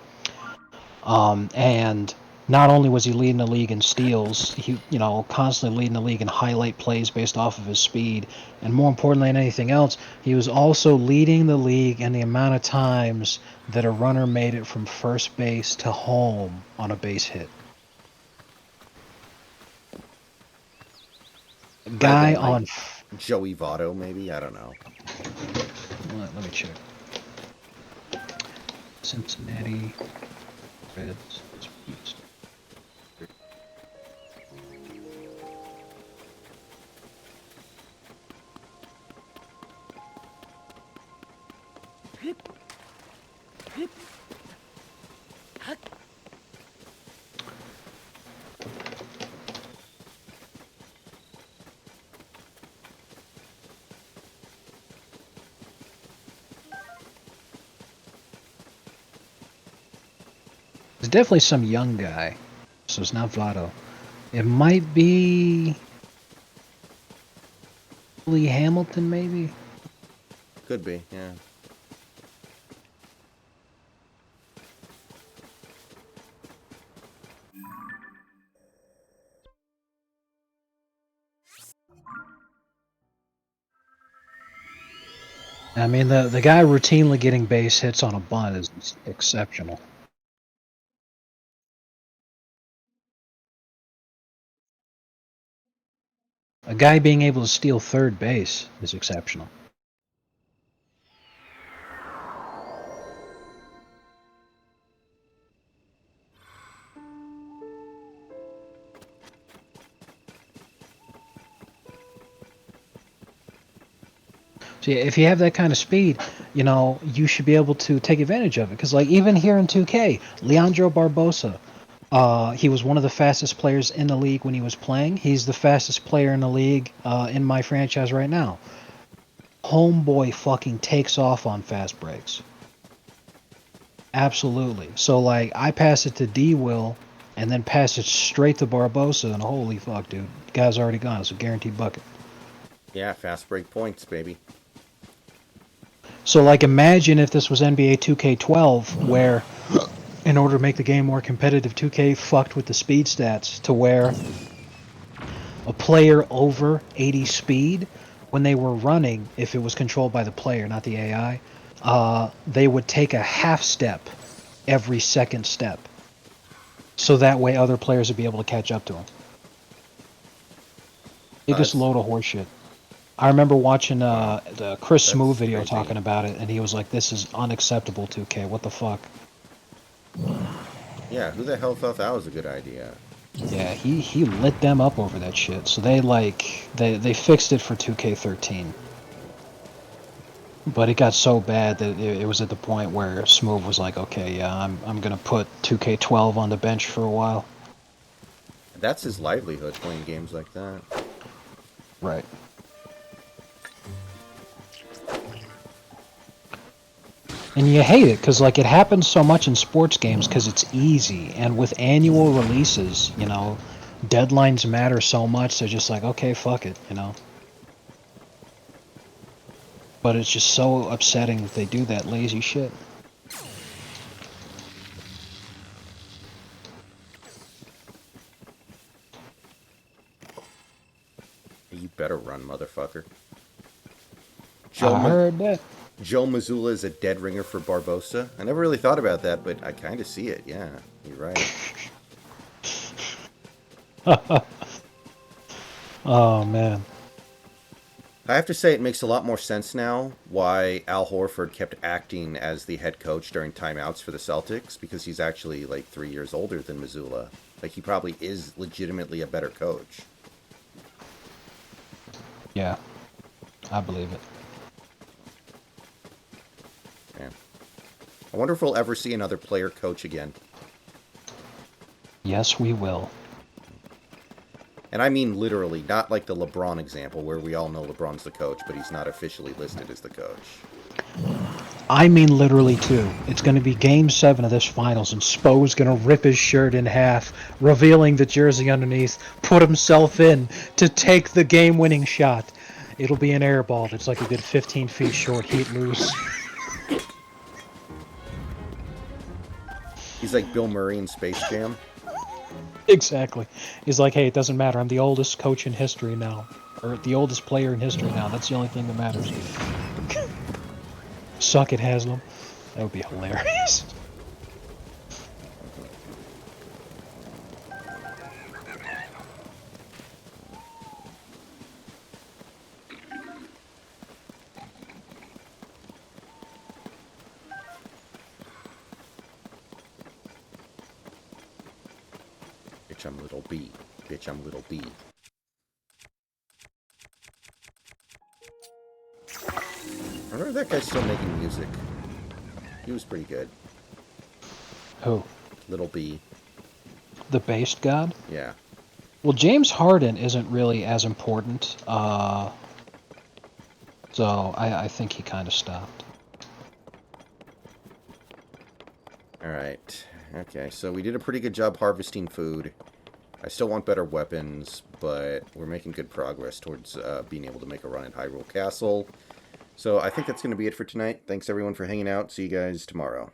And not only was he leading the league in steals, he, constantly leading the league in highlight plays based off of his speed. And more importantly than anything else, he was also leading the league in the amount of times that a runner made it from first base to home on a base hit. A Might have guy been, like, on... Joey Votto, maybe? I don't know. Let me check. Cincinnati Reds. There's definitely some young guy, so it's not Votto. It might be Lee Hamilton, maybe? Could be, yeah. I mean, the guy routinely getting base hits on a bunt is exceptional. A guy being able to steal third base is exceptional. So yeah, if you have that kind of speed, you know, you should be able to take advantage of it. Because, like, even here in 2K, Leandro Barbosa, he was one of the fastest players in the league when he was playing. He's the fastest player in the league in my franchise right now. Homeboy fucking takes off on fast breaks. Absolutely. So, like, I pass it to D-Will and then pass it straight to Barbosa, and holy fuck, dude. The guy's already gone. It's a guaranteed bucket. Yeah, fast break points, baby. So, like, imagine if this was NBA 2K12, where, in order to make the game more competitive, 2K fucked with the speed stats to where a player over 80 speed, when they were running, if it was controlled by the player, not the AI, they would take a half step every second step. So that way other players would be able to catch up to them. Biggest That's- load of horseshit. I remember watching the Chris That's Smooth video crazy. talking about it, and he was like, "This is unacceptable, 2K. What the fuck?" Yeah, who the hell thought that was a good idea? Yeah, he lit them up over that shit. So they fixed it for 2K13. But it got so bad that it was at the point where Smooth was like, "Okay, yeah, I'm gonna put 2K12 on the bench for a while." That's his livelihood, playing games like that. Right. And you hate it because, like, it happens so much in sports games because it's easy, and with annual releases, you know, deadlines matter so much. They're just like, okay, fuck it, you know. But it's just so upsetting that they do that lazy shit. You better run, motherfucker. I heard that. Joe Mazzulla is a dead ringer for Barbosa. I never really thought about that, but I kind of see it. Yeah, you're right. Oh man. I have to say, it makes a lot more sense now why Al Horford kept acting as the head coach during timeouts for the Celtics, because he's actually like 3 years older than Mazzulla. Like, he probably is legitimately a better coach. Yeah, I believe it. Yeah. I wonder if we'll ever see another player coach again. Yes, we will. And I mean literally, not like the LeBron example where we all know LeBron's the coach, but he's not officially listed as the coach. I mean literally too. It's going to be Game 7 of this finals, and Spo's going to rip his shirt in half, revealing the jersey underneath, put himself in to take the game-winning shot. It'll be an air ball that's like a good 15 feet short, heat loose. He's like Bill Murray in Space Jam. Exactly. He's like, hey, it doesn't matter. I'm the oldest coach in history now. Or the oldest player in history now. That's the only thing that matters. Suck it, Haslam. That would be hilarious. Bitch, I'm little B. Bitch, I'm little B. I wonder if that guy's still making music. He was pretty good. Who? Little B. The based god? Yeah. Well, James Harden isn't really as important. So I think he kind of stopped. Alright. Okay, so we did a pretty good job harvesting food. I still want better weapons, but we're making good progress towards being able to make a run at Hyrule Castle. So I think that's going to be it for tonight. Thanks everyone for hanging out. See you guys tomorrow.